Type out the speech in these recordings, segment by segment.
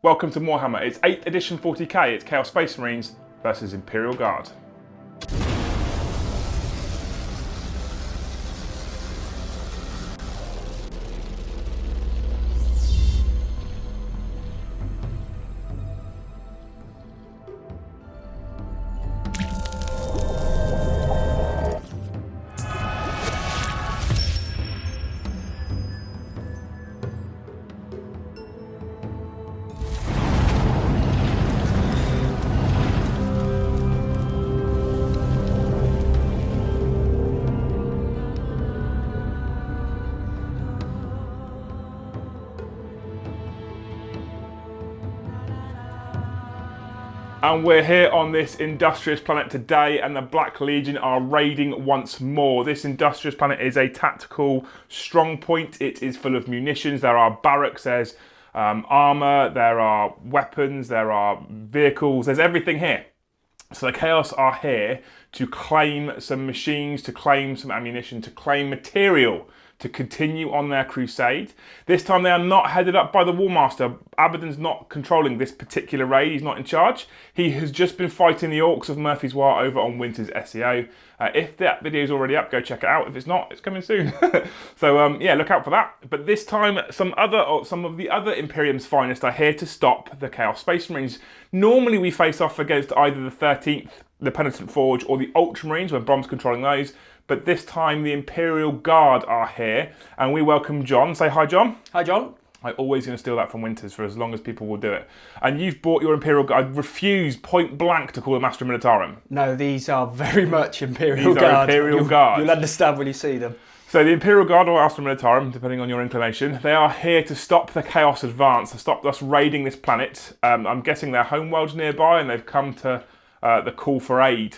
Welcome to Warhammer. It's 8th edition 40k. It's Chaos Space Marines versus Imperial Guard. And we're here on this industrious planet today, and the Black Legion are raiding once more. This industrious planet is a tactical strong point. It is full of munitions. There are barracks, there's armour, there are weapons, there are vehicles, there's everything here. So the Chaos are here to claim some machines, to claim some ammunition, to claim material, to continue on their crusade. This time they are not headed up by the Warmaster. Abaddon's not controlling this particular raid, he's not in charge. He has just been fighting the Orcs of Murphy's War over on Winter's SEO. If that video is already up, go check it out. If it's not, it's coming soon. So yeah, look out for that. But this time, some of the other Imperium's finest are here to stop the Chaos Space Marines. Normally we face off against either the 13th, the Penitent Forge, or the Ultramarines, when Brom's controlling those. But this time the Imperial Guard are here, and we welcome John. Say hi, John. Hi, John. I'm always going to steal that from Winters for as long as people will do it. And you've brought your Imperial Guard. I refuse point blank to call them Astra Militarum. No, these are very much Imperial Guard. Imperial Guard. You'll understand when you see them. So the Imperial Guard, or Astra Militarum, depending on your inclination, they are here to stop the Chaos advance, to stop us raiding this planet. I'm guessing their homeworld's nearby, and they've come to the call for aid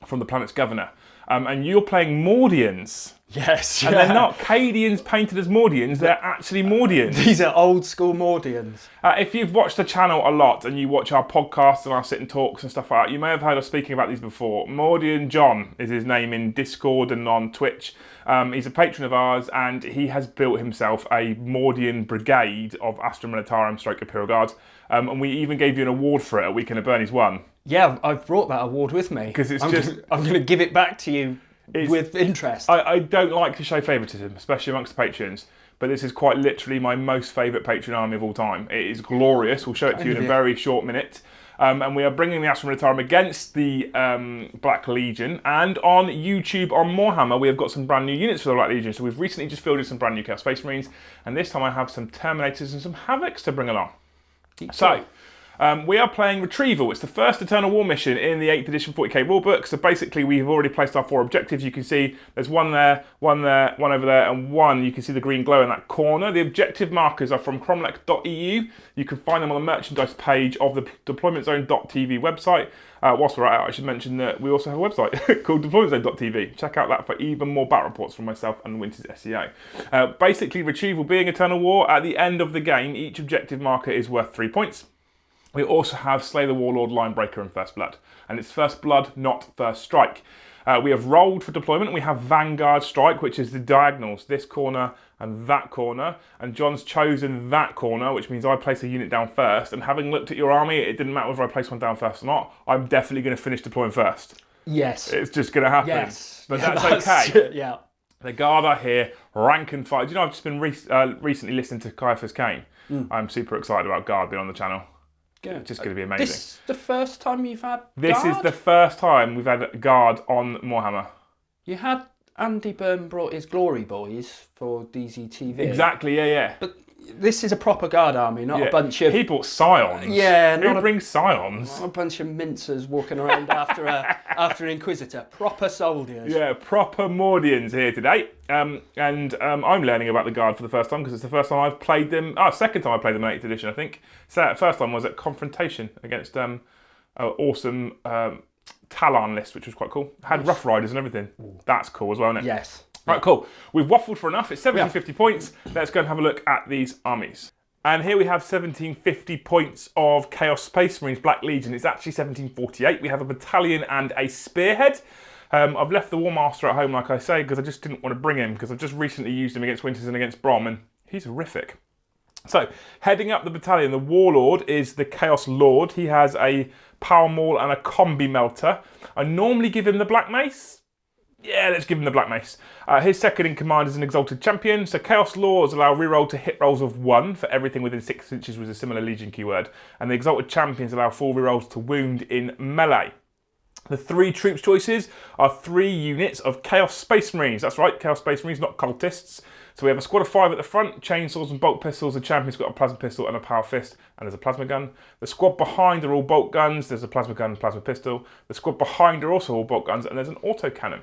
from the planet's governor. And you're playing Mordians. Yes. And they're not Cadians painted as Mordians, they're actually Mordians. These are old school Mordians. If you've watched the channel a lot and you watch our podcasts and our sit and talks and stuff like that, you may have heard us speaking about these before. Mordian John is his name in Discord and on Twitch. He's a patron of ours, and he has built himself a Mordian brigade of Astra Militarum / Imperial Guards. And we even gave you an award for it at Weekend of Bernie's One. Yeah, I've brought that award with me. Because I'm going to give it back to you with interest. I don't like to show favouritism, especially amongst the patrons, but this is quite literally my most favourite patron army of all time. It is glorious. We'll show it to you in a very short minute. And we are bringing the Astra Militarum against the Black Legion. And on YouTube, on Warhammer, we have got some brand new units for the Black Legion. So we've recently just fielded some brand new Chaos Space Marines. And this time I have some Terminators and some Havocs to bring along. So, we are playing Retrieval. It's the first Eternal War mission in the 8th edition 40k rulebook. So basically we've already placed our 4 objectives. You can see there's one there, one there, one over there, and one, you can see the green glow in that corner. The objective markers are from cromlech.eu. You can find them on the merchandise page of the deploymentzone.tv website. Whilst we're at it, I should mention that we also have a website called deploymentzone.tv. Check out that for even more battle reports from myself and Winter's SEO. Basically, Retrieval being Eternal War, at the end of the game, each objective marker is worth 3 points. We also have Slay the Warlord, Linebreaker, and First Blood. And it's First Blood, not First Strike. We have rolled for deployment. We have Vanguard Strike, which is the diagonals, this corner and that corner. And John's chosen that corner, which means I place a unit down first. And having looked at your army, it didn't matter whether I place one down first or not. I'm definitely going to finish deploying first. Yes. It's just going to happen. Yes. But that's okay. Yeah. The Guard are here, rank and file. Do you know, I've just been recently listening to Caiaphas Cain. I'm super excited about Guard being on the channel. Good. It's just going to be amazing. This is the first time you've had This Guard? is the first time we've had Guard on Warhammer. You had Andy Byrne brought his Glory Boys for DZTV. Exactly, yeah. But this is a proper Guard army, not a bunch of... He brought Scions. Yeah. Who brings Scions? Not a bunch of mincers walking around after an Inquisitor. Proper soldiers. Yeah, proper Mordians here today. I'm learning about the Guard for the first time because it's the first time I've played them. Second time I played them in 8th edition, I think. So first time was at Confrontation against awesome Talon list, which was quite cool. Had Rough Riders and everything. That's cool as well, isn't it? Yes. Right, cool. We've waffled for enough. It's 1750 points. Let's go and have a look at these armies. And here we have 1750 points of Chaos Space Marines Black Legion. It's actually 1748. We have a battalion and a spearhead. I've left the Warmaster at home, like I say, because I just didn't want to bring him, because I've just recently used him against Winters and against Brom, and he's horrific. So, heading up the battalion, the Warlord is the Chaos Lord. He has a Power Maul and a Combi Melter. I normally give him the Black Mace. Yeah, let's give him the Black Mace. His second in command is an Exalted Champion. So Chaos Lords allow reroll to hit rolls of 1 for everything within 6 inches with a similar Legion keyword. And the Exalted Champions allow full rerolls to wound in melee. The 3 troops choices are 3 units of Chaos Space Marines. That's right, Chaos Space Marines, not cultists. So we have a squad of 5 at the front, chainsaws and bolt pistols. The champion's got a plasma pistol and a power fist, and there's a plasma gun. The squad behind are all bolt guns. There's a plasma gun and plasma pistol. The squad behind are also all bolt guns, and there's an autocannon.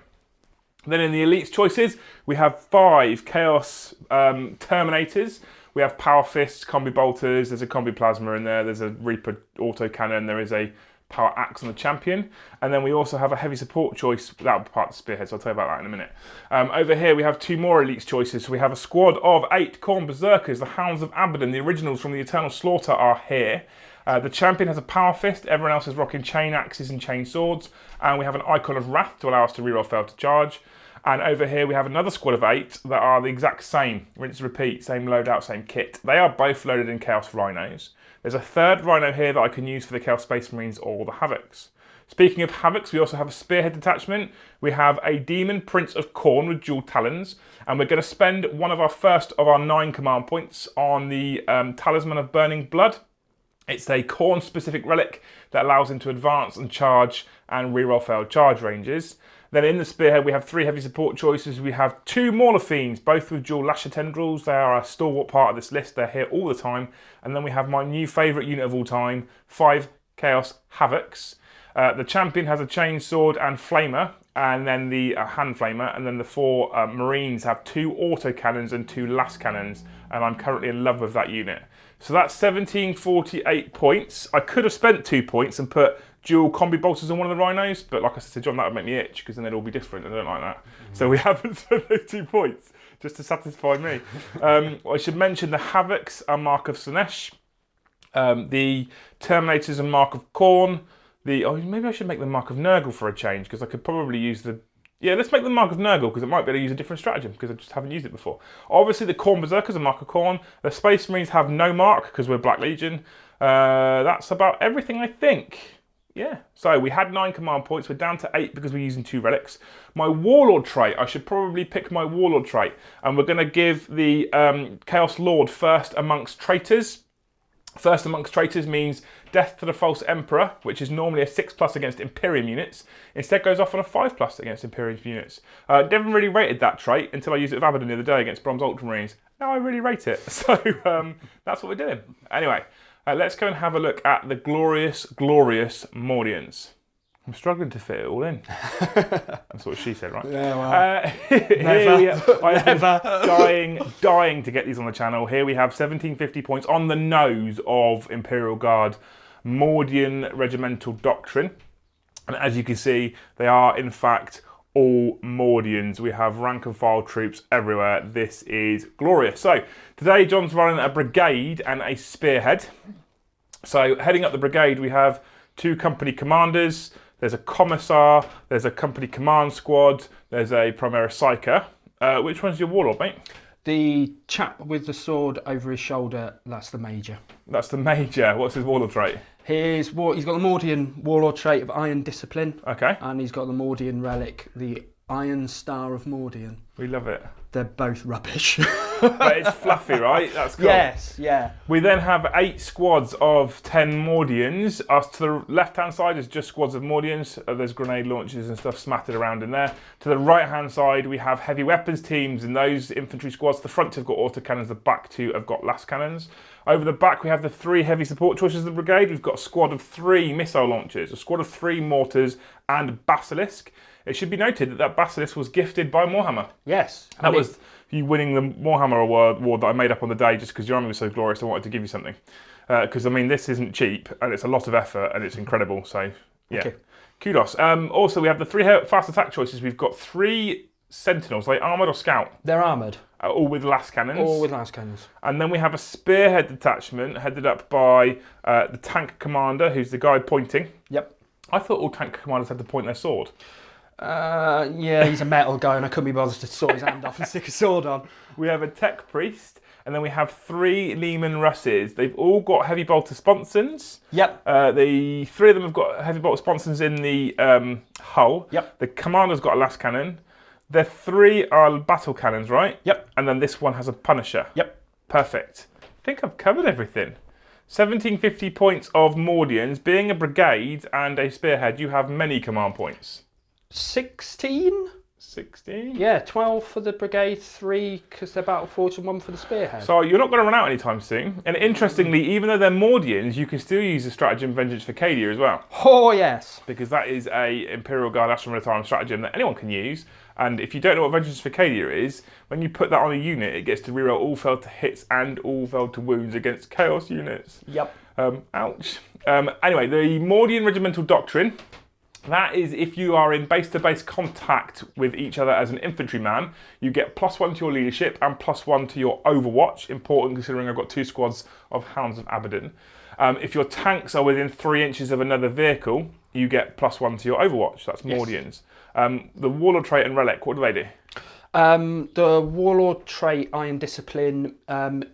Then in the elites choices, we have 5 Chaos Terminators. We have power fists, combi bolters. There's a combi plasma in there. There's a Reaper autocannon. There is a power axe on the champion, and then we also have a heavy support choice without part of the spearhead, so I'll tell you about that in a minute. Over here we have 2 more elites choices. So we have a squad of 8 Khorne Berserkers, the Hounds of Abaddon. The originals from the Eternal Slaughter are here. The champion has a power fist, everyone else is rocking chain axes and chain swords, and we have an Icon of Wrath to allow us to reroll fail to charge. And over here we have another squad of 8 that are the exact same, rinse repeat, same loadout, same kit. They are both loaded in Chaos Rhinos. There's a third Rhino here that I can use for the Chaos Space Marines or the Havocs. Speaking of Havocs, we also have a Spearhead detachment. We have a Demon Prince of Khorne with dual talons, and we're going to spend one of our first of our 9 command points on the Talisman of Burning Blood. It's a Khorne specific relic that allows him to advance and charge and reroll failed charge ranges. Then in the Spearhead we have 3 heavy support choices. We have 2 Mauler Fiends, both with dual Lasher Tendrils. They are a stalwart part of this list. They're here all the time. And then we have my new favourite unit of all time, 5 Chaos Havocs. The champion has a chain sword and flamer, and then the hand flamer, and then the 4 Marines have 2 autocannons and 2 las cannons, and I'm currently in love with that unit. So that's 1748 points. I could have spent 2 points and put dual combi bolters on one of the Rhinos, but like I said to John, that would make me itch because then they'd all be different, and I don't like that. So we haven't spent those 2 points just to satisfy me. I should mention the Havocs are Mark of Slaanesh, the Terminators are Mark of Khorne. Maybe I should make the Mark of Nurgle for a change, because I could probably use the... Yeah, let's make the Mark of Nurgle, because it might be able to use a different stratagem, because I just haven't used it before. Obviously, the Khorne Berserkers are Mark of Khorne. The Space Marines have no mark, because we're Black Legion. That's about everything, I think. Yeah, so we had 9 command points. We're down to 8 because we're using 2 relics. My Warlord trait, I should probably pick my Warlord trait. And we're going to give the Chaos Lord first amongst traitors. First amongst traitors means death to the False Emperor, which is normally a 6+ against Imperium units. Instead goes off on a 5+ against Imperium units. Never really rated that trait until I used it with Abaddon the other day against Bronze Ultramarines. Now I really rate it. So that's what we're doing. Anyway, let's go and have a look at the glorious, glorious Mordians. I'm struggling to fit it all in. That's what she said, right? Yeah, well, I am dying to get these on the channel. Here we have 1750 points on the nose of Imperial Guard Mordian Regimental Doctrine. And as you can see, they are in fact all Mordians. We have rank and file troops everywhere. This is glorious. So today John's running a brigade and a spearhead. So heading up the brigade, we have 2 company commanders. There's a commissar, there's a company command squad, there's a Primera Psyker. Which one's your Warlord, mate? The chap with the sword over his shoulder, that's the Major. That's the Major. What's his Warlord trait? He's got the Mordian Warlord trait of Iron Discipline. Okay. And he's got the Mordian relic, the Iron Star of Mordian. We love it. They're both rubbish. But it's fluffy, right? That's cool. Yes, yeah. We then have 8 squads of 10 Mordians. Us to the left-hand side is just squads of Mordians. There's grenade launchers and stuff smattered around in there. To the right-hand side, we have heavy weapons teams, and those infantry squads. The front 2 have got autocannons, the back 2 have got las cannons. Over the back, we have the 3 heavy support choices of the brigade. We've got a squad of 3 missile launchers, a squad of 3 mortars, and Basilisk. It should be noted that Basilisk was gifted by Warhammer. Yes. That was you winning the Warhammer award that I made up on the day just because your army was so glorious. I wanted to give you something. Because, I mean, this isn't cheap, and it's a lot of effort, and it's incredible. So, yeah. Okay. Kudos. Also, we have the 3 fast attack choices. We've got 3 Sentinels. Are they armoured or scout? They're armoured. All with las cannons. All with las cannons. And then we have a spearhead detachment headed up by the tank commander, who's the guy pointing. Yep. I thought all tank commanders had to point their sword. Yeah, he's a metal guy and I couldn't be bothered to saw his hand off and stick a sword on. We have a tech priest, And then we have 3 Lehman Russes. They've all got heavy bolter sponsons. Yep. The 3 of them have got heavy bolter sponsons in the hull. Yep. The commander's got a las cannon. The 3 are battle cannons, right? Yep. And then this one has a Punisher. Yep. Perfect. I think I've covered everything. 1750 points of Mordians. Being a brigade and a spearhead, you have many command points. 16? 16? Yeah, 12 for the brigade, 3 because they're battle forged, and 1 for the spearhead. So you're not going to run out anytime soon. And interestingly, even though they're Mordians, you can still use the stratagem Vengeance for Cadia as well. Oh, yes. Because that is a Imperial Guard Astra Militarum stratagem that anyone can use. And if you don't know what Vengeance for Cadia is, when you put that on a unit, it gets to reroll all failed to hits and all failed to wounds against Chaos units. Yep. Ouch. Anyway, the Mordian Regimental Doctrine. That is if you are in base-to-base contact with each other as an infantryman, you get +1 to your leadership and +1 to your overwatch. Important considering I've got 2 squads of Hounds of Abaddon. If your tanks are within 3 inches of another vehicle, you get +1 to your overwatch. That's Mordians. The Warlord trait and Relic, what do they do? The Warlord trait, Iron Discipline,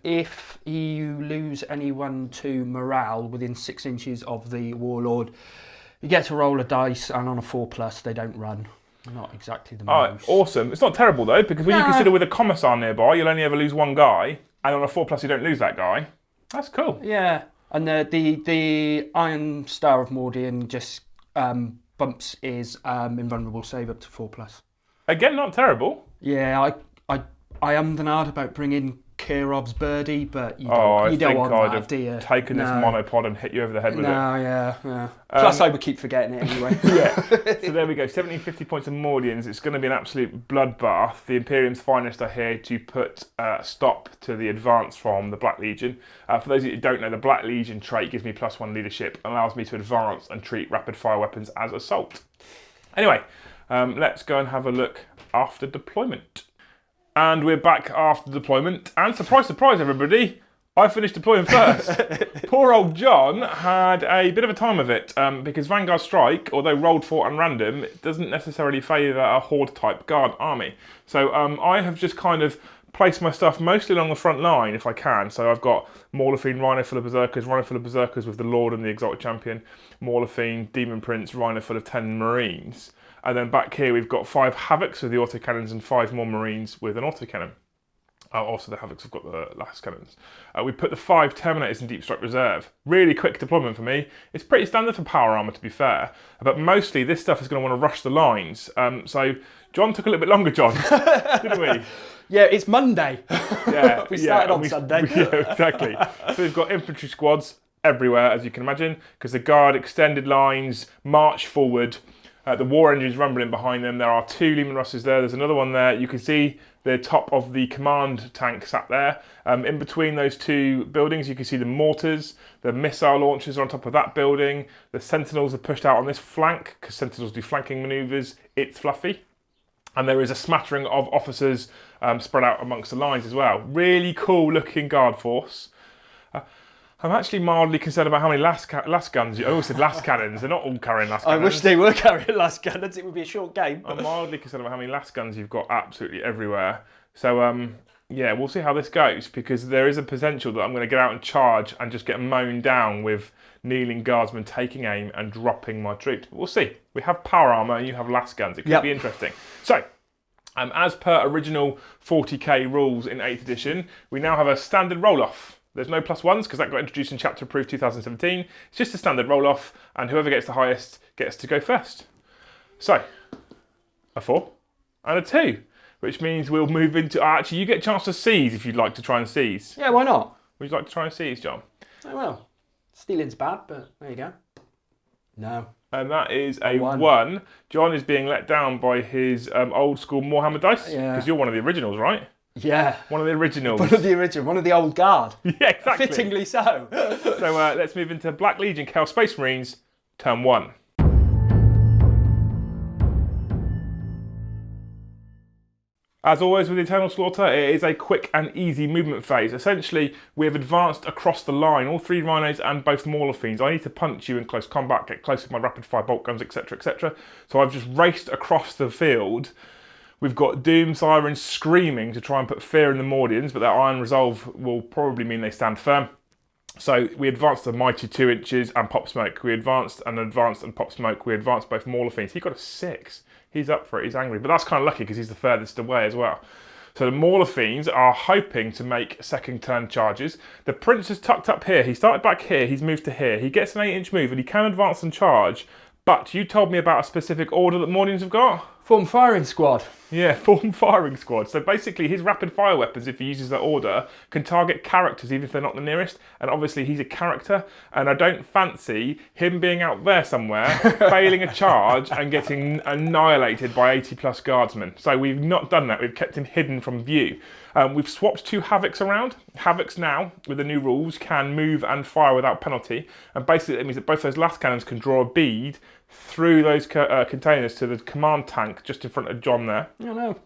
if you lose anyone to morale within 6 inches of the Warlord, you get to roll a dice, and on a 4+, they don't run. Not exactly the most. Awesome. It's not terrible though, because when you consider with a commissar nearby, you'll only ever lose 1 guy, and on a 4+, you don't lose that guy. That's cool. Yeah, and the Iron Star of Mordian just bumps his invulnerable save up to 4+. Again, not terrible. Yeah, I am the nard about bringing Kirov's Birdie, but you don't, I don't think want I'd that, have do you? taken this monopod and hit you over the head with it. No, yeah. Plus, I would keep forgetting it anyway. Yeah. So there we go. 1750 points of Mordians. It's going to be an absolute bloodbath. The Imperium's finest are here to put a stop to the advance from the Black Legion. For those of you who don't know, the Black Legion trait gives me +1 leadership, allows me to advance and treat rapid fire weapons as assault. Anyway, let's go and have a look after deployment. And we're back after deployment. And surprise, surprise, everybody, I finished deploying first. Poor old John had a bit of a time of it because Vanguard Strike, although rolled for and random, it doesn't necessarily favour a Horde-type Guard army. So I have just kind of placed my stuff mostly along the front line if I can. So I've got Maulafine, Rhino full of Berserkers, Rhino full of Berserkers with the Lord and the Exalted Champion, Maulafine, Demon Prince, Rhino full of 10 Marines. And then back here we've got 5 Havocs with the autocannons and 5 more Marines with an autocannon. Also the Havocs have got the las cannons. We put the 5 Terminators in Deep Strike Reserve. Really quick deployment for me. It's pretty standard for power armour to be fair, but mostly this stuff is going to want to rush the lines. So John took a little bit longer, John, didn't we? Yeah, it's Monday. Yeah, we started on Sunday. Yeah, exactly. So we've got infantry squads everywhere, as you can imagine, because the Guard extended lines, march forward. The war engine's rumbling behind them. There are 2 Lehman Russes there. There's another one there. You can see the top of the command tank sat there. In between those 2 buildings, you can see the mortars. The missile launchers are on top of that building. The Sentinels are pushed out on this flank because Sentinels do flanking manoeuvres. It's fluffy. And there is a smattering of officers spread out amongst the lines as well. Really cool looking Guard force. I'm actually mildly concerned about how many las guns. I always said las cannons. They're not all carrying las cannons. I wish they were carrying las cannons. It would be a short game. I'm mildly concerned about how many las guns you've got absolutely everywhere. So yeah, we'll see how this goes because there is a potential that I'm going to get out and charge and just get mown down with kneeling guardsmen taking aim and dropping my troops. But we'll see. We have power armour and you have las guns. It could be interesting. So. As per original 40k rules in 8th edition, we now have a standard roll-off. There's no +1s because that got introduced in Chapter Approved 2017. It's just a standard roll-off, and whoever gets the highest gets to go first. So, a 4 and a 2, which means we'll move into... Actually, you get a chance to seize if you'd like to try and seize. Yeah, why not? Would you like to try and seize, John? Oh, well, stealing's bad, but there you go. No. And that is a 1. John is being let down by his old school Warhammer dice. Because you're one of the originals, right? Yeah. One of the originals. One of the original. One of the old Guard. Yeah, exactly. Fittingly so. So let's move into Black Legion Chaos Space Marines, turn 1. As always with Eternal Slaughter, it is a quick and easy movement phase. Essentially, we have advanced across the line, all 3 Rhinos and both Maulafines. I need to punch you in close combat, get close with my rapid fire bolt guns, etc, etc. So I've just raced across the field We've got Doom Sirens screaming to try and put fear in the Mordians, but their Iron Resolve will probably mean they stand firm. So we advanced a mighty 2 inches and Pop Smoke. We advanced and Pop Smoke. We advanced both Mauler Fiends. He got a 6. He's up for it. He's angry. But that's kind of lucky because he's the furthest away as well. So the Mauler Fiends are hoping to make second turn charges. The Prince is tucked up here. He started back here. He's moved to here. He gets an 8-inch move and he can advance and charge. But you told me about a specific order that Mordians have got. Form firing squad. Yeah, form firing squad. So basically his rapid fire weapons, if he uses that order, can target characters even if they're not the nearest. And obviously he's a character, and I don't fancy him being out there somewhere, failing a charge and getting annihilated by 80 plus guardsmen. So we've not done that. We've kept him hidden from view. We've swapped 2 Havocs around. Havocs now, with the new rules, can move and fire without penalty. And basically it means that both those last cannons can draw a bead through those containers to the command tank just in front of John there. Oh no.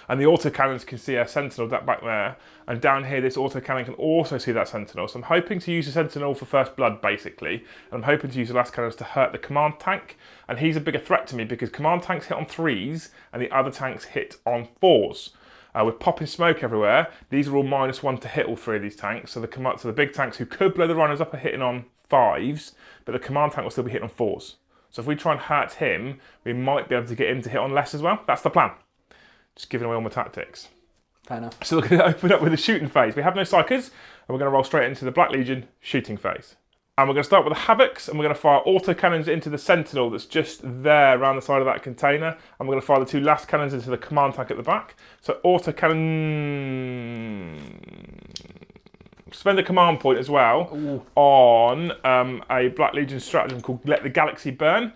And the autocannons can see a sentinel that back there. And down here, this autocannon can also see that sentinel. So I'm hoping to use the sentinel for first blood, basically. And I'm hoping to use the last cannons to hurt the command tank. And he's a bigger threat to me because command tanks hit on 3s and the other tanks hit on 4s. We're popping smoke everywhere. These are all -1 to hit all 3 of these tanks. So the big tanks who could blow the runners up are hitting on 5s, but the command tank will still be hitting on 4s. So if we try and hurt him, we might be able to get him to hit on less as well. That's the plan. Just giving away all my tactics. Fair enough. So we're going to open up with the shooting phase. We have no psychers, and we're going to roll straight into the Black Legion shooting phase. And we're going to start with the Havocs, and we're going to fire autocannons into the Sentinel that's just there around the side of that container. And we're going to fire the 2 last cannons into the command tank at the back. So autocannon... Spend a command point as well on a Black Legion stratagem called Let the Galaxy Burn.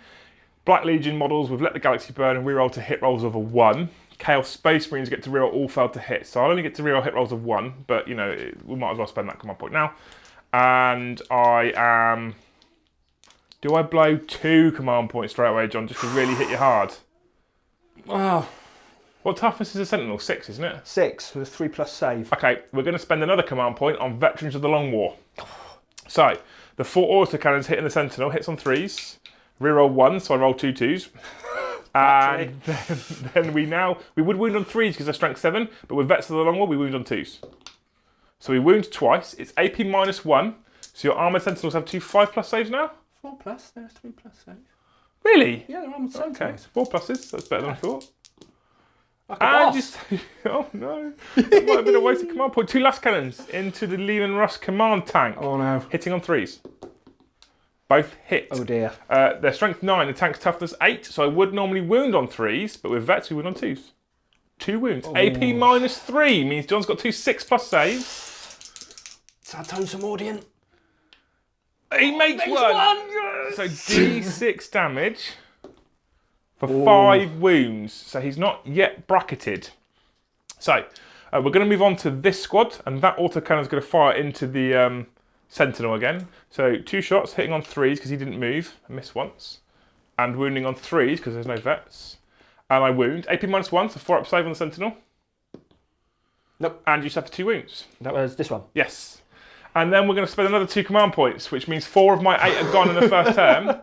Black Legion models with Let the Galaxy Burn and reroll to hit rolls of a 1. Chaos Space Marines get to reroll all failed to hit. So I'll only get to reroll hit rolls of 1, but you know, we might as well spend that command point now. And I am... Do I blow 2 command points straight away, John, just to really hit you hard? Oh. What toughness is a Sentinel? 6, isn't it? 6 with a 3+ save. Okay, we're going to spend another command point on Veterans of the Long War. So, the 4 autocannons hitting the Sentinel, hits on 3s. Reroll 1, so I roll 2 2s. And then we would wound on 3s because they're strength 7, but with Vets of the Long War, we wound on 2s. So we wound twice. It's AP -1, so your armoured Sentinels have 2 5+ saves now? 4+, there's 3+ saves. Really? Yeah, they're armoured Sentinels. Okay, 4 pluses, that's better than I thought. Like a boss. Oh no, that might have been a wasted command point. 2 last cannons into the Lehman Russ command tank. Oh no. Hitting on 3s. Both hit. Oh dear. Their strength 9, the tank's toughness 8, so I would normally wound on 3s, but with Vets we wound on 2s. 2 wounds. Oh. AP -3 means John's got 2 6+ saves. It's our turn, Mordian. He makes one. Yes! So D6 damage. For 5 wounds, so he's not yet bracketed. So, we're going to move on to this squad, and that autocannon is going to fire into the Sentinel again. So 2 shots, hitting on 3s because he didn't move, I missed once, and wounding on 3s because there's no Vets. And I wound, AP -1, so 4 up save on the Sentinel. Nope. And you suffer 2 wounds. That was this one. Yes. And then we're going to spend another 2 command points, which means 4 of my 8 are gone in the first turn.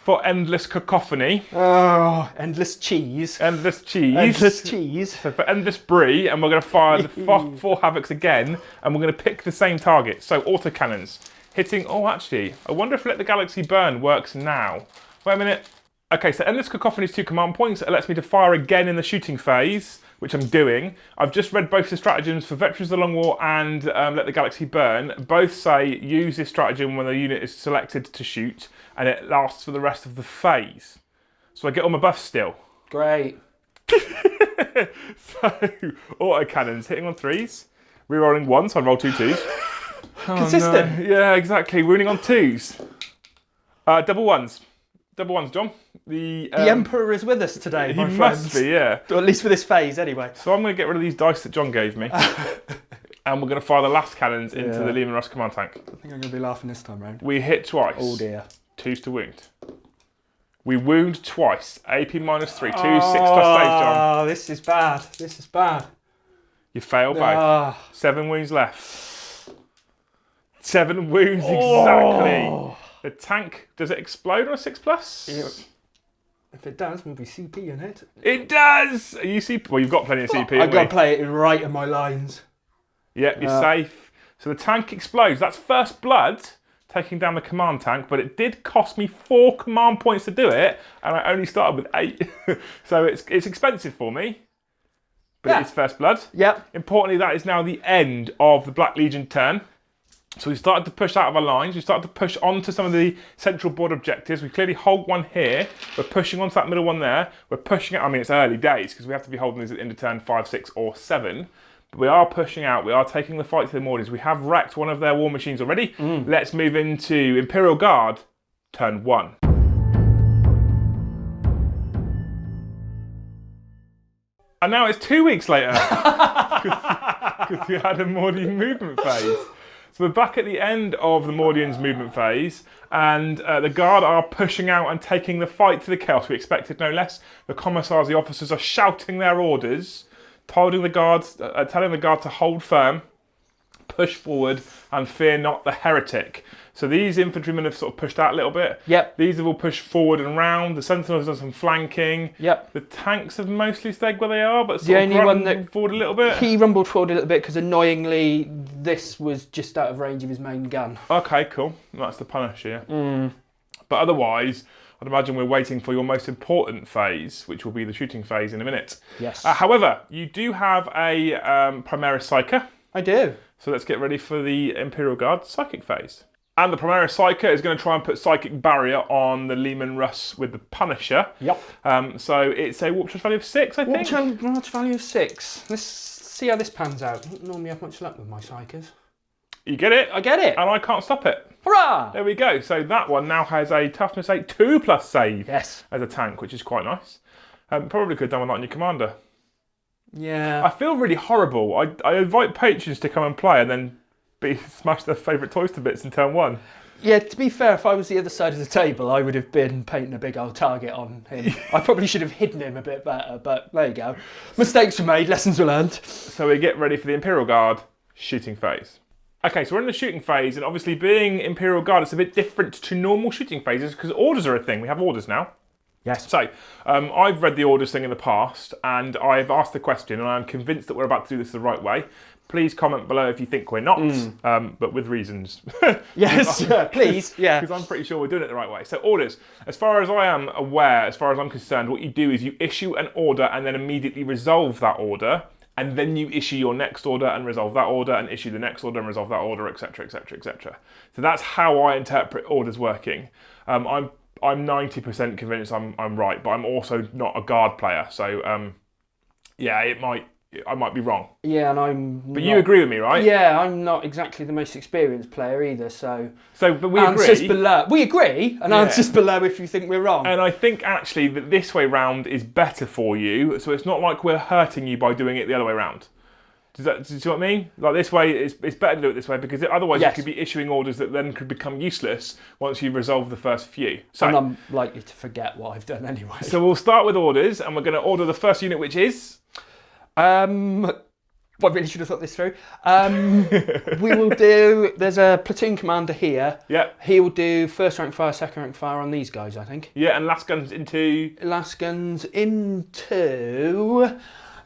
For Endless Cacophony. Oh, endless cheese. Endless cheese. Endless cheese. So for Endless Brie, and we're going to fire the 4 Havocs again, and we're going to pick the same target. So autocannons. Hitting, oh actually, I wonder if Let the Galaxy Burn works now. Wait a minute. Okay, so Endless Cacophony is 2 command points. It lets me to fire again in the shooting phase, which I'm doing. I've just read both the stratagems for Veterans of the Long War and Let the Galaxy Burn. Both say use this stratagem when the unit is selected to shoot, and it lasts for the rest of the phase. So I get all my buffs still. Great. So, autocannons hitting on 3s, rerolling 1, so I roll 2 2s. Consistent. No. Yeah, exactly. Wounding on 2s. Double ones. Double ones, John. The Emperor is with us today, my friends. Must be, yeah. Or at least for this phase, anyway. So I'm going to get rid of these dice that John gave me. And we're going to fire the last cannons into the Lehman Russ command tank. I think I'm going to be laughing this time round. We hit twice. Oh dear. 2s to wound. We wound twice. AP -3. 2 6+ saves, John. Oh, this is bad. This is bad. You fail both. 7 wounds left. 7 wounds exactly. The tank, does it explode on a 6+? Yeah. If it does, we'll be CP in it. It does! Are you CP? Well, you've got plenty of CP. I've got to play it right in my lines. Yep, you're safe. So the tank explodes. That's first blood, taking down the command tank, but it did cost me 4 command points to do it, and I only started with 8. So it's expensive for me, but it's first blood. Yep. Importantly, that is now the end of the Black Legion turn. So we started to push out of our lines. We started to push onto some of the central board objectives. We clearly hold one here. We're pushing onto that middle one there. We're pushing it. I mean, it's early days because we have to be holding these at the end of turn 5, 6, or 7. But we are pushing out. We are taking the fight to the Mordians. We have wrecked one of their war machines already. Let's move into Imperial Guard, turn 1. And now it's 2 weeks later because we had a Mordian movement phase. So we're back at the end of the Mordians movement phase, and the Guard are pushing out and taking the fight to the Chaos. We expected no less. The commissars, the officers are shouting their orders, telling the Guard to hold firm, push forward, and fear not the heretic. So these infantrymen have sort of pushed out a little bit. Yep. These have all pushed forward and round. The Sentinels have done some flanking. Yep. The tanks have mostly stayed where they are, but The only one that forward a little bit. He rumbled forward a little bit because annoyingly this was just out of range of his main gun. Okay, cool. That's the Punisher. But otherwise, I'd imagine we're waiting for your most important phase, which will be the shooting phase in a minute. Yes. However, you do have a Primaris Psyker. I do. So let's get ready for the Imperial Guard Psychic phase. And the Primaris Psyker is going to try and put Psychic Barrier on the Lehman Russ with the Punisher. Yep. So it's a warp charge value of 6, I think. Warp charge value of 6. Let's see how this pans out. I don't normally have much luck with my Psykers. You get it? I get it. And I can't stop it. Hurrah! There we go. So that one now has a Toughness 8 2+ save Yes. as a tank, which is quite nice. Probably could have done with that on your commander. Yeah. I feel really horrible. I invite patrons to come and play and then smash their favourite toys to bits in turn 1. Yeah, to be fair, if I was the other side of the table, I would have been painting a big old target on him. I probably should have hidden him a bit better, but there you go. Mistakes were made, lessons were learned. So we get ready for the Imperial Guard shooting phase. Okay, so we're in the shooting phase, and obviously being Imperial Guard, it's a bit different to normal shooting phases because orders are a thing. We have orders now. Yes. So, I've read the orders thing in the past, and I've asked the question, and I'm convinced that we're about to do this the right way. Please comment below if you think we're not, but with reasons. Yes, please. Yeah. Because I'm pretty sure we're doing it the right way. So orders, as far as I am aware, as far as I'm concerned, what you do is you issue an order and then immediately resolve that order, and then you issue your next order and resolve that order, and issue the next order and resolve that order, etc., etc., etc. So that's how I interpret orders working. I'm 90% convinced I'm right, but I'm also not a Guard player, so yeah, I might be wrong. Yeah, and But you agree with me, right? Yeah, I'm not exactly the most experienced player either, so... But we answers agree. below. We agree, and answers below if you think we're wrong. And I think actually that this way round is better for you, so it's not like we're hurting you by doing it the other way round. Do you see what I mean? Like this way, it's better to do it this way because otherwise you could be issuing orders that then could become useless once you resolve the first few. So, and I'm likely to forget what I've done anyway. So we'll start with orders, and we're going to order the first unit, which is... I really should have thought this through. We will do... There's a platoon commander here. Yeah. He will do first rank fire, second rank fire on these guys, I think. Yeah, and last guns into... Last guns into...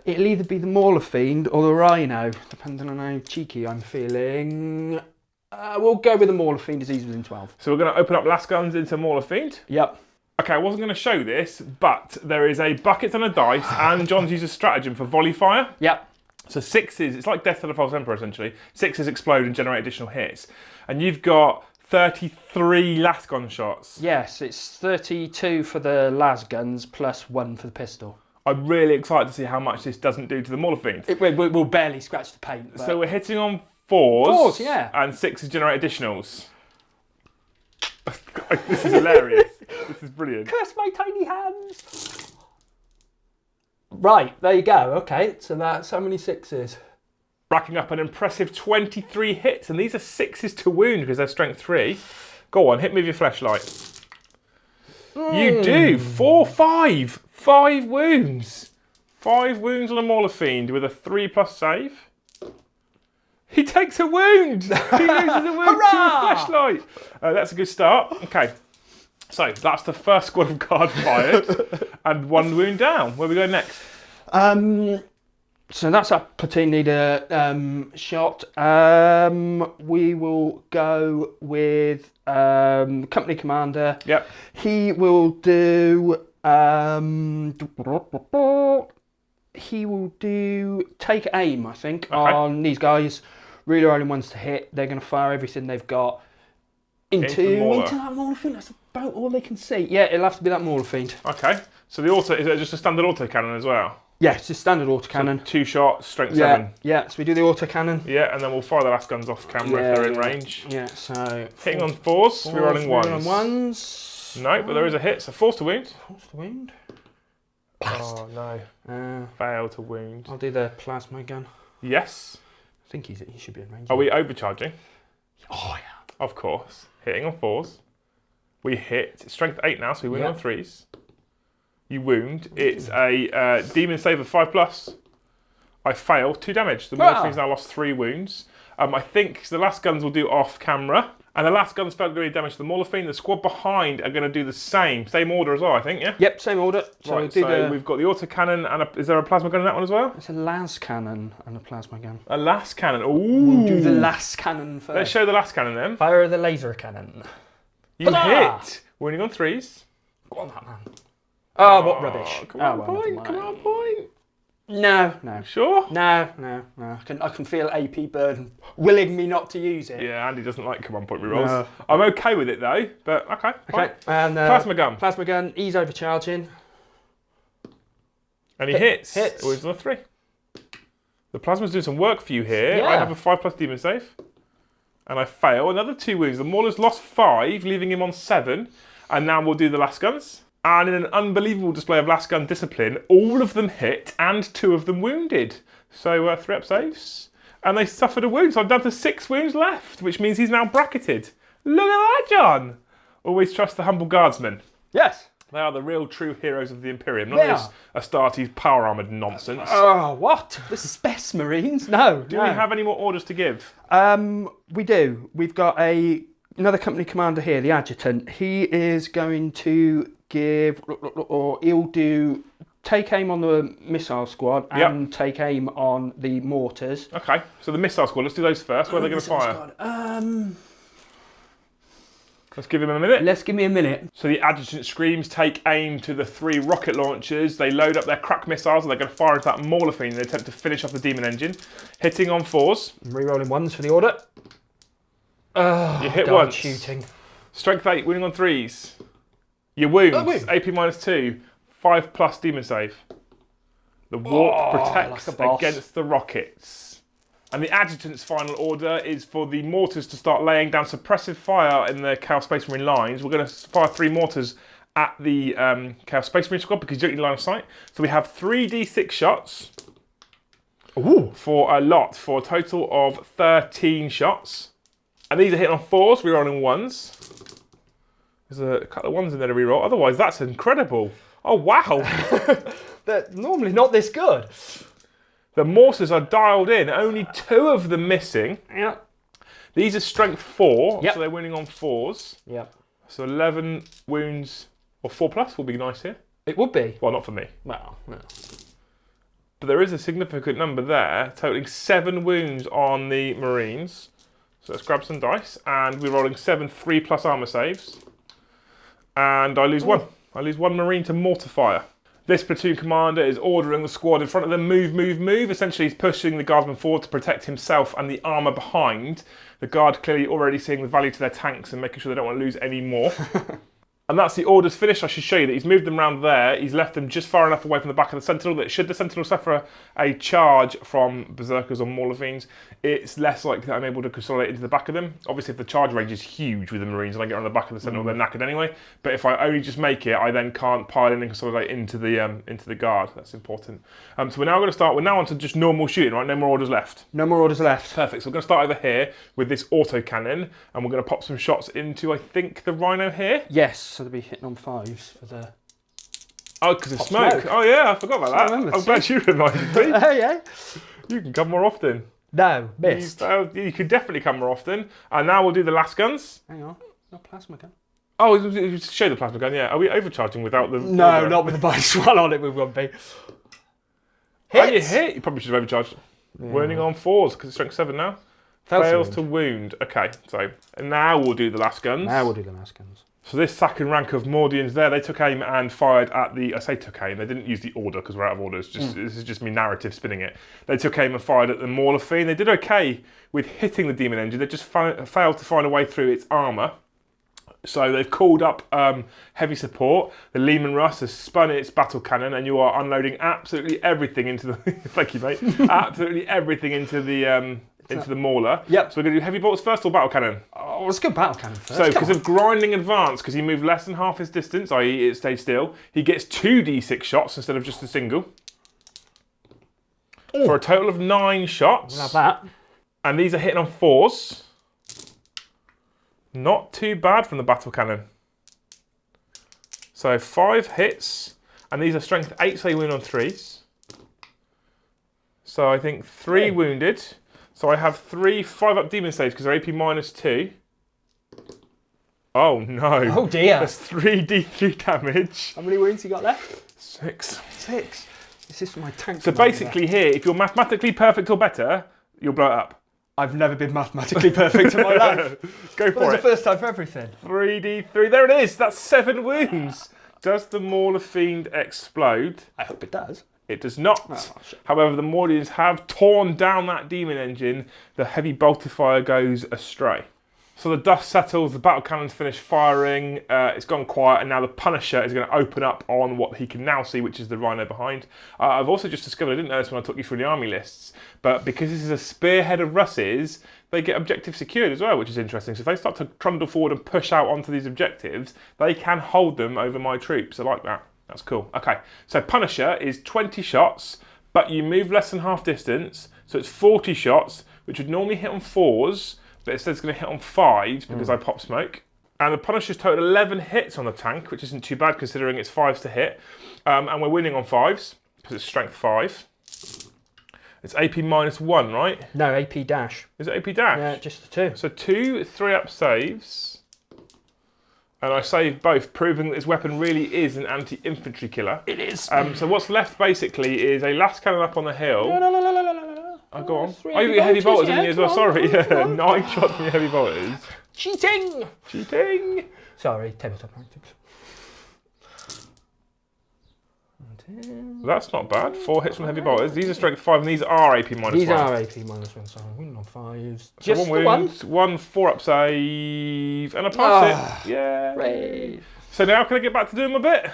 It'll either be the Mauler Fiend or the Rhino, depending on how cheeky I'm feeling. We'll go with the Mauler Fiend as he's within 12. So we're going to open up last guns into Mauler Fiend. Yep. Okay, I wasn't going to show this, but there is a bucket and a dice, and John's used a stratagem for volley fire. Yep. So 6s, it's like Death to the False Emperor essentially. 6s explode and generate additional hits. And you've got 33 last gun shots. Yes, it's 32 for the las guns plus 1 for the pistol. I'm really excited to see how much this doesn't do to the Mauler Fiend. We'll barely scratch the paint. But... So we're hitting on 4s. 4s, yeah. And 6s generate additionals. This is hilarious. This is brilliant. Curse my tiny hands. Right, there you go. Okay, so that's how many 6s? Racking up an impressive 23 hits, and these are 6s to wound because they're strength 3. Go on, hit me with your flashlight. You do 4, 5. 5 wounds. 5 wounds on a Mauler Fiend with a 3+ save. He takes a wound. He loses a wound to a flashlight. That's a good start. Okay. So that's the first squad of guard fired and 1 wound down. Where we go next? So that's our platoon leader shot. We will go with company commander. Yep. He will do. He will do take aim, I think, on these guys. Really rolling ones to hit. They're going to fire everything they've got into that Mauler Fiend. That's about all they can see. Yeah, it'll have to be that Mauler Fiend. Okay. So the auto, is it just a standard auto cannon as well? Yeah, it's a standard autocannon. So 2 shots, strength 7. Yeah, so we do the autocannon. Yeah, and then we'll fire the last guns off camera if they're in range. Yeah, so... Hitting on 4s, we're rolling 1s. Rolling 1s. No, but there is a hit, so 4s to wound. 4s to wound. Blast. Oh, no. Fail to wound. I'll do the plasma gun. Yes. I think he should be in range. Are we overcharging? Oh, yeah. Of course. Hitting on 4s. We hit. Strength 8 now, so we win on 3s. You wound. It's a demon save of 5+. I fail. 2 damage. The Mauler Fiend's now lost 3 wounds. I think the last guns will do off camera. And the last guns failed to do any damage to the Mauler Fiend. The squad behind are going to do the same. Same order as well, I think, yeah? Yep, same order. So, right, so we've got the autocannon and is there a plasma gun in that one as well? It's a las cannon and a plasma gun. A las cannon. Ooh. We'll do the las cannon first. Let's show the las cannon then. Fire the laser cannon. You hit. Winning on 3s. Go on, that man. Oh, what rubbish. Come on, point. Come on, point. No. Sure? No. I can feel AP burden willing me not to use it. Yeah, Andy doesn't like command point rerolls. No. I'm okay with it though, but okay. Okay. And plasma gun. Plasma gun, he's overcharging. And he hits. Hits. Always on a 3. The plasma's doing some work for you here. Yeah. I have a 5+ demon save. And I fail. Another 2 wounds. The Mauler's lost 5, leaving him on 7. And now we'll do the last guns. And in an unbelievable display of last gun discipline, all of them hit and 2 of them wounded. So 3 up saves. And they suffered a wound. So I'm down to 6 wounds left, which means he's now bracketed. Look at that, John. Always trust the humble guardsmen. Yes. They are the real true heroes of the Imperium, not this Astartes power armoured nonsense. Oh, what? The Space Marines? No. Do we have any more orders to give? We do. We've got another company commander here, the adjutant. He is going to give, or he'll do take aim on the missile squad and take aim on the mortars. Okay, so the missile squad, let's do those first. Where are they going to fire? Let's give him a minute. Let's give me a minute. So the adjutant screams, take aim to the 3 rocket launchers. They load up their crack missiles and they're going to fire into that Mauler Fiend in an attempt to finish off the demon engine. Hitting on 4s. Rerolling 1s for the order. You hit once. Shooting. Strength 8, winning on 3s. You wound. AP -2. 5+ demon save. The warp protects against the rockets. And the adjutant's final order is for the mortars to start laying down suppressive fire in the Chaos Space Marine lines. We're going to fire 3 mortars at the Chaos Space Marine squad because you don't need line of sight. So we have 3d6 shots. Ooh. For a total of 13 shots. And these are hitting on 4s, rerolling 1s. There's a couple of 1s in there to reroll. Otherwise, that's incredible. Oh, wow. They're normally not this good. The mortars are dialed in. Only 2 of them missing. Yep. These are strength 4, so they're winning on 4s. Yep. So 11 wounds, or 4+ will be nice here. It would be. Well, not for me. Well, no. But there is a significant number there, totaling 7 wounds on the Marines. So let's grab some dice, and we're rolling 7 3+ armour saves. And I lose 1. I lose 1 Marine to mortar fire. This platoon commander is ordering the squad in front of them, move, move, move. Essentially, he's pushing the guardsman forward to protect himself and the armour behind. The guard clearly already seeing the value to their tanks and making sure they don't want to lose any more. And that's the orders finished. I should show you that he's moved them around there. He's left them just far enough away from the back of the Sentinel that should the Sentinel suffer a charge from Berserkers or Mauler Fiends, it's less likely that I'm able to consolidate into the back of them. Obviously, if the charge range is huge with the Marines and I get on the back of the Sentinel, they're knackered anyway. But if I only just make it, I then can't pile in and consolidate into the guard. That's important. So we're now going to start. We're now on to just normal shooting, right? No more orders left. No more orders left. Perfect. So we're going to start over here with this autocannon, and we're going to pop some shots into, I think, the Rhino here. Yes. So they'll be hitting on 5s for the... Oh, because of smoke. Oh, yeah, I forgot about that. I'm glad you reminded me. Oh, yeah. You can come more often. No, missed. You could definitely come more often. And now we'll do the last guns. Hang on. No plasma gun. Oh, show the plasma gun, yeah. Are we overcharging without the... No, not with the minus one on it, we won't be. Oh, you hit! You probably should have overcharged. Yeah. Wounding on 4s, because it's strength 7 now. Fails to wound. Okay, so now we'll do the last guns. So this second rank of Mordians there, they took aim and fired at the... I say took aim, they didn't use the order because we're out of order. This is just me narrative spinning it. They took aim and fired at the Mauler Fiend. They did okay with hitting the Demon Engine. They just failed to find a way through its armour. So they've called up heavy support. The Lehman Russ has spun its battle cannon, and you are unloading absolutely everything into the... Thank you, mate. Absolutely everything into the Mauler. Yep. So we're going to do heavy bolts first or battle cannon? Oh, let's go battle cannon first. So because of grinding advance, because he moved less than half his distance, i.e. it stayed still, he gets 2d6 shots instead of just a single. Ooh. For a total of 9 shots. We'll have that. And these are hitting on 4s. Not too bad from the battle cannon. So 5 hits, and these are strength 8, so they wound on 3s. So I think 3 wounded. So I have 3 5-up demon saves because they're AP -2. Oh no. Oh dear. That's 3d3 damage. How many wounds you got left? 6. 6. This is my tank. So basically here, if you're mathematically perfect or better, you'll blow it up. I've never been mathematically perfect in my life. Go for it. It's the first time for everything. 3d3. There it is. That's 7 wounds. Does the Mauler Fiend explode? I hope it does. It does not. Oh, however, the Mordians have torn down that demon engine. The heavy boltifier goes astray. So the dust settles, the battle cannons finish firing, it's gone quiet, and now the Punisher is going to open up on what he can now see, which is the Rhino behind. I've also just discovered, I didn't know this when I took you through the army lists, but because this is a spearhead of Russes, they get objective secured as well, which is interesting. So if they start to trundle forward and push out onto these objectives, they can hold them over my troops. I like that. That's cool. Okay, so Punisher is 20 shots, but you move less than half distance, so it's 40 shots, which would normally hit on 4s, but it says it's going to hit on 5s because I pop smoke. And the Punisher's total 11 hits on the tank, which isn't too bad considering it's 5s to hit. And we're winning on 5s because it's strength 5. It's AP -1, right? No, AP dash. Is it AP dash? Yeah, just the 2. So 2 3-up saves. And I saved both, proving that this weapon really is an anti-infantry killer. It is. So what's left basically is a last cannon up on the hill. No. Oh, go on. Oh, you got heavy bolters in you as well. Sorry, yeah. 9 shots from your heavy bolters. Cheating! Sorry, tabletop tactics. That's not bad. 4 hits from heavy bolters. These are strength 5 and these are AP -1. These are AP -1, so I'm winning on 5s. So Just 1 wound, 1 4-up save, and I pass it. Yeah. Great. So now can I get back to doing my bit?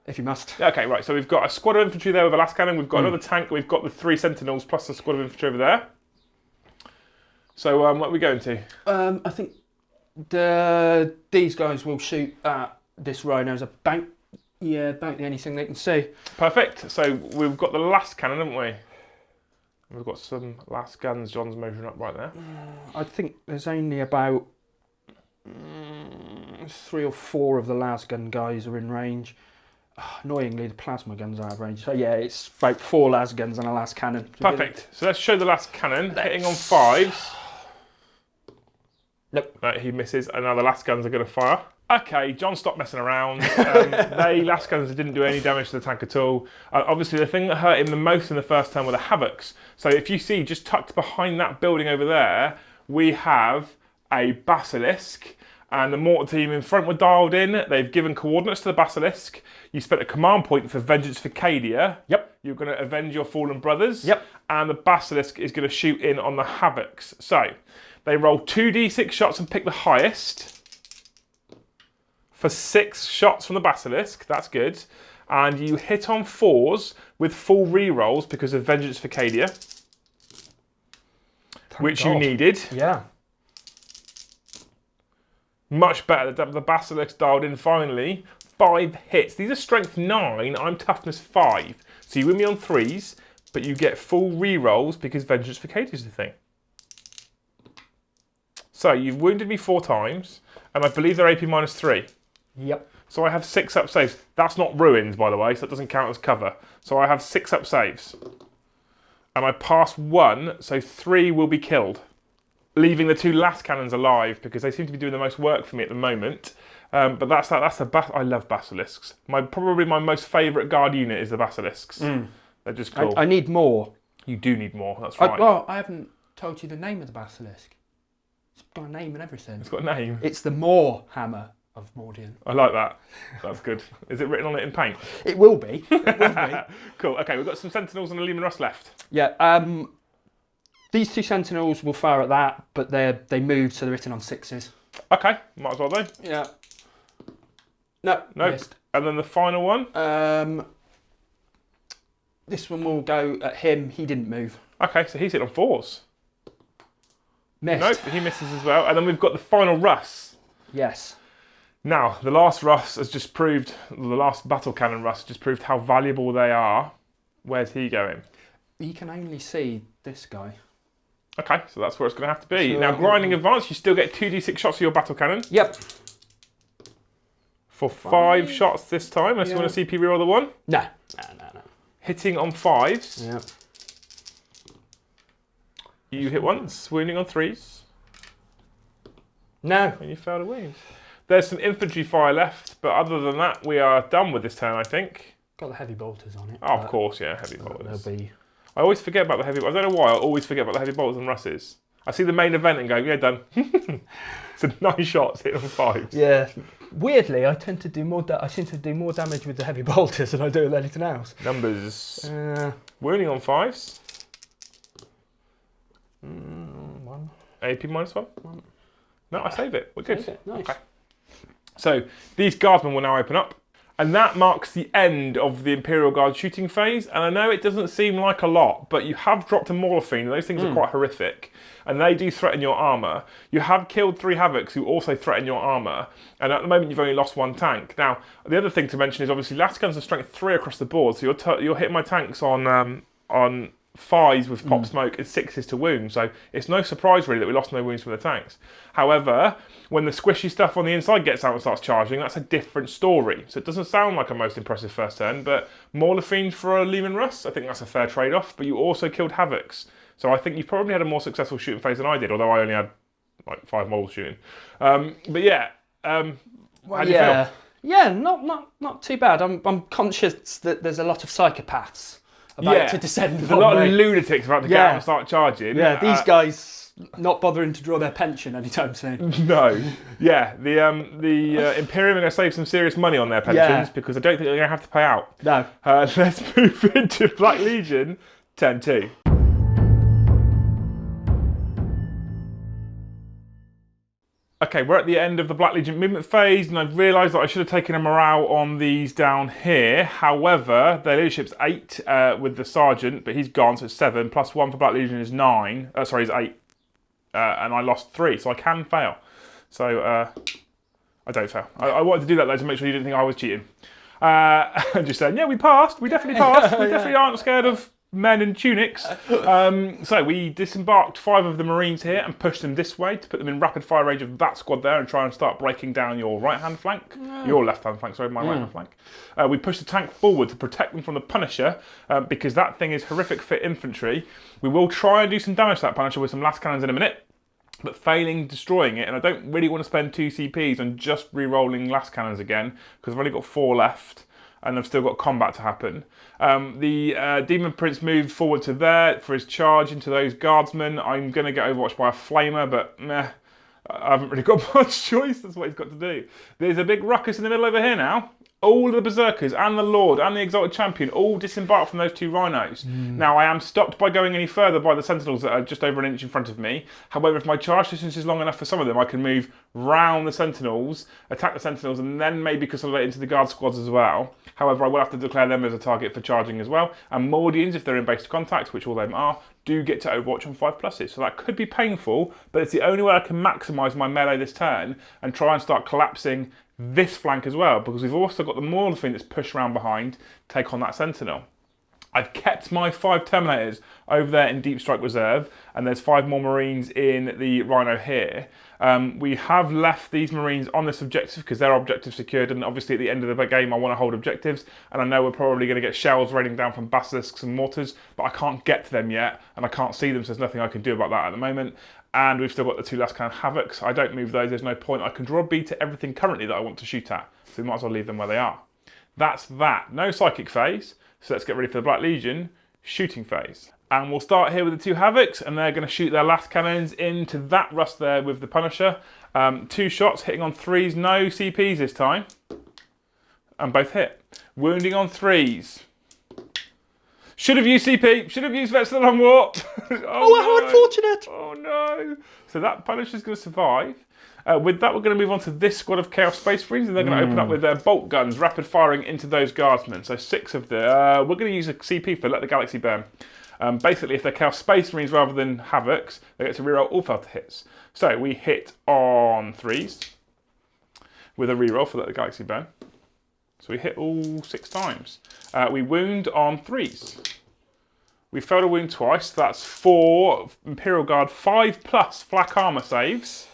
If you must. Okay, right, so we've got a squad of infantry there with a last cannon, we've got another tank, we've got the 3 sentinels plus the squad of infantry over there. So what are we going to? I think these guys will shoot at this rhino as about the only thing they can see. Perfect, so we've got the last cannon, haven't we? We've got some last guns, John's measuring up right there. I think there's only about 3 or 4 of the last gun guys are in range. Annoyingly, the plasma guns are out of range. So yeah, it's about 4 las guns and a last cannon. Perfect. So let's show the last cannon. Hitting on 5s. Nope. Right, he misses, and now the last guns are going to fire. Okay, John stopped messing around. They last guns didn't do any damage to the tank at all. Obviously, the thing that hurt him the most in the first turn were the Havocs. So if you see, just tucked behind that building over there, we have a Basilisk. And the mortar team in front were dialed in. They've given coordinates to the Basilisk. You spent a command point for Vengeance for Cadia. Yep. You're going to avenge your fallen brothers. Yep. And the Basilisk is going to shoot in on the Havocs. So they roll 2d6 shots and pick the highest. For 6 shots from the Basilisk. That's good. And you hit on 4s with full re-rolls because of Vengeance for Cadia. Which you needed. Yeah. Much better. The Basilisk dialed in finally. 5 hits. These are strength 9. I'm toughness 5. So you win me on 3s, but you get full re-rolls because Vengeance for Cadia is the thing. So you've wounded me 4 times, and I believe they're AP -3. Yep. So I have 6-up saves. That's not ruins, by the way, so that doesn't count as cover. So I have 6-up saves. And I pass 1, so 3 will be killed. Leaving the 2 last cannons alive because they seem to be doing the most work for me at the moment. But that's that. I love basilisks. Probably my most favourite guard unit is the basilisks. They're just cool. I need more. You do need more. That's right. I haven't told you the name of the basilisk. It's got a name and everything. It's got a name. It's the Moor Hammer of Mordian. I like that. That's good. Is it written on it in paint? It will be. It will be. Cool. Okay, we've got some Sentinels and a Leman Russ left. Yeah. These 2 Sentinels will fire at that, but they move, so they're written on 6s. Okay, might as well though. Yeah. No. Nope. Missed. And then the final one. This one will go at him. He didn't move. Okay, so he's hit on 4s. Missed. Nope, he misses as well. And then we've got the final Russ. Yes. Now, the last Russ has just proved, the last battle cannon Russ has just proved how valuable they are. Where's he going? You can only see this guy. Okay, so that's where it's going to have to be. So, now, grinding advance, you still get 2d6 shots of your battle cannon. Yep. For 5 shots this time, unless you want to CP reroll the 1. No. Hitting on 5s. Yeah. You hit once, wounding on 3s. No. And you failed a wound. There's some infantry fire left, but other than that, we are done with this turn, I think. Got the heavy bolters on it. Oh, of course, yeah, heavy bolters. They'll be... I always forget about the heavy bolters. I don't know why, I always forget about the heavy bolters and Russes. I see the main event and go, yeah, done. So 9 shots, hit on 5s. Yeah. Weirdly, I tend to do more. I seem to do more damage with the heavy bolters than I do with anything else. Numbers. Wounding on 5s. 1. AP -1. 1. No, I save it. We're good. Nice. Okay. So these guardsmen will now open up. And that marks the end of the Imperial Guard shooting phase. And I know it doesn't seem like a lot, but you have dropped a Mauler Fiend, and those things are quite horrific. And they do threaten your armour. You have killed 3 Havocs who also threaten your armour. And at the moment, you've only lost 1 tank. Now, the other thing to mention is obviously Lascans are strength 3 across the board. So you're hitting my tanks on 5s with pop smoke and 6s to wound. So it's no surprise really that we lost no wounds from the tanks. However, when the squishy stuff on the inside gets out and starts charging, that's a different story. So it doesn't sound like a most impressive first turn, but Mauler Fiend for a Leman Russ, I think that's a fair trade-off. But you also killed Havocs. So I think you've probably had a more successful shooting phase than I did, although I only had like 5 models shooting. But yeah, how do you feel? Yeah, not too bad. I'm conscious that there's a lot of psychopaths about to descend. There's a lot of lunatics about to get out and start charging. Yeah, these guys not bothering to draw their pension anytime soon. No. Yeah, the Imperium are going to save some serious money on their pensions because I don't think they're going to have to pay out. No. Let's move into Black Legion 10-2. Okay, we're at the end of the Black Legion movement phase, and I've realised that I should have taken a morale on these down here. However, their leadership's 8 with the sergeant, but he's gone, so it's 7, plus 1 for Black Legion is 9. Sorry, is 8. And I lost 3, so I can fail. So, I don't fail. I wanted to do that, though, to make sure you didn't think I was cheating. And just saying, yeah, we passed. We definitely passed. We definitely aren't scared of men in tunics. So we disembarked 5 of the Marines here and pushed them this way to put them in rapid fire range of that squad there and try and start breaking down your right-hand flank. Your left-hand flank, sorry, my right-hand flank. We pushed the tank forward to protect them from the Punisher because that thing is horrific for infantry. We will try and do some damage to that Punisher with some last cannons in a minute, but failing destroying it, and I don't really want to spend 2 CPs on just re-rolling last cannons again because I've only got 4 left. And I've still got combat to happen. The Demon Prince moved forward to there for his charge into those guardsmen. I'm going to get overwatched by a flamer, but meh, I haven't really got much choice. That's what he's got to do. There's a big ruckus in the middle over here now. All of the Berserkers and the Lord and the Exalted Champion all disembark from those 2 Rhinos. Now I am stopped by going any further by the Sentinels that are just over an inch in front of me. However, if my charge distance is long enough for some of them, I can move round the Sentinels, attack the Sentinels, and then maybe consolidate into the Guard squads as well. However, I will have to declare them as a target for charging as well. And Mordians, if they're in base contact, which all of them are, do get to Overwatch on 5+. So that could be painful, but it's the only way I can maximise my melee this turn and try and start collapsing this flank as well, because we've also got the Mauler Fiend that's pushed around behind to take on that Sentinel. I've kept my 5 Terminators over there in Deep Strike Reserve, and there's 5 more Marines in the Rhino here. We have left these Marines on this objective because their objective secured, and obviously at the end of the game I want to hold objectives, and I know we're probably going to get shells raining down from basilisks and mortars, but I can't get to them yet, and I can't see them, so there's nothing I can do about that at the moment. And we've still got the 2 last cannon Havocs. I don't move those, there's no point. I can draw a bead to everything currently that I want to shoot at. So we might as well leave them where they are. That's that. No psychic phase. So let's get ready for the Black Legion shooting phase. And we'll start here with the 2 Havocs, and they're going to shoot their last cannons into that rust there with the Punisher. 2 shots, hitting on 3s, no CPs this time. And both hit. Wounding on 3s. Should have used CP, should have used Vets of the Long War. Oh, how unfortunate. Oh no. So that Punisher's going to survive. With that, we're going to move on to this squad of Chaos Space Marines, and they're going to open up with their bolt guns, rapid firing into those guardsmen. So 6 of the... we're going to use a CP for Let the Galaxy Burn. Basically, if they're Chaos Space Marines rather than Havocs, they get to reroll all failed hits. So we hit on 3s with a reroll for Let the Galaxy Burn. So we hit all 6 times. We wound on 3s. We failed a wound twice. That's 4 Imperial Guard, 5+ flak armour saves.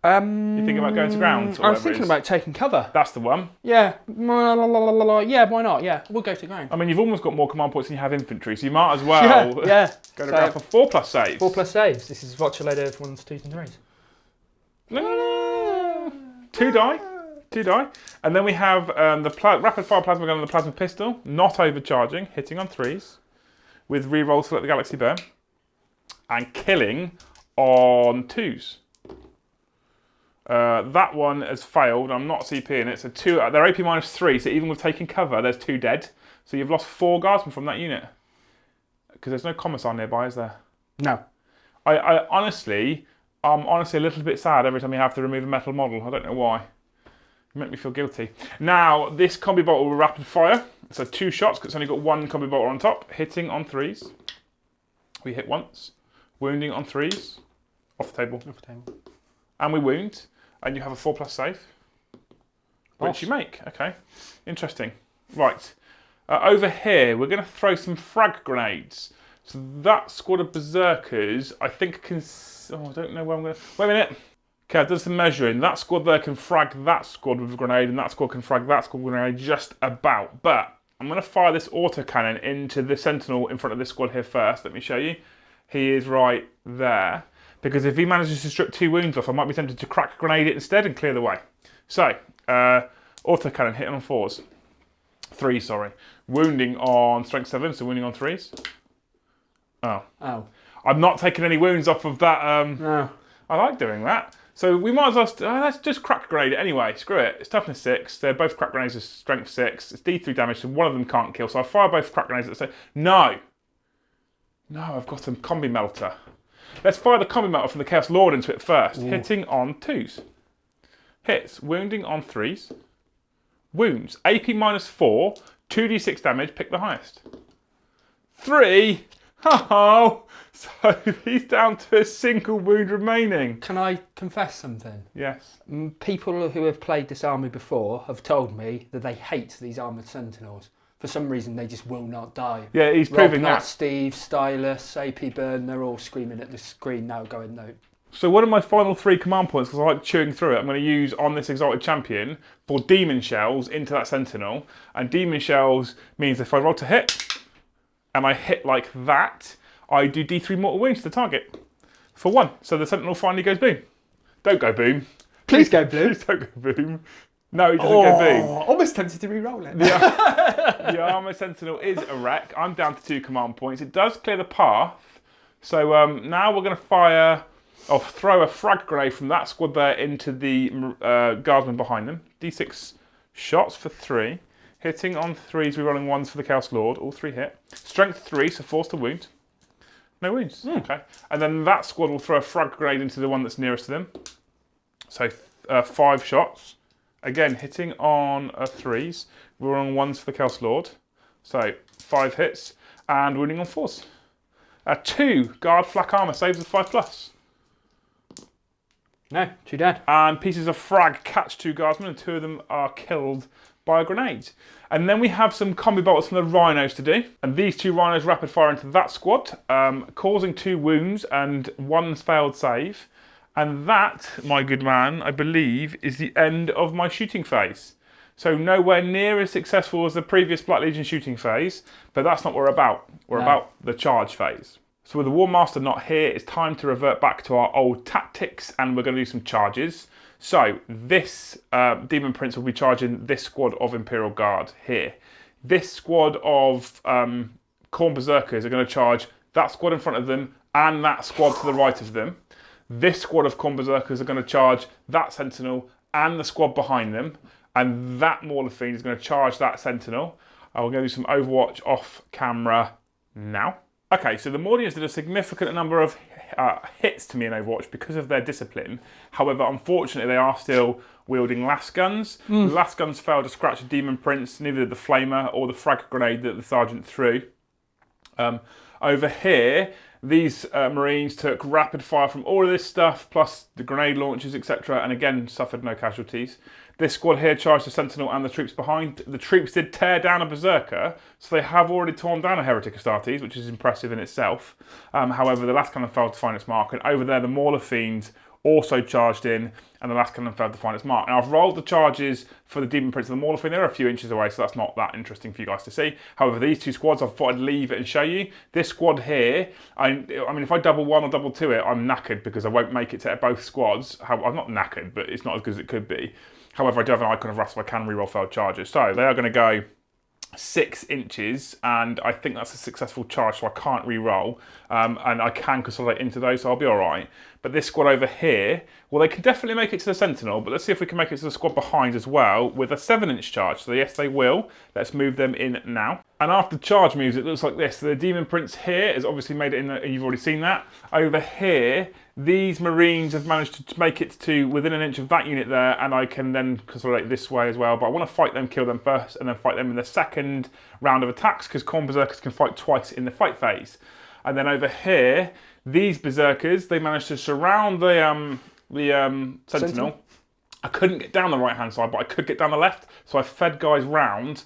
You thinking about going to ground? I'm thinking about taking cover. That's the one. Yeah. Yeah, why not? Yeah, we'll go to ground. I mean, you've almost got more command points than you have infantry, so you might as well go to ground for 4+ saves. 4+ saves. This is watch a load of 1s, 2s and 3s. No. 2 die. 2 die. And then we have the rapid fire plasma gun and the plasma pistol, not overcharging, hitting on 3s, with rerolls to Let the Galaxy Burn, and killing on 2s. That one has failed. I'm not CPing it. So 2. They're AP -3, so even with taking cover, there's 2 dead. So you've lost 4 guardsmen from that unit. Because there's no commissar nearby, is there? No. I'm honestly a little bit sad every time you have to remove a metal model. I don't know why. You make me feel guilty. Now, this combi bolt will rapid fire. So 2 shots, because it's only got 1 combi bolt on top. Hitting on 3s. We hit once. Wounding on 3s. Off the table. Off the table. And we wound. And you have a 4+ save. Boss. Which you make. Okay. Interesting. Right. Over here, we're going to throw some frag grenades. So that squad of berserkers, I think can... Oh, I don't know where I'm going to... Wait a minute. Okay, I've done some measuring. That squad there can frag that squad with a grenade, and that squad can frag that squad with a grenade just about. But I'm going to fire this autocannon into the sentinel in front of this squad here first. Let me show you. He is right there. Because if he manages to strip 2 wounds off, I might be tempted to crack a grenade it instead and clear the way. So, autocannon hitting on 4s. 3s, sorry. Wounding on strength 7, so wounding on 3s. Oh. I'm not taking any wounds off of that. No. I like doing that. So we might as well, let's just crack grenade it anyway. Screw it. It's toughness 6. They're both crack grenades with strength 6. It's D3 damage, so one of them can't kill. So I fire both crack grenades at the same. No, I've got a combi melter. Let's fire the combi melter from the Chaos Lord into it first. Ooh. Hitting on 2s. Hits. Wounding on 3s. Wounds. AP -4. 2d6 damage. Pick the highest. 3. Oh, so he's down to a single wound remaining. Can I confess something? Yes. People who have played this army before have told me that they hate these armoured sentinels. For some reason, they just will not die. Yeah, he's proving that. Steve, Stylus, AP Burn, they're all screaming at the screen now going, no. So one of my final 3 command points, because I like chewing through it, I'm going to use on this Exalted Champion for Demon Shells into that Sentinel. And Demon Shells means if I roll to hit, and I hit like that, I do D3 mortal wounds to the target. For 1. So the Sentinel finally goes boom. Don't go boom. Please go boom. Please don't go boom. No, it doesn't go boom. Almost tempted to re-roll it. The Armour Sentinel is a wreck. I'm down to 2 command points. It does clear the path. So now we're going to fire, or throw a frag grenade from that squad there into the guardsmen behind them. D6 shots for 3. Hitting on 3s, rerolling 1s for the Chaos Lord. All 3 hit. Strength 3, so forced to wound. No wounds. Okay. And then that squad will throw a frag grenade into the one that's nearest to them. So 5 shots. Again, hitting on 3s. We're on 1s for the Chaos Lord. So 5 hits. And wounding on 4s. 2 guard flak armour saves with 5+. No, 2 dead. And pieces of frag catch 2 guardsmen, and 2 of them are killed by a grenade. And then we have some combi bolts from the rhinos to do. And these 2 rhinos rapid fire into that squad, causing 2 wounds and 1 failed save. And that, my good man, I believe, is the end of my shooting phase. So nowhere near as successful as the previous Black Legion shooting phase, but that's not what we're about. We're about the charge phase. So with the War Master not here, it's time to revert back to our old tactics, and we're going to do some charges. So this Demon Prince will be charging this squad of Imperial Guard here. This squad of Khorne Berserkers are going to charge that squad in front of them and that squad to the right of them. This squad of Khorne Berserkers are going to charge that Sentinel and the squad behind them, and that Mauler Fiend is going to charge that Sentinel. We're going to do some Overwatch off camera now. Okay, so the Mordians did a significant number of hits to me in Overwatch because of their discipline. However, unfortunately, they are still wielding last guns. The last guns failed to scratch a Demon Prince, neither did the Flamer or the frag grenade that the Sergeant threw. Over here, these Marines took rapid fire from all of this stuff, plus the grenade launchers, etc., and again suffered no casualties. This squad here charged the Sentinel and the troops behind. The troops did tear down a Berserker, so they have already torn down a Heretic Astartes, which is impressive in itself. However, the last cannon failed to find its mark, and over there the Mauler Fiend also charged in, and the last cannon failed to find its mark. Now, I've rolled the charges for the Demon Prince and the Mauler Fiend. They're a few inches away, so that's not that interesting for you guys to see. However, these two squads, I thought I'd leave it and show you. This squad here, I mean, if I double one or double two it, I'm knackered because I won't make it to both squads. I'm not knackered, but it's not as good as it could be. However, I do have an icon of Wrath, so I can reroll failed charges. So they are going to go 6 inches, and I think that's a successful charge, so I can't re-roll, and I can consolidate into those, so I'll be all right. But this squad over here, well, they can definitely make it to the Sentinel, but let's see if we can make it to the squad behind as well with a 7-inch charge. So yes, they will. Let's move them in now. And after charge moves, it looks like this. So the Demon Prince here has obviously made it in, you've already seen that. Over here, these Marines have managed to make it to within an inch of that unit there, and I can then consolidate this way as well. But I want to fight them, kill them first, and then fight them in the second round of attacks, because Khorne Berserkers can fight twice in the fight phase. And then over here, these Berserkers, they managed to surround the Sentinel. I couldn't get down the right-hand side, but I could get down the left, so I fed guys round.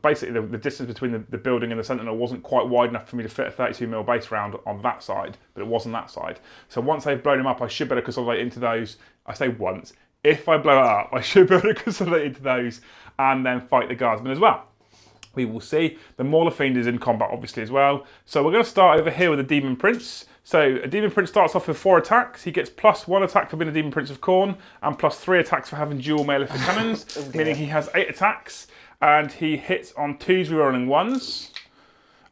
Basically, the distance between the building and the Sentinel wasn't quite wide enough for me to fit a 32mm base round on that side, but it wasn't that side. So once they've blown him up, I should be able to consolidate into those. I say once. If I blow it up, I should be able to consolidate into those and then fight the Guardsmen as well. We will see. The Mauler Fiend is in combat, obviously, as well. So we're going to start over here with a Demon Prince. So a Demon Prince starts off with 4 attacks. He gets +1 attack for being a Demon Prince of Khorne, and +3 attacks for having dual melee-lifted cannons, meaning he has 8 attacks, and he hits on 2s rerolling 1s,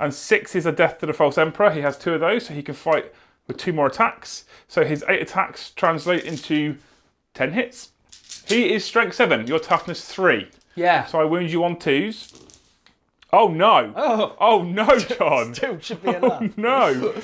and 6 is a death to the False Emperor. He has 2 of those, so he can fight with 2 more attacks. So his 8 attacks translate into 10 hits. He is strength 7, your toughness 3. Yeah. So I wound you on 2s. Oh no! Oh no, John! Still should be enough. Oh no!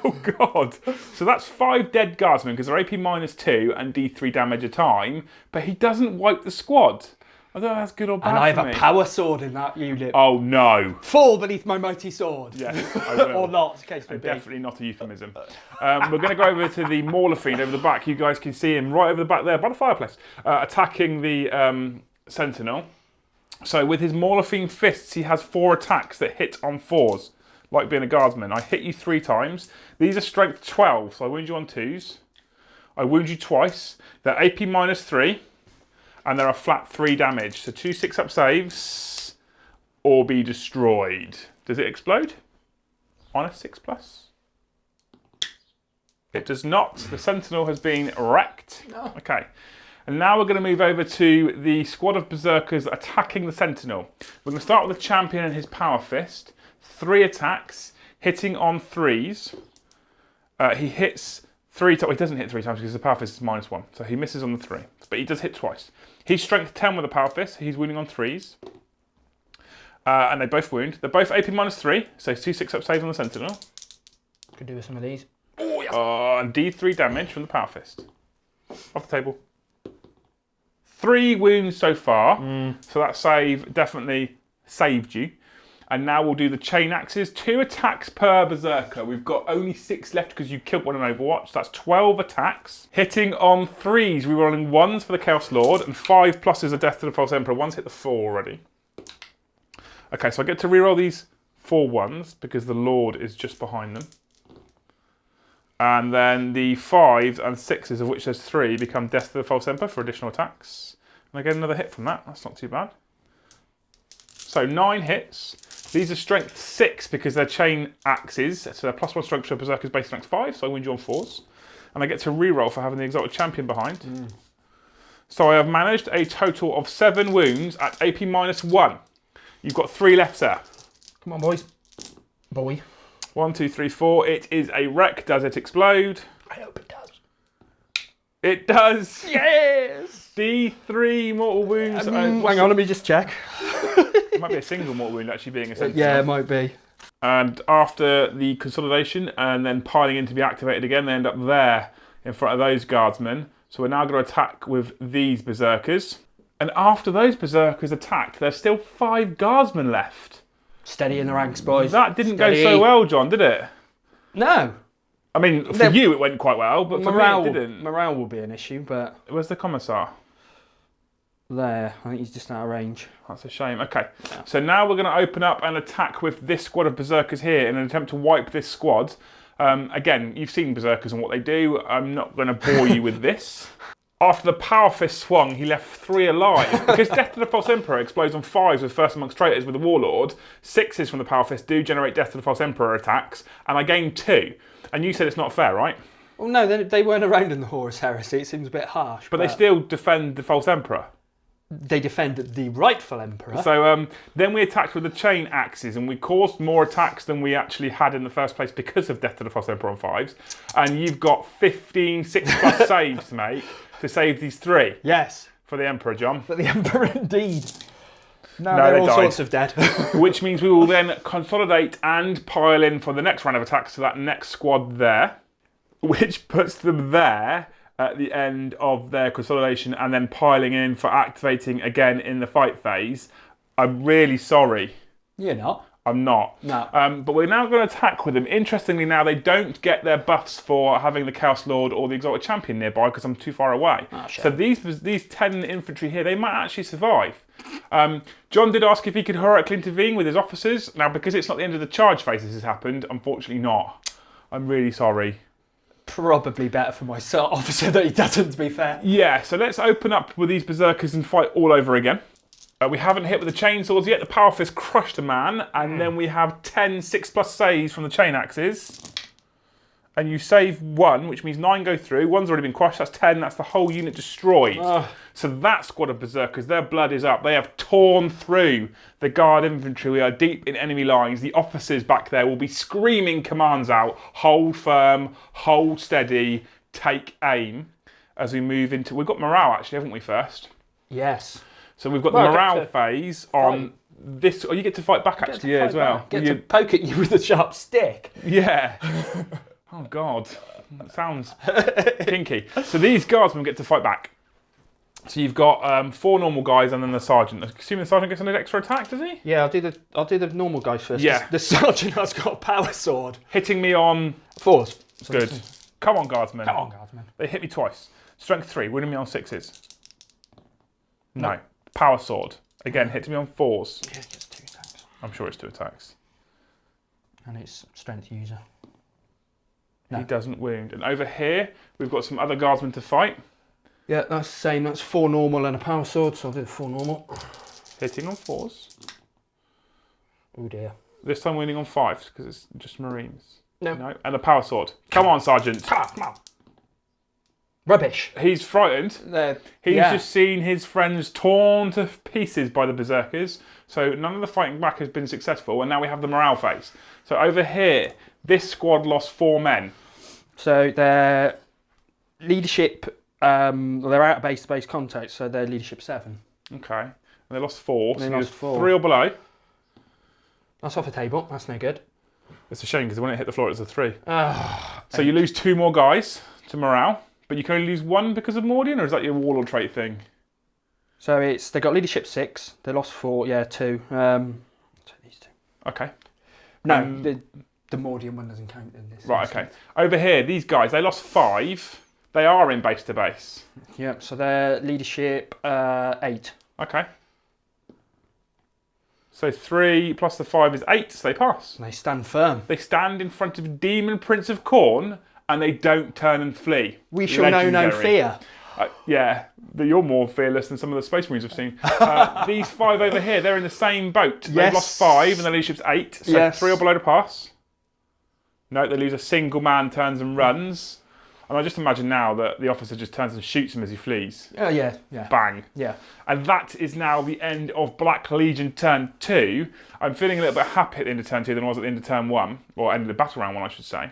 Oh god! So that's 5 dead Guardsmen because they're AP -2 and D3 damage a time, but he doesn't wipe the squad. I don't know if that's good or bad. And I have for me. a power sword in that unit. Oh no! Fall beneath my mighty sword. Yes, I will. Or not, in case Definitely not a euphemism. We're going to go over to the Mauler Fiend over the back. You guys can see him right over the back there by the fireplace, attacking the Sentinel. So with his Mauler Fiend fists, he has 4 attacks that hit on 4s, like being a Guardsman. I hit you 3 times. These are strength 12, so I wound you on 2s. I wound you twice. They're AP -3, and they're a flat 3 damage. So 2 6-up saves, or be destroyed. Does it explode? On a 6+? It does not. The Sentinel has been wrecked. No. Okay. And now we're going to move over to the squad of Berserkers attacking the Sentinel. We're going to start with the Champion and his Power Fist. 3 attacks, hitting on 3s. He hits 3 times. Well, he doesn't hit 3 times because the Power Fist is -1. So he misses on the 3. But he does hit twice. He's strength 10 with the Power Fist. He's wounding on 3s. And they both wound. They're both AP -3. So 2 6-up saves on the Sentinel. Could do with some of these. Oh, yeah. And D3 damage from the Power Fist. Off the table. 3 wounds so far, so that save definitely saved you. And now we'll do the chain axes. 2 attacks per Berserker. We've got only 6 left because you killed one in Overwatch. So that's 12 attacks. Hitting on 3s, we're rolling 1s for the Chaos Lord, and 5 pluses a death to the False Emperor. 1's hit the 4 already. Okay, so I get to reroll these 4 1s because the Lord is just behind them. And then the 5s and 6s, of which there's 3, become death to the False Emperor for additional attacks. And I get another hit from that. That's not too bad. So 9 hits. These are strength 6 because they're chain axes, so they're +1 strength to berserkers base strength 5, so I win you on 4s. And I get to reroll for having the exalted champion behind. So I have managed a total of 7 wounds at AP -1. You've got 3 left, sir. Come on, boys. Boy. 1, 2, 3, 4. It is a wreck. Does it explode? I hope it does. It does. Yes! D3 mortal wounds. Hang on, let me just check. It might be a single mortal wound actually being a sentinel. Yeah, it might be. And after the consolidation and then piling in to be activated again, they end up there in front of those guardsmen. So we're now going to attack with these berserkers. And after those berserkers attacked, there's still 5 guardsmen left. Steady in the ranks, boys. That didn't go so well, John, did it? No. I mean, for you it went quite well, but for me it didn't. Morale will be an issue, but... Where's the commissar? There. I think he's just out of range. That's a shame. Okay, so now we're going to open up and attack with this squad of berserkers here in an attempt to wipe this squad. Again, you've seen berserkers and what they do. I'm not going to bore you with this. After the power fist swung, he left 3 alive. Because Death to the False Emperor explodes on 5s with First Amongst Traitors with the Warlord, 6s from the power fist do generate Death to the False Emperor attacks, and I gained 2. And you said it's not fair, right? Well, no, they weren't around in the Horus Heresy. It seems a bit harsh. But they still defend the False Emperor. They defend the rightful Emperor. So then we attacked with the chain axes, and we caused more attacks than we actually had in the first place because of Death to the False Emperor on 5s. And you've got 15 6+ saves to make to save these 3. Yes. For the Emperor, John. For the Emperor, indeed. No, they all died. sorts of dead. Which means we will then consolidate and pile in for the next round of attacks to that next squad there, which puts them there at the end of their consolidation and then piling in for activating again in the fight phase. I'm really sorry. You're not. I'm not. No. But we're now going to attack with them. Interestingly now, they don't get their buffs for having the Chaos Lord or the Exalted Champion nearby because I'm too far away. Oh, shit. So these 10 infantry here, they might actually survive. John did ask if he could heroically intervene with his officers. Now, because it's not the end of the charge phase this has happened, unfortunately not. I'm really sorry. Probably better for my officer that he doesn't, to be fair. Yeah, so let's open up with these berserkers and fight all over again. We haven't hit with the chainsaws yet. The power fist crushed a man, and then we have 10 6+ saves from the chain axes. And you save 1, which means 9 go through. 1's already been crushed. That's 10. That's the whole unit destroyed. So that squad of berserkers, their blood is up. They have torn through the guard infantry. We are deep in enemy lines. The officers back there will be screaming commands out. Hold firm, hold steady, take aim. As we move into... We've got morale, actually, haven't we, first? Yes. So we've got the morale phase on this... Oh, you get to fight back, actually, as well. Get to poke at you with a sharp stick. Yeah. Oh, God. That sounds kinky. So these guardsmen get to fight back. So you've got 4 normal guys and then the sergeant. Assuming the sergeant gets an extra attack, does he? Yeah, I'll do the normal guys first. Yeah. The sergeant has got a power sword. Hitting me on... 4s. Good. Come on, guardsmen. Come on, guardsmen. They hit me twice. Strength 3, winning me on 6s. No. Power sword. Again, hit me on 4s. Yeah, it's 2 attacks. I'm sure it's 2 attacks. And it's strength user. No. He doesn't wound. And over here, we've got some other guardsmen to fight. Yeah, that's the same. That's 4 normal and a power sword, so I'll do the 4 normal. Hitting on 4s. Oh dear. This time winning on 5s, because it's just Marines. No. And a power sword. Come on, Sergeant. Come on. Rubbish. He's frightened. He's just seen his friends torn to pieces by the berserkers. So none of the fighting back has been successful, and now we have the morale phase. So over here, this squad lost 4 men. So their leadership, they're out of base-to-base contact, so their leadership 7. Okay. And they lost 4. They lost 4. 3 or below. That's off the table. That's no good. It's a shame because when it hit the floor, it was a 3. So you lose 2 more guys to morale, but you can only lose 1 because of Mordian, or is that your warlord trait thing? So they got leadership 6. They lost 4. Yeah, 2. Take these 2. Okay. No, the Mordian one doesn't count in this. Right. Okay. Over here, these guys, they lost 5. They are in base to base. Yep. So their leadership 8. Okay. So 3 plus the 5 is 8, so they pass. And they stand firm. They stand in front of Demon Prince of Khorne, and they don't turn and flee. We shall know no fear. Yeah, you're more fearless than some of the Space Marines I've seen. These 5 over here, they're in the same boat. Yes. They've lost 5 and their leadership's 8. So Yes. 3 are below the pass. No, they lose a single man, turns and runs. And I just imagine now that the officer just turns and shoots him as he flees. Oh, yeah. Bang. Yeah. And that is now the end of Black Legion turn 2. I'm feeling a little bit happier at the end of turn 2 than I was at the end of turn 1. Or end of the battle round 1, I should say.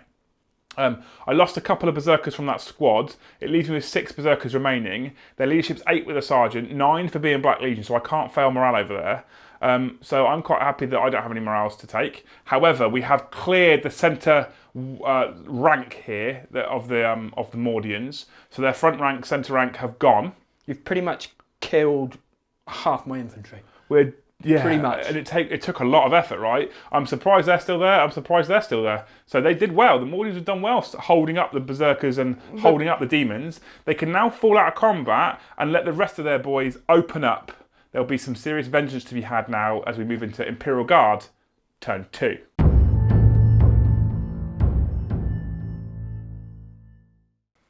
I lost a couple of berserkers from that squad. It leaves me with 6 berserkers remaining. Their leadership's 8 with a sergeant, 9 for being Black Legion, so I can't fail morale over there. So I'm quite happy that I don't have any morales to take. However, we have cleared the centre rank here of the Mordians. So their front rank, centre rank have gone. You've pretty much killed half my infantry. Yeah, pretty much. And it took a lot of effort, right? I'm surprised they're still there. I'm surprised they're still there. So they did well. The Mordians have done well holding up the berserkers and holding up the demons. They can now fall out of combat and let the rest of their boys open up. There'll be some serious vengeance to be had now as we move into Imperial Guard turn 2.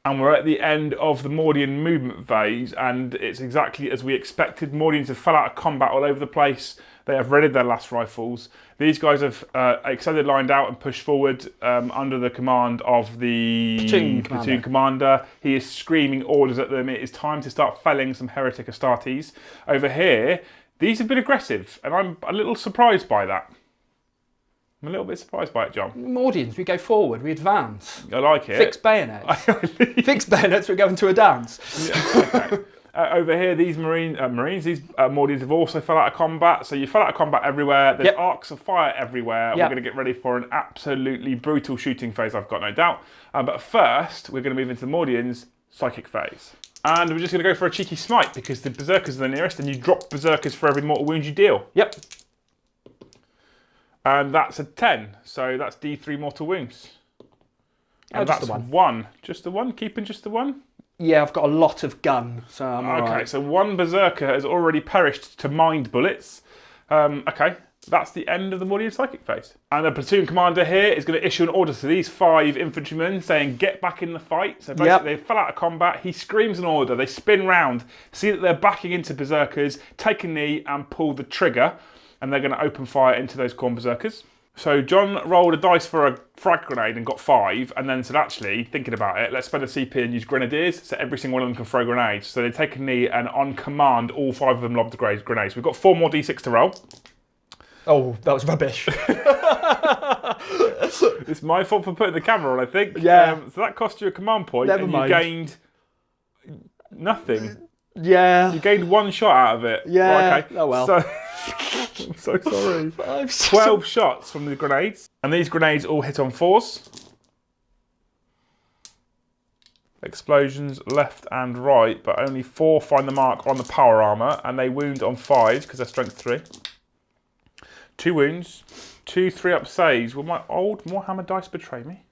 And we're at the end of the Mordian movement phase, and it's exactly as we expected. Mordians have fell out of combat all over the place. They have readied their last rifles. These guys have extended, lined out and pushed forward under the command of the platoon commander. He is screaming orders at them. It is time to start felling some heretic Astartes. Over here, these have been aggressive, and I'm a little surprised by that. I'm a little bit surprised by it, John. Mordians, we go forward, we advance. I like it. Fix bayonets. Fix bayonets, we go into a dance. Yeah, okay. Over here, these these Mordians have also fell out of combat. So you fell out of combat everywhere. There's arcs of fire everywhere. We're going to get ready for an absolutely brutal shooting phase, I've got no doubt. But first, we're going to move into the Mordians' psychic phase. And we're just going to go for a cheeky smite because the berserkers are the nearest, and you drop berserkers for every mortal wound you deal. Yep. And that's a 10, so that's D3 mortal wounds. And just that's the one. 1. Just the 1? Keeping just the 1? Yeah, I've got a lot of gun, so I'm Okay, alright. so 1 berserker has already perished to mind bullets. Okay, that's the end of the Mordian psychic phase. And the platoon commander here is going to issue an order to these 5 infantrymen saying, get back in the fight. So basically they fell out of combat. He screams an order. They spin round, see that they're backing into berserkers, take a knee and pull the trigger. And they're going to open fire into those corn berserkers. So John rolled a dice for a frag grenade and got 5, and then said, actually, thinking about it, let's spend a CP and use grenadiers, so every single one of them can throw grenades. So they take a knee, and on command, all 5 of them lob the grenades. We've got 4 more D6 to roll. Oh, that was rubbish. It's my fault for putting the camera on, I think. Yeah. So that cost you a command point, Never and mind. you gained nothing. Yeah. You gained 1 shot out of it. Yeah. Right, okay. Oh well. So, I'm so sorry. 12 shots from the grenades. And these grenades all hit on 4s. Explosions left and right, but only 4 find the mark on the power armour, and they wound on 5s because they're strength 3. 2 wounds, 2 3-up saves. Will my old Warhammer dice betray me?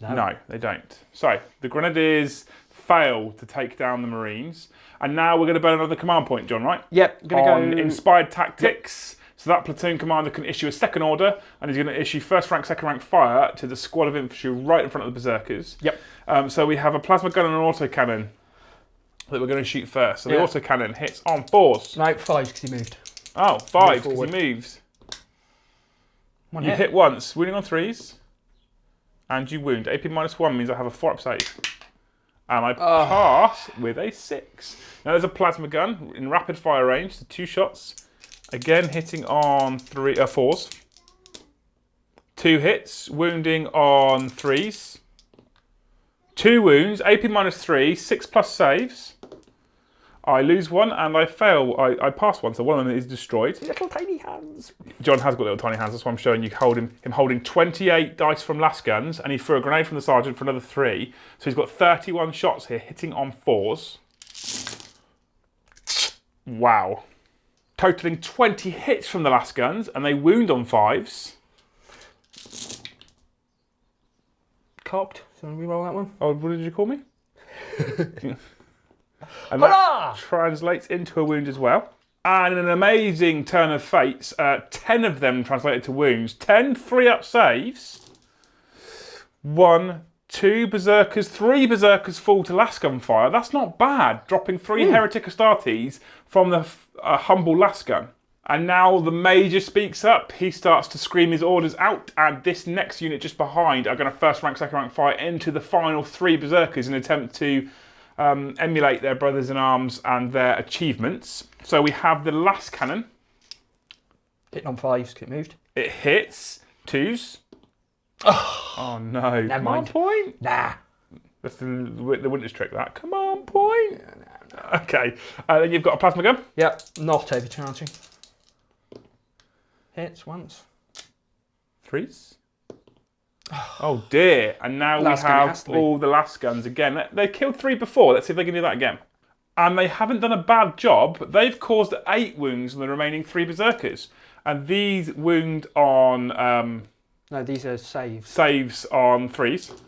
No, they don't. So, the grenadiers fail to take down the Marines. And now we're going to burn another command point, John, right? Yep, going to go... Inspired Tactics. Yep. So that platoon commander can issue a second order, and he's going to issue first rank, second rank fire to the squad of infantry right in front of the berserkers. Yep. So we have a plasma gun and an autocannon that we're going to shoot first. So the autocannon hits on 4s. No, 5 because he moved. Oh, 5 because he moves. One you hit once, wounding on 3s, and you wound. AP -1 means I have a 4-up save. And I pass with a 6. Now there's a plasma gun in rapid fire range, so 2 shots. Again hitting on 4s. 2 hits, wounding on 3s. 2 wounds, AP -3, 6+ saves. I lose 1 and I fail. I pass 1, so one of them is destroyed. Little tiny hands. John has got little tiny hands, that's why I'm showing you him holding 28 dice from last guns, and he threw a grenade from the sergeant for another 3. So he's got 31 shots here, hitting on 4s. Wow. Totaling 20 hits from the last guns, and they wound on 5s. Cocked. So we roll that one? Oh, what did you call me? And that translates into a wound as well. And in an amazing turn of fates, 10 of them translated to wounds. 10 3-up saves. 1, 2 berserkers, 3 berserkers fall to lasgun fire. That's not bad, dropping 3 heretic Astartes from the humble lasgun. And now the Major speaks up. He starts to scream his orders out, and this next unit just behind are going to first rank, second rank fire into the final 3 berserkers in an attempt to emulate their brothers in arms and their achievements. So we have the last cannon. Hitting on 5s, get moved. It hits 2s. Oh no! Never Come on, mind. point. Nah. That's the Winter's trick. That. Come on, point. Okay. Then you've got a plasma gun. Yep, not overcharging. Hits once. 3s. Oh dear! And now we have all the last guns again. They killed 3 before. Let's see if they can do that again. And they haven't done a bad job. They've caused 8 wounds on the remaining 3 berserkers, and these wound on. No, these are saves. Saves on 3s.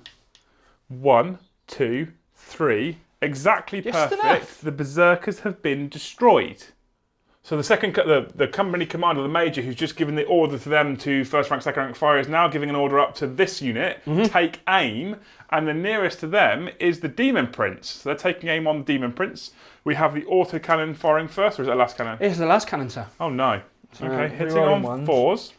1, 2, 3. Exactly Just perfect. enough. The berserkers have been destroyed. So the company commander, the major, who's just given the order to them to first rank, second rank fire, is now giving an order up to this unit. Take aim, and the nearest to them is the Demon Prince. So they're taking aim on the Demon Prince. We have the autocannon firing first, or is it the last cannon? It's the last cannon, sir. Oh no. So Okay, hitting on 4s.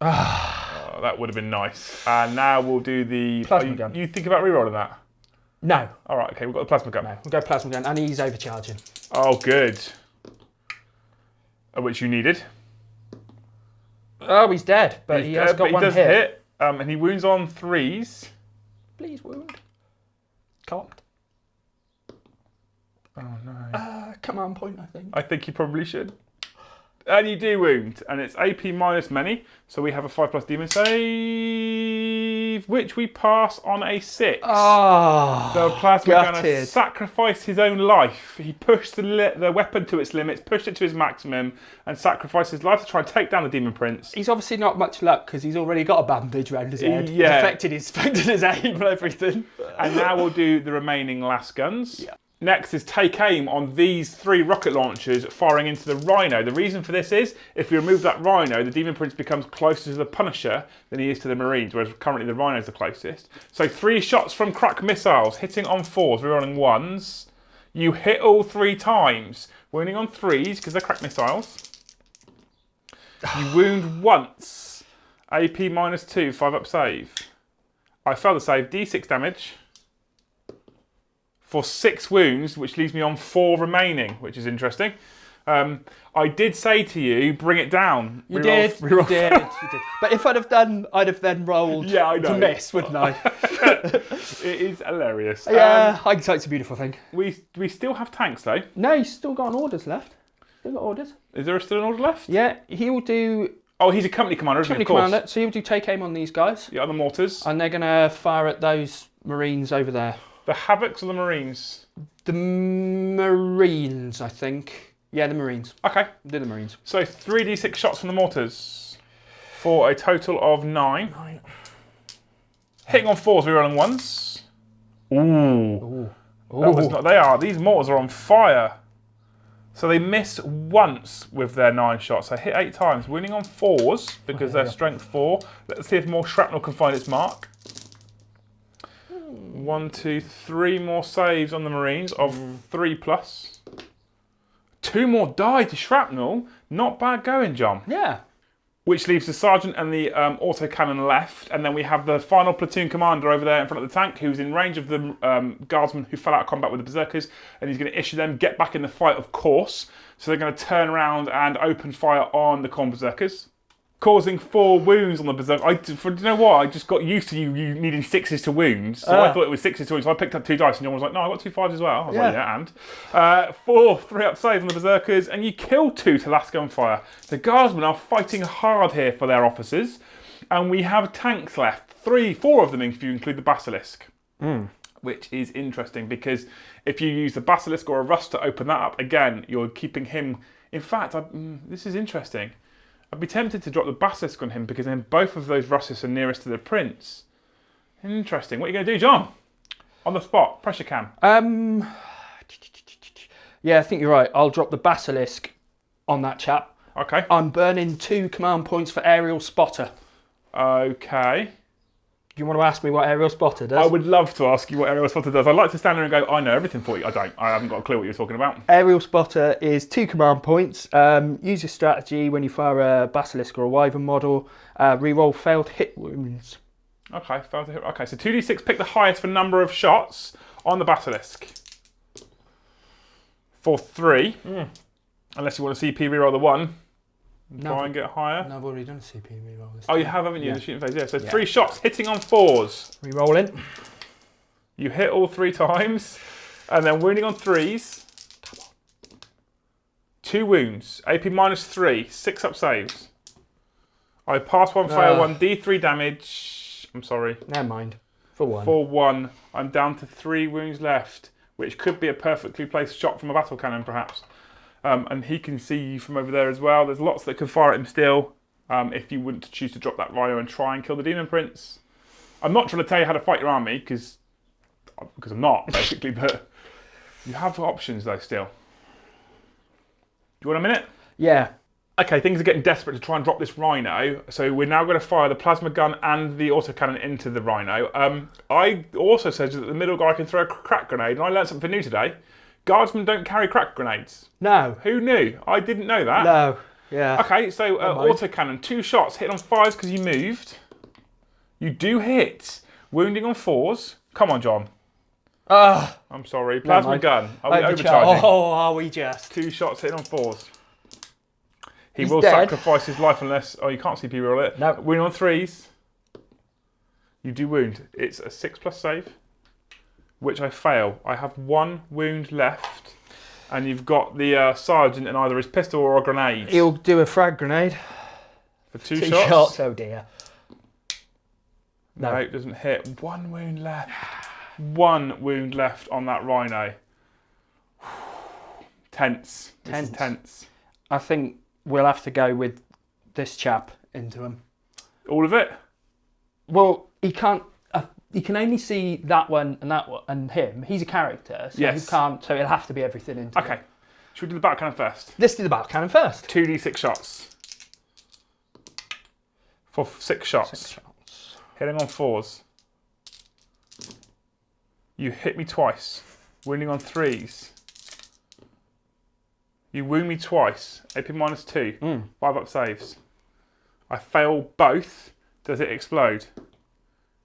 Oh, that would have been nice. And now we'll do the Plasma gun. You think about rerolling that? No. All right, okay, we've got the plasma gun. No, we'll go plasma gun, and he's overcharging. Oh, good. Which you needed. Oh, he's dead, but he has got one does hit. hit, and he wounds on 3s. Please wound. Cocked. Oh no. Command point, I think. I think you probably should. And you do wound, and it's AP minus many, so we have a 5+ demon save, which we pass on a 6. Oh, The plasma gunner gutted. sacrificed his own life. He pushed the weapon to its limits, pushed it to his maximum, and sacrificed his life to try and take down the Demon Prince. He's obviously not much luck because he's already got a bandage around his head. Yeah. It's affected his aim and everything. And now we'll do the remaining last guns. Yeah. Next is take aim on these 3 rocket launchers firing into the Rhino. The reason for this is, if you remove that Rhino, the Demon Prince becomes closer to the Punisher than he is to the Marines, whereas currently the Rhino is the closest. So 3 shots from crack missiles, hitting on 4s, rerolling 1s. You hit all 3 times, wounding on 3s, because they're crack missiles. You wound once, AP minus 2, 5-up save. I failed the save, D6 damage. For 6 wounds, which leaves me on 4 remaining, which is interesting. I did say to you, bring it down. You did. You did. But if I'd have then rolled to miss, wouldn't I? It is hilarious. Yeah, hindsight's a beautiful thing. We still have tanks though. No, he's still got orders left. Still got orders. Is there still an order left? Yeah, he'll do. Oh, he's a company commander, isn't he? Company Of course. commander, so he'll do take aim on these guys. Yeah, on the mortars. And they're going to fire at those Marines over there. The Havocs or the Marines? The Marines, I think. Yeah, the Marines. Okay. Do the Marines. So 3d6 shots from the mortars for a total of 9. Hitting on 4s, rerolling 1s. Ooh. That was not, these mortars are on fire. So they miss once with their 9 shots. They hit 8 times, winning on 4s because they're strength 4. Let's see if more shrapnel can find its mark. 1, 2, 3 more saves on the Marines of 3+. 2 more die to shrapnel. Not bad going, John. Yeah. Which leaves the sergeant and the autocannon left, and then we have the final platoon commander over there in front of the tank, who's in range of the guardsmen who fell out of combat with the berserkers, and he's going to issue them get back in the fight, of course. So they're going to turn around and open fire on the corn berserkers, causing 4 wounds on the berserker. Do you know what? I just got used to you needing 6s to wound, so I thought it was 6s to wound. So I picked up 2 dice, and John was like, "No, I got 2 5s as well." I was like, "Yeah," and 4 3-up saves on the berserkers, and you kill 2 to last gunfire. The guardsmen are fighting hard here for their officers, and we have tanks left. 4 of them if you include the basilisk. Which is interesting because if you use the basilisk or a rust to open that up, again, you're keeping him. In fact, this is interesting. I'd be tempted to drop the basilisk on him because then both of those russes are nearest to the prince. Interesting. What are you going to do, John? On the spot, pressure cam. Yeah, I think you're right. I'll drop the basilisk on that chap. Okay. I'm burning 2 command points for aerial spotter. Okay. you want to ask me what Aerial Spotter does? I would love to ask you what Aerial Spotter does. I'd like to stand there and go, I know everything for you. I don't. I haven't got a clue what you're talking about. Aerial Spotter is 2 command points. Use your strategy when you fire a Basilisk or a Wyvern model. Reroll failed hit wounds. Okay, failed to hit. Okay, so 2d6, pick the highest for number of shots on the Basilisk. For 3. Unless you want to CP reroll the 1. Try and get higher. No, I've already done a CP reroll. Oh, you have, haven't you? The shooting phase, yeah. So 3 shots, hitting on 4s. Rerolling. You hit all 3 times, and then wounding on 3s. 2 wounds, AP -3, 6 up saves. I pass 1, fail 1, D3 damage. I'm sorry. Never mind. For 1. For 1, I'm down to 3 wounds left, which could be a perfectly placed shot from a battle cannon, perhaps. And he can see you from over there as well. There's lots that could fire at him still, if you wouldn't choose to drop that Rhino and try and kill the Demon Prince. I'm not trying to tell you how to fight your army, because I'm not, basically, but you have options, though, still. Do you want a minute? Yeah. Okay, things are getting desperate to try and drop this Rhino, so we're now going to fire the plasma gun and the autocannon into the Rhino. I also said that the middle guy can throw a crack grenade, and I learned something new today. Guardsmen don't carry crack grenades. No. Who knew? I didn't know that. No. Yeah. Okay, so autocannon, 2 shots, hit on 5s because you moved. You do hit. Wounding on 4s. Come on, John. I'm sorry. Plasma gun. Are we overcharging? Oh, are we just? 2 shots hitting on 4s. He He's will dead. sacrifice his life unless... Oh, you can't CP roll it. No. Wounding on 3s. You do wound. It's a 6+ save, which I fail. I have 1 wound left, and you've got the sergeant in either his pistol or a grenade. He'll do a frag grenade. For 2 2 shots. shots. Oh dear. No, it doesn't hit. 1 wound left. 1 wound left on that Rhino. Tense. This is tense. I think we'll have to go with this chap into him. All of it? Well, he can't. He can only see that one and him. He's a character, so Yes. he can't. So it'll have to be everything into Okay. him. Should we do the back cannon first? Let's do the battle cannon first. 2d6 shots. For 6 shots. 6 shots. Hitting on 4s. You hit me twice. Wounding on 3s. You wound me twice. AP -2. 5 up saves. I fail both. Does it explode?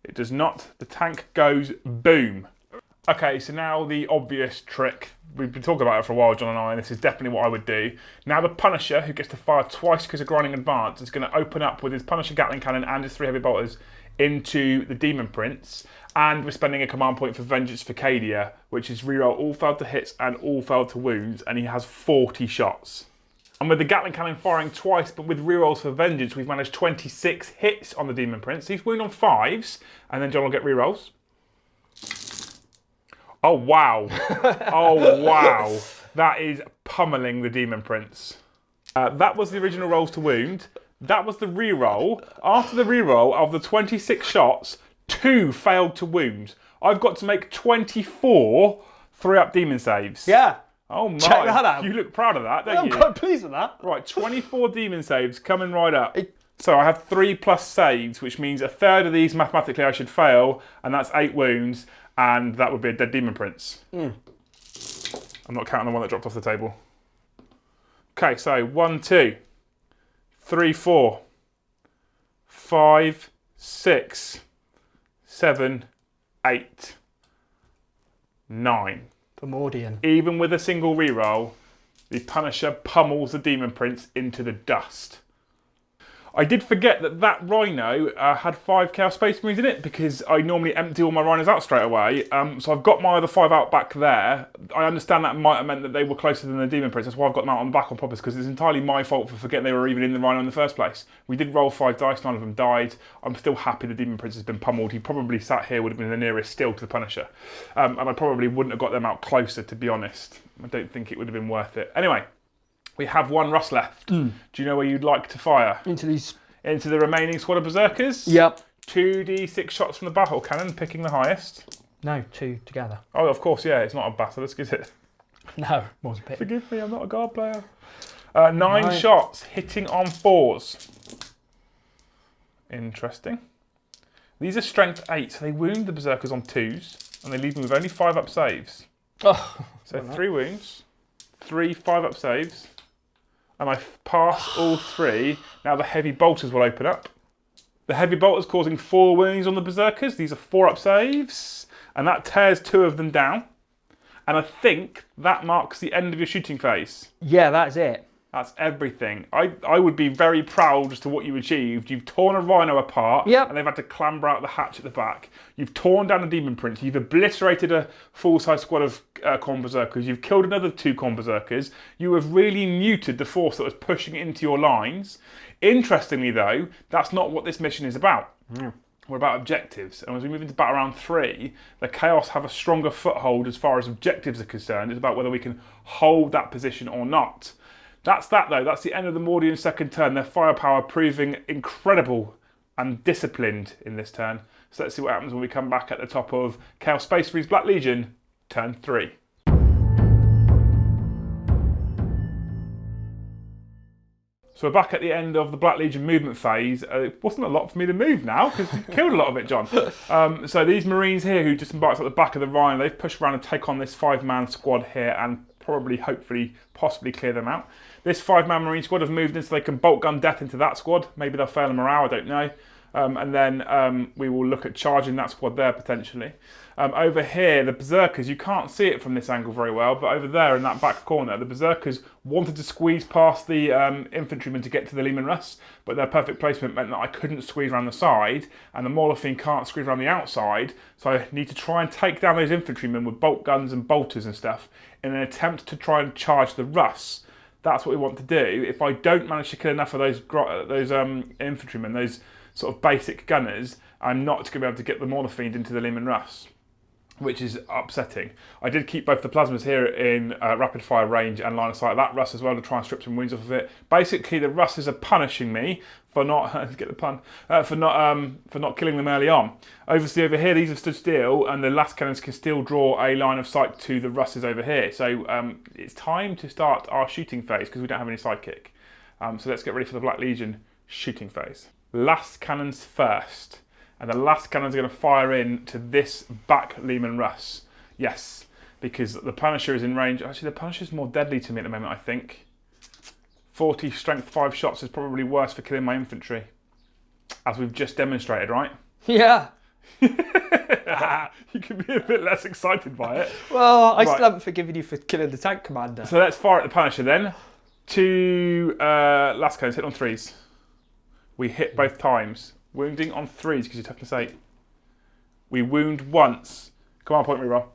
It does not. The tank goes boom. Okay, so now the obvious trick. We've been talking about it for a while, John and I, and this is definitely what I would do. Now the Punisher, who gets to fire twice because of grinding advance, is going to open up with his Punisher Gatling Cannon and his 3 heavy bolters into the Demon Prince. And we're spending a command point for Vengeance for Cadia, which is reroll all failed to hits and all failed to wounds, and he has 40 shots. And with the Gatling Cannon firing twice, but with rerolls for Vengeance, we've managed 26 hits on the Demon Prince. He's wounded on 5s, and then John will get rerolls. Oh, wow. Oh, wow. That is pummeling the Demon Prince. That was the original rolls to wound. That was the reroll. After the reroll of the 26 shots, 2 failed to wound. I've got to make 24 3-up demon saves. Yeah. Oh my. Check that out. You look proud of that, don't I'm you? quite pleased with that. Right, 24 demon saves coming right up. So I have 3+ saves, which means a third of these mathematically I should fail, and that's 8 wounds, and that would be a dead Demon Prince. I'm not counting the one that dropped off the table. Okay, so 1, 2, 3, 4, 5, 6, 7, 8, 9. Primordian. Even with a single reroll, the Punisher pummels the Demon Prince into the dust. I did forget that Rhino had 5 Chaos Space Marines in it because I normally empty all my Rhinos out straight away. So I've got my other 5 out back there. I understand that might have meant that they were closer than the Demon Prince. That's why I've got them out on the back on purpose, because it's entirely my fault for forgetting they were even in the Rhino in the first place. We did roll 5 dice, none of them died. I'm still happy the Demon Prince has been pummeled. He probably sat here, would have been the nearest still to the Punisher. And I probably wouldn't have got them out closer, to be honest. I don't think it would have been worth it. Anyway, we have 1 Rust left. Do you know where you'd like to fire? Into Into the remaining squad of Berserkers? Yep. 2d6 shots from the battle cannon, picking the highest. No, 2 together. Oh, of course, yeah, it's not a basilisk, is it? No, was a pit. Forgive me, I'm not a guard player. 9 shots, hitting on 4s. Interesting. These are strength 8, so they wound the berserkers on 2s, and they leave them with only 5 up saves. Oh, So 3 wounds, 3 5-up saves, and I pass all 3. Now the heavy bolters will open up. The heavy bolters causing 4 wounds on the berserkers. These are 4-up saves, and that tears 2 of them down. And I think that marks the end of your shooting phase. yeah, that's it. That's everything. I would be very proud as to what you achieved. You've torn a rhino apart, Yep. and they've had to clamber out the hatch at the back. You've torn down a demon prince. You've obliterated a full-size squad of Khorne berserkers. You've killed another 2 Khorne berserkers. You have really muted the force that was pushing into your lines. Interestingly, though, that's not what this mission is about. We're about objectives, and as we move into battle round 3, the Chaos have a stronger foothold as far as objectives are concerned. It's about whether we can hold that position or not. That's that, though. That's the end of the Mordian second turn. Their firepower proving incredible and disciplined in this turn. So let's see what happens when we come back at the top of Chaos Space Marine's Black Legion, turn 3. So we're back at the end of the Black Legion movement phase. It wasn't a lot for me to move now, because you've killed a lot of it, John. So these Marines here who just embarked at the back of the Rhino, they've pushed around and take on this 5-man squad here and probably, hopefully, possibly clear them out. This 5-man Marine squad have moved in so they can bolt gun death into that squad. Maybe they'll fail in morale, I don't know. And then we will look at charging that squad there potentially. Over here, the Berserkers, you can't see it from this angle very well, but over there in that back corner, the Berserkers wanted to squeeze past the infantrymen to get to the Leman Russ, but their perfect placement meant that I couldn't squeeze around the side, and the Maulafine can't squeeze around the outside, so I need to try and take down those infantrymen with bolt guns and bolters and stuff in an attempt to try and charge the Russ. That's what we want to do. If I don't manage to kill enough of those infantrymen, those sort of basic gunners, I'm not going to be able to get the Maulafine into the Leman Russ, which is upsetting. I did keep both the plasmas here in rapid fire range and line of sight of that Russ as well to try and strip some wounds off of it. Basically, the Russes are punishing me for not get the pun for not killing them early on. Obviously, over here these have stood still, and the last cannons can still draw a line of sight to the Russes over here. So it's time to start our shooting phase because we don't have any sidekick. So let's get ready for the Black Legion shooting phase. Last cannons first. And the last cannons are going to fire in to this back Leman Russ. Yes, because the Punisher is in range. Actually, the Punisher is more deadly to me at the moment, I think. 40 strength 5 shots is probably worse for killing my infantry. As we've just demonstrated, right? Yeah. You can be a bit less excited by it. Well, I still haven't forgiven you for killing the tank commander. So let's fire at the Punisher then. 2 last cannons hit on 3s. We hit both times. Wounding on 3s because you're toughness 8. We wound once. Come on, point me, Rob.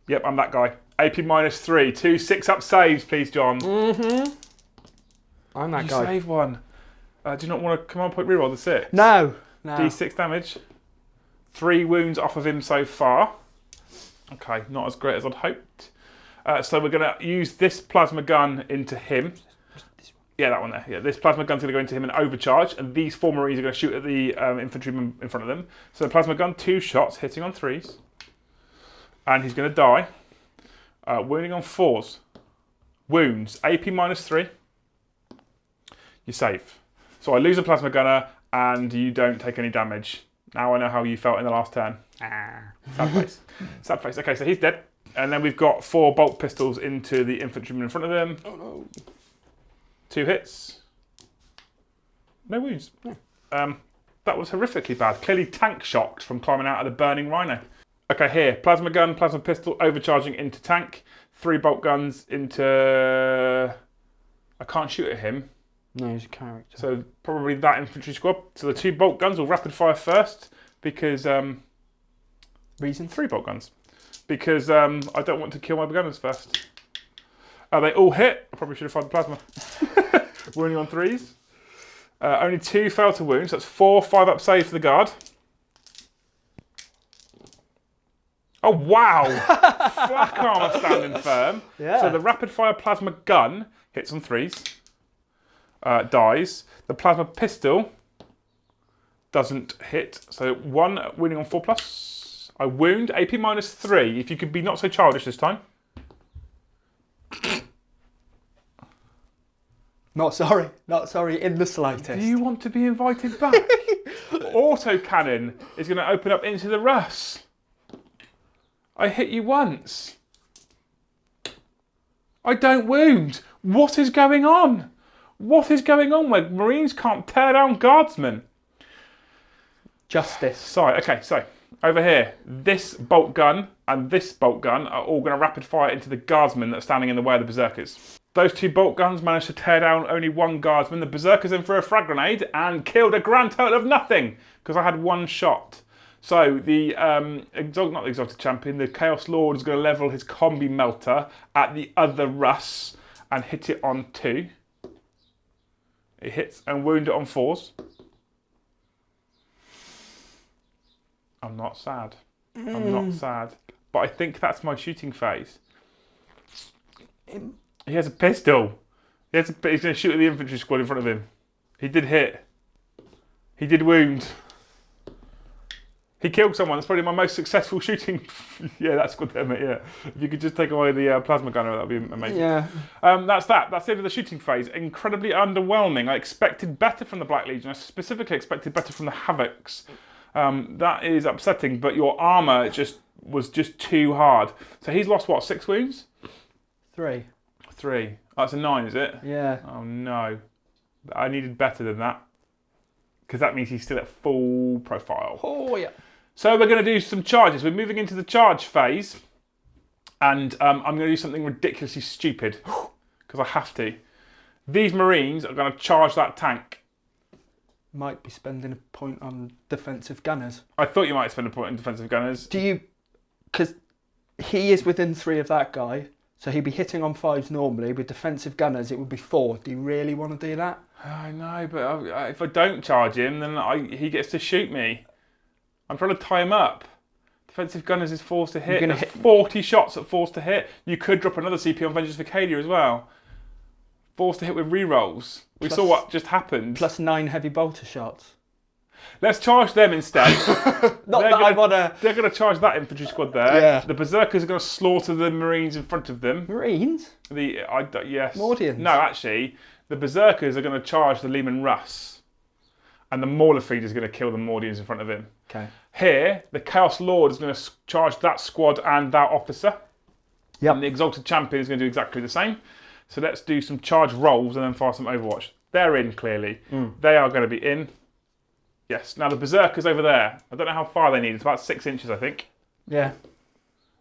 Yep, I'm that guy. AP -3. 2 6-up saves, please, John. Mm-hmm. I'm that guy. You save one. Do you not want to come on, point reroll the 6? No. D6 damage. 3 wounds off of him so far. Okay, not as great as I'd hoped. So we're going to use this plasma gun into him. Yeah, that one there. Yeah, this plasma gun's going to go into him and overcharge, and these 4 Marines are going to shoot at the infantryman in front of them. So the plasma gun, 2 shots, hitting on 3s. And he's going to die. Wounding on 4s. Wounds, AP -3. You're safe. So I lose a plasma gunner, and you don't take any damage. Now I know how you felt in the last turn. Sad face. Sad face. Okay, so he's dead. And then we've got 4 bolt pistols into the infantryman in front of them. Oh no. 2 hits. No wounds. No. That was horrifically bad. Clearly tank shocked from climbing out of the burning Rhino. Okay, here. Plasma gun, plasma pistol, overcharging into tank. 3 bolt guns into... I can't shoot at him. No, he's a character. So probably that infantry squad. So the 2 bolt guns will rapid fire first because... Reason? 3 bolt guns. Because I don't want to kill my gunners first. They all hit. I probably should have fired the plasma. Wounding on 3s. Only 2 fail to wound, so that's 4 5-up saves for the guard. Oh, wow! Flak armour standing firm. Yeah. So the rapid-fire plasma gun hits on 3s. Dies. The plasma pistol doesn't hit. So 1 wounding on 4+. I wound. AP -3. If you could be not so childish this time. Not sorry in the slightest. Do you want to be invited back? autocannon is going to open up into the Russ. I hit you once. I don't wound. What is going on? What is going on where Marines can't tear down guardsmen? Justice. So, over here, this bolt gun and this bolt gun are all going to rapid fire into the guardsmen that are standing in the way of the berserkers. Those 2 bolt guns managed to tear down only 1 guardsman. The berserkers in for a frag grenade and killed a grand total of nothing because I had 1 shot. So the not the Exalted Champion, the Chaos Lord is going to level his combi melter at the other Russ and hit it on 2. It hits and wound it on 4s. I'm not sad. I'm not sad. But I think that's my shooting phase. He has a pistol. He's going to shoot at the infantry squad in front of him. He did hit. He did wound. He killed someone. That's probably my most successful shooting. Yeah, that's good there, mate. Yeah. If you could just take away the plasma gunner, that would be amazing. Yeah. That's that. That's the end of the shooting phase. Incredibly underwhelming. I expected better from the Black Legion. I specifically expected better from the Havocs. That is upsetting, but your armour was just too hard. So he's lost, what, 6 wounds? 3. 3. That's a 9, is it? Yeah. Oh, no. I needed better than that. Because that means he's still at full profile. Oh, yeah. So we're going to do some charges. We're moving into the charge phase. And I'm going to do something ridiculously stupid. Because I have to. These Marines are going to charge that tank. Might be spending a point on defensive gunners. I thought you might spend a point on defensive gunners. Do you... Because he is within 3 of that guy. So he'd be hitting on 5s normally. With defensive gunners, it would be 4. Do you really want to do that? I know, but if I don't charge him, then he gets to shoot me. I'm trying to tie him up. Defensive gunners is forced to hit. There's 40 shots at forced to hit. You could drop another CP on Vengeance for Cadia as well. Forced to hit with rerolls. We saw what just happened. Plus 9 heavy bolter shots. Let's charge them instead. I want to... They're going to charge that infantry squad there. Yeah. The Berserkers are going to slaughter the Marines in front of them. Marines? Yes. Mordians? No, actually, the Berserkers are going to charge the Lehman Russ. And the Mauler Feeder is going to kill the Mordians in front of him. Okay. Here, the Chaos Lord is going to charge that squad and that officer. Yep. And the Exalted Champion is going to do exactly the same. So let's do some charge rolls and then fire some Overwatch. They're in, clearly. They are going to be in. Yes. Now, the Berserkers over there. I don't know how far they need. It's about 6 inches, I think. Yeah.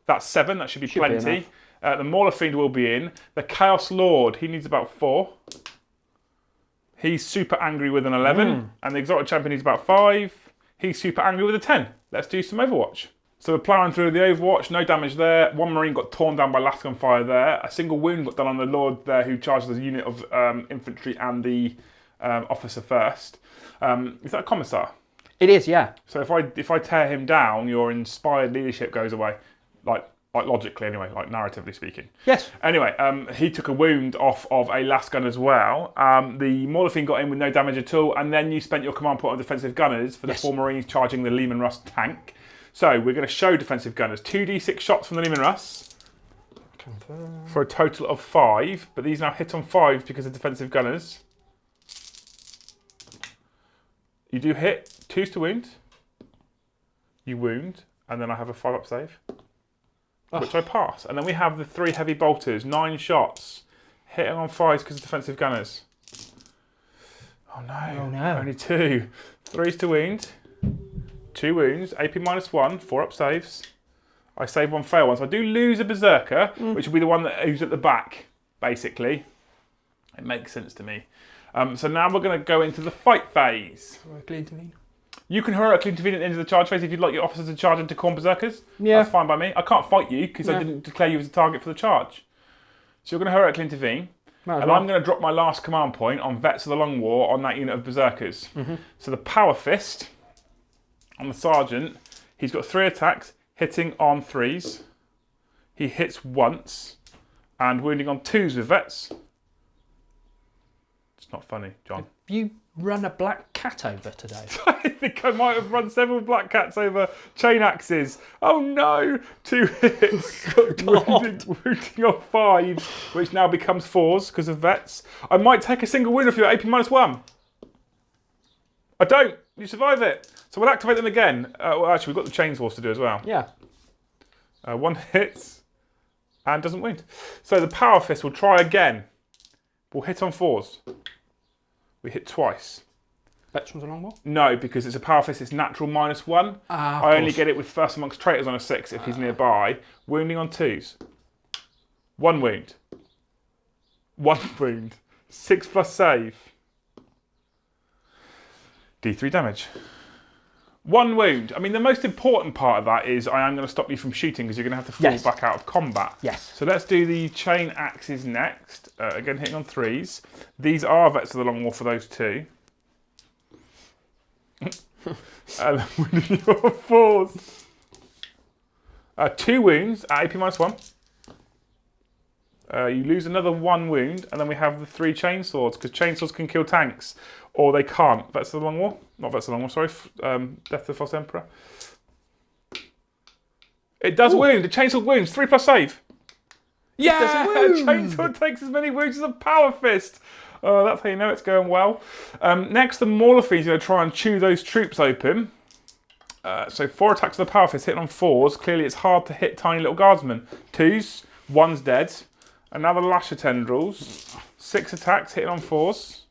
That's 7. That should be plenty. The Mauler Fiend will be in. The Chaos Lord, he needs about 4. He's super angry with an 11. And the Exalted Champion needs about 5. He's super angry with a 10. Let's do some Overwatch. So we're ploughing through the Overwatch, no damage there. 1 Marine got torn down by last gun fire there. A single wound got done on the Lord there who charged the unit of infantry and the officer first. Is that a Commissar? It is, yeah. So if I tear him down, your inspired leadership goes away. Like logically anyway, like narratively speaking. Yes. Anyway, he took a wound off of a last gun as well. The Mauler Fiend got in with no damage at all, and then you spent your command point on defensive gunners for the 4 Marines charging the Lehman Russ tank. So we're going to show defensive gunners 2d6 shots from the Lehman Russ for a total of 5, but these now hit on 5s because of defensive gunners. You do hit, 2s to wound. You wound, and then I have a 5-up save, which I pass. And then we have the 3 heavy bolters, 9 shots, hitting on 5s because of defensive gunners. Oh no, only 2. 3s to wound. 2 wounds, AP -1, 4-up saves. I save 1, fail 1. So I do lose a Berserker, which will be the one who's at the back, basically. It makes sense to me. So now we're going to go into the fight phase. Heroically intervene. You can heroically intervene at the end of the charge phase if you'd like your officers to charge into Corn Berserkers. Yeah. That's fine by me. I can't fight you because I didn't declare you as a target for the charge. So you're going to heroically intervene. I'm going to drop my last command point on Vets of the Long War on that unit of Berserkers. So the Power Fist on the Sergeant, he's got 3 attacks, hitting on 3s. He hits once, and wounding on 2s with Vets. It's not funny, John. Have you run a black cat over today? I think I might have run several black cats over chain axes. Oh no! 2 hits. wounding on 5s, which now becomes 4s because of Vets. I might take a single wound off you at AP -1. I don't. You survive it. So we'll activate them again. Well, actually, we've got the chainsaws to do as well. Yeah. One hits and doesn't wound. So the Power Fist will try again. We'll hit on 4s. We hit twice. Veterans a Longbow? No, because it's a Power Fist, it's natural -1. I only get it with First Amongst Traitors on a 6 if he's nearby. Wounding on 2s. 1 wound. 1 wound. 6+ save. D3 damage. 1 wound. I mean, the most important part of that is I am going to stop you from shooting because you're going to have to fall back out of combat. Yes. So let's do the chain axes next. Again, hitting on 3s. These are Vets of the Long War for those 2. And wounding you on 4s. 2 wounds at AP -1. You lose another 1 wound, and then we have the 3 chainswords, because chainswords can kill tanks, or they can't. Vets of the Long War? Not Vets of the Long War, sorry. Death of the False Emperor. It does wound. The chainsword wounds. 3+ save. Yeah! Chainsword takes as many wounds as a Power Fist. That's how you know it's going well. Next, the Mauler Fiend's going to try and chew those troops open. So 4 attacks with the Power Fist, hitting on 4s. Clearly, it's hard to hit tiny little guardsmen. 2s, 1's dead. Another Lasher Tendrils. 6 attacks, hitting on 4s.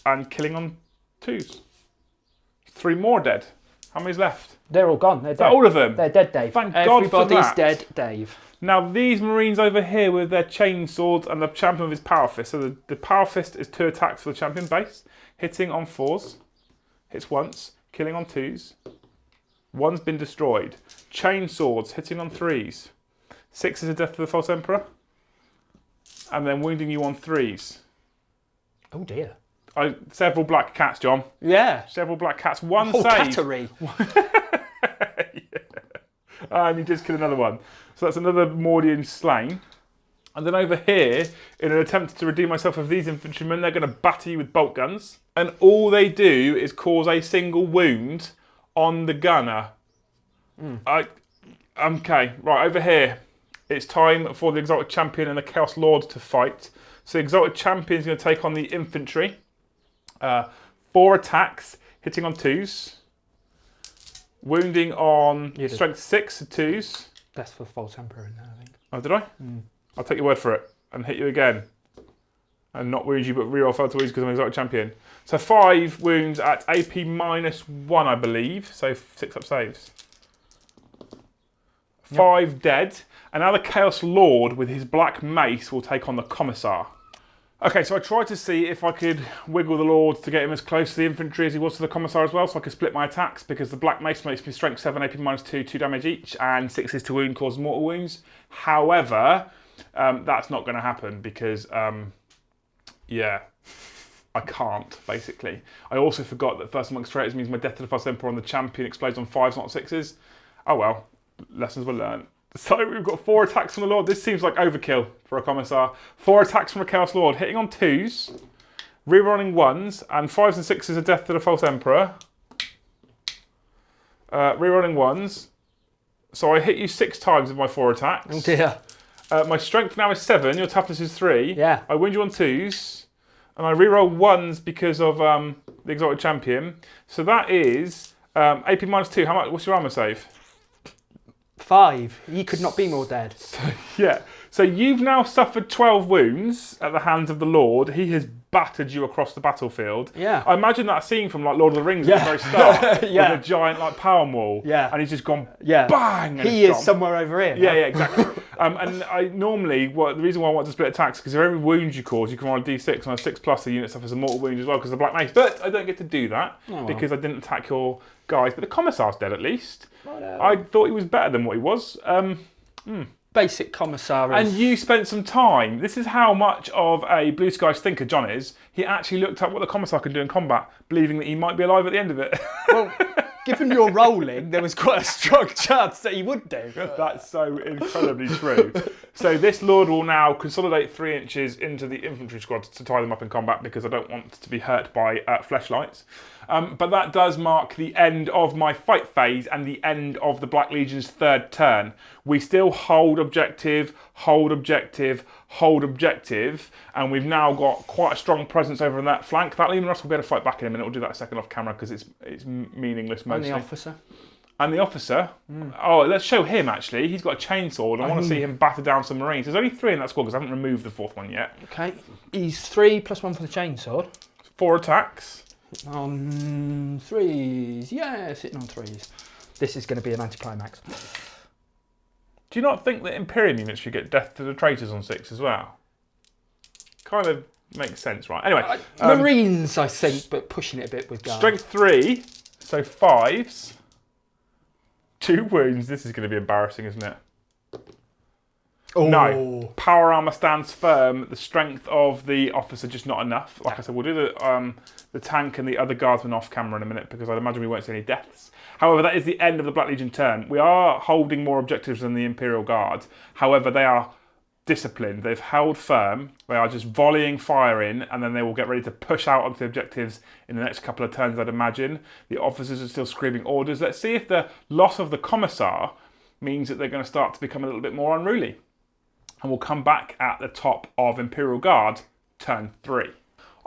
And killing on 2s. 3 more dead. How many's left? They're all gone. They're dead. All of them? They're dead, Dave. Thank God for Everybody's that. dead, Dave. Now, these Marines over here with their chain swords and the champion with his Power Fist. So the Power Fist is 2 attacks for the champion base. Hitting on 4s. Hits once. Killing on 2s. 1's been destroyed. Chain swords hitting on 3s. 6 is a Death of the False Emperor. And then wounding you on 3s. Oh dear. Several black cats, John. Yeah. Several black cats. 1 Oh, save. Buttery. And you just kill another one. So that's another Mordian slain. And then over here, in an attempt to redeem myself of these infantrymen, they're going to batter you with bolt guns. And all they do is cause a single wound on the gunner. Okay, right, over here. It's time for the Exalted Champion and the Chaos Lord to fight. So the Exalted Champion is going to take on the infantry. 4 attacks, hitting on 2s. Wounding on strength 6 to 2s. That's for False Emperor in there, I think. Oh, did I? I'll take your word for it and hit you again. And not wound you, but reroll fail to wounds because I'm an Exotic Champion. So 5 wounds at AP -1, I believe. So 6 up saves. 5 dead. And now the Chaos Lord with his black mace will take on the Commissar. Okay, so I tried to see if I could wiggle the Lord to get him as close to the infantry as he was to the Commissar as well, so I could split my attacks, because the Black Mace makes me strength 7, AP -2, 2 damage each, and 6 to wound, cause mortal wounds. However, that's not going to happen, because, yeah, I can't, basically. I also forgot that First Amongst Traitors means my Death to the False Emperor on the Champion explodes on 5s, not 6s. Oh well, lessons were learned. So we've got 4 attacks from the Lord. This seems like overkill for a Commissar. 4 attacks from a Chaos Lord, hitting on 2s, rerolling 1s, and 5s and 6s are Death to the False Emperor. Rerolling 1s. So I hit you 6 times with my 4 attacks. Oh dear. My strength now is 7, your toughness is 3. Yeah. I wound you on 2s, and I reroll 1s because of the Exalted Champion. So that is AP -2. How much? What's your armour save? 5. He could not be more dead. Yeah. So you've now suffered 12 wounds at the hands of the Lord. He has battered you across the battlefield. Yeah. I imagine that scene from like Lord of the Rings at the very start. Yeah. With a giant like power wall. Yeah. And he's just gone Yeah. bang. And He it's is gone. somewhere over here. Yeah, yeah, exactly. And I normally, the reason why I want to split attacks, because for every wound you cause, you can roll a d6, and a 6+ the unit suffers a mortal wound as well, because of the Black Mace. But I don't get to do that, because I didn't attack your guys. But the Commissar's dead at least. I thought he was better than what he was. Basic Commissar is... And you spent some time. This is how much of a Blue Skies thinker John is. He actually looked up what the Commissar can do in combat, believing that he might be alive at the end of it. Well, given your rolling, there was quite a strong chance that he would do. That's so incredibly true. So this Lord will now consolidate 3 inches into the infantry squad to tie them up in combat, because I don't want to be hurt by fleshlights. But that does mark the end of my fight phase and the end of the Black Legion's 3rd turn. We still hold objective, hold objective, hold objective, and we've now got quite a strong presence over on that flank. That Leman Russ will be able to fight back in a minute. We'll do that a second off camera because it's meaningless mostly. And the officer. And the officer, oh, let's show him actually. He's got a chainsaw, and I want to see him batter down some Marines. There's only 3 in that squad because I haven't removed the 4th one yet. Okay, he's 3 + 1 for the chainsaw. 4 attacks. On 3s, yes, hitting on 3s. This is going to be an anticlimax. Do you not think that Imperium units should get death to the traitors on 6 as well? Kind of makes sense, right? Anyway. Marines, I think, but pushing it a bit with guards. Strength 3, so 5s. 2 wounds. This is going to be embarrassing, isn't it? Oh. No. Power armor stands firm. The strength of the officer just not enough. Like I said, we'll do the tank and the other guardsmen off camera in a minute because I'd imagine we won't see any deaths. However, that is the end of the Black Legion turn. We are holding more objectives than the Imperial Guard. However, they are disciplined. They've held firm. They are just volleying fire in, and then they will get ready to push out onto the objectives in the next couple of turns, I'd imagine. The officers are still screaming orders. Let's see if the loss of the Commissar means that they're going to start to become a little bit more unruly. And we'll come back at the top of Imperial Guard, turn 3.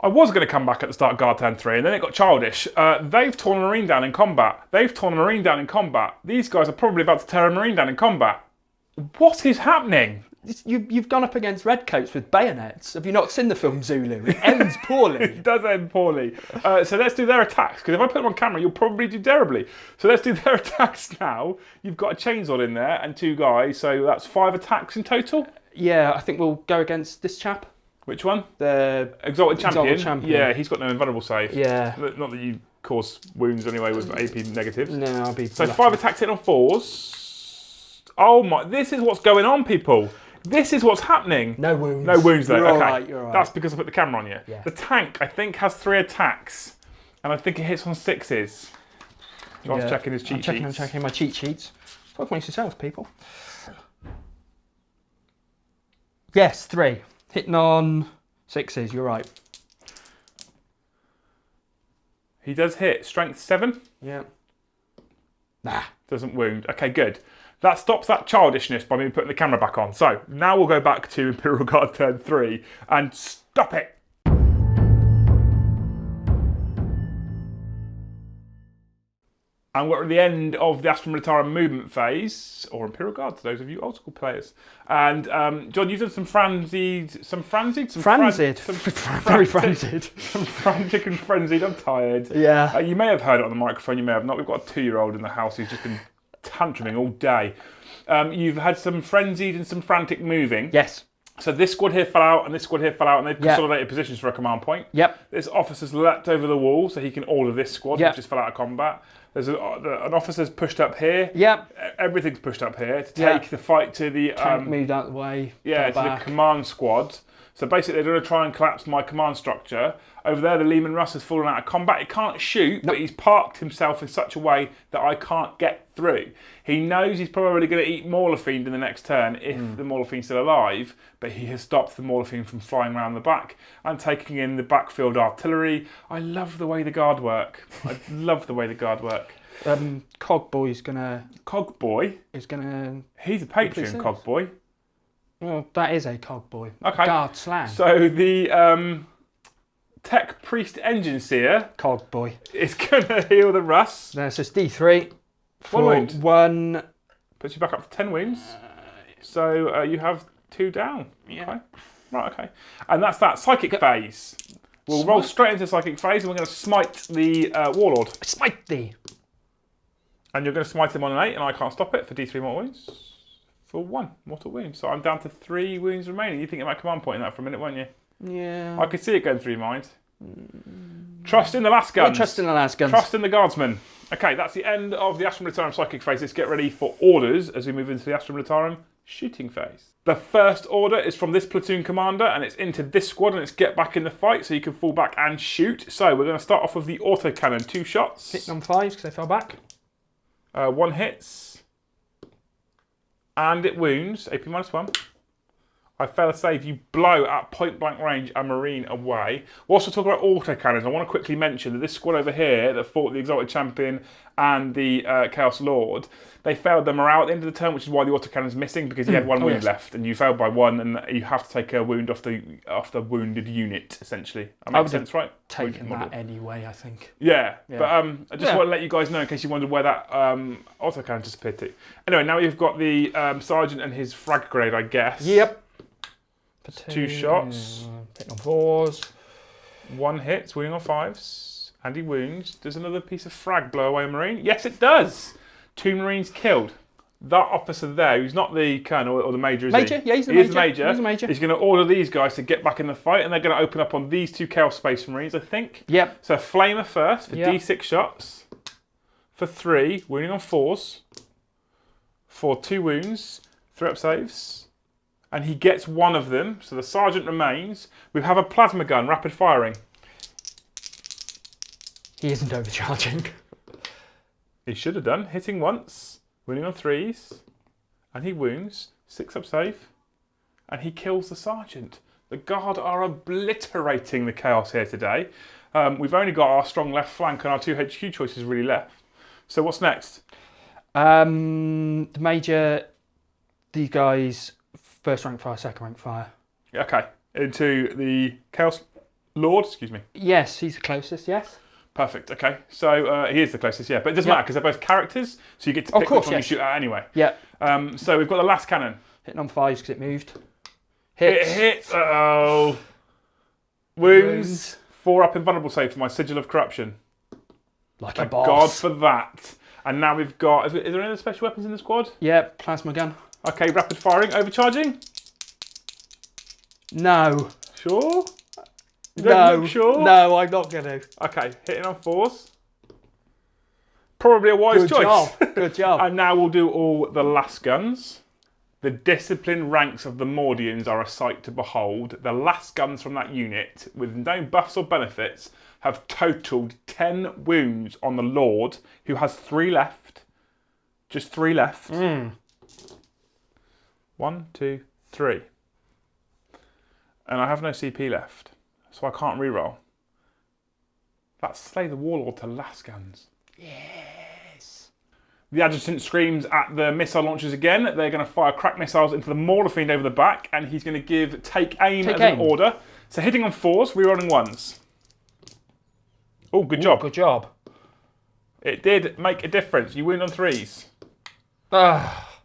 I was going to come back at the start of Guard turn 3, and then it got childish. They've torn a Marine down in combat. They've torn a Marine down in combat. These guys are probably about to tear a Marine down in combat. What is happening? You've gone up against redcoats with bayonets. Have you not seen the film Zulu? It ends poorly. It does end poorly. So let's do their attacks, because if I put them on camera, you'll probably do terribly. So let's do their attacks now. You've got a chainsaw in there and 2 guys, so that's 5 attacks in total. Yeah, I think we'll go against this chap. Which one? The Exalted Champion. Champion. Yeah, he's got no invulnerable save. Yeah. Not that you cause wounds anyway with AP negatives. No, I'll be So lucky. 5 attacks hit on 4s. Oh my, this is what's going on, people. This is what's happening. No wounds. No wounds though, You're okay. all right, you're all right. That's because I put the camera on you. Yeah. The tank, I think, has 3 attacks. And I think it hits on 6s. John's checking his cheat sheets. I'm checking my cheat sheets. Talk amongst yourselves, people. Yes, 3. Hitting on 6s, you're right. He does hit. Strength 7. Yeah. Nah. Doesn't wound. Okay, good. That stops that childishness by me putting the camera back on. So, now we'll go back to Imperial Guard turn 3 and stop it. And we're at the end of the Astra Militarum movement phase, or Imperial Guard to those of you old school players. And John, you've done some frantic and frenzied. I'm tired. Yeah. You may have heard it on the microphone, you may have not. We've got a 2-year-old in the house who's just been tantruming all day. You've had some frenzied and some frantic moving. Yes. So this squad here fell out and this squad here fell out and they've consolidated positions for a command point. Yep. This officer's leapt over the wall so he can order this squad, which just fell out of combat. There's an officer's pushed up here. Yep. Everything's pushed up here to take the fight to the... Tank moved out of the way. Yeah, to the command squad. So basically they're going to try and collapse my command structure. Over there, the Leman Russ has fallen out of combat. He can't shoot, but he's parked himself in such a way that I can't get through. He knows he's probably going to eat Maulerfiend in the next turn if the Maulerfiend's still alive, but he has stopped the Maulerfiend from flying around the back and taking in the backfield artillery. I love the way the guard work. I love the way the guard work. Cogboy's gonna... Cogboy? Is gonna... He's a Patreon, Cogboy. Well, that is a Cogboy. Okay. Guard slang. So the Tech Priest Engine Seer Cogboy is going to heal the Russ. No, so it's D3 for 1 wound. 1. Puts you back up to 10 wounds. So you have 2 down. Yeah. Okay. Right, okay. And that's that. Psychic phase. We'll roll straight into Psychic phase and we're going to smite the Warlord. Smite thee. And you're going to smite him on an 8 and I can't stop it for D3 mortal wounds. For 1 mortal wound. So I'm down to 3 wounds remaining. You think it might command point in that for a minute, won't you? Yeah. I could see it going through your mind. Trust in the last guns. Trust in the last guns. Trust in the guardsmen. Okay, that's the end of the Astra Militarum Psychic phase. Let's get ready for orders as we move into the Astra Militarum shooting phase. The first order is from this platoon commander and it's into this squad and it's get back in the fight so you can fall back and shoot. So we're going to start off with the autocannon. 2 shots. Hitting on 5s because they fell back. 1 hits. And it wounds. AP -1. I fail a save. You blow at point blank range a Marine away. We're also talking about autocannons. I want to quickly mention that this squad over here that fought the Exalted Champion and the Chaos Lord, they failed the morale at the end of the turn, which is why the autocannon's missing, because he had one wound left, and you failed by one, and you have to take a wound off the wounded unit, essentially. That makes sense, right? Taken that anyway, I think. Yeah. But I just want to let you guys know in case you wondered where that autocannon disappeared to. Anyway, now you've got the sergeant and his frag grenade, I guess. Yep. 2 shots. Hitting on 4s. 1 hit, wounding on 5s. And he wounds. Does another piece of frag blow away a Marine? Yes, it does. 2 Marines killed. That officer there, who's not the colonel or the major, is Major? he? Yeah, he's the He major. is the major. He's the major. He's going to order these guys to get back in the fight, and they're going to open up on these 2 Chaos Space Marines, I think. Yep. So Flamer first for D6 shots. For 3, wounding on 4s. For 2 wounds, 3 up saves. And he gets 1 of them, so the sergeant remains. We have a plasma gun, rapid firing. He isn't overcharging. He should have done. Hitting once, wounding on 3s, and he wounds. 6 up save, and he kills the sergeant. The guard are obliterating the chaos here today. We've only got our strong left flank and our 2 HQ choices really left. So what's next? The major, these guys, first rank fire, second rank fire. Okay, into the Chaos Lord, excuse me. Yes, he's the closest, yes. Perfect, okay. So he is the closest, yeah. But it doesn't matter because they're both characters, so you get to pick which one you shoot at anyway. Yeah. So we've got the last cannon. Hitting on 5s because it moved. Hits. It hits, uh-oh. Wounds. 4 up invulnerable save for my Sigil of Corruption. Like Thank a boss. God for that. And now we've got... Is there any other special weapons in the squad? Yeah, plasma gun. Okay, rapid firing. Overcharging? No. Sure? You No. don't look sure? No, I'm not going to. Okay, hitting on 4s. Probably a wise choice. Job. Good job. And now we'll do all the last guns. The disciplined ranks of the Mordians are a sight to behold. The last guns from that unit, with no buffs or benefits, have totaled 10 wounds on the Lord, who has 3 left. Just 3 left. 1, 2, 3. And I have no CP left, so I can't reroll. That's Slay the Warlord to last guns. Yes. The adjutant screams at the missile launchers again. They're going to fire crack missiles into the Mauler Fiend over the back, and he's going to give take aim as an order. So hitting on 4s, rerolling 1s. Oh, good job. Good job. It did make a difference. You wound on 3s.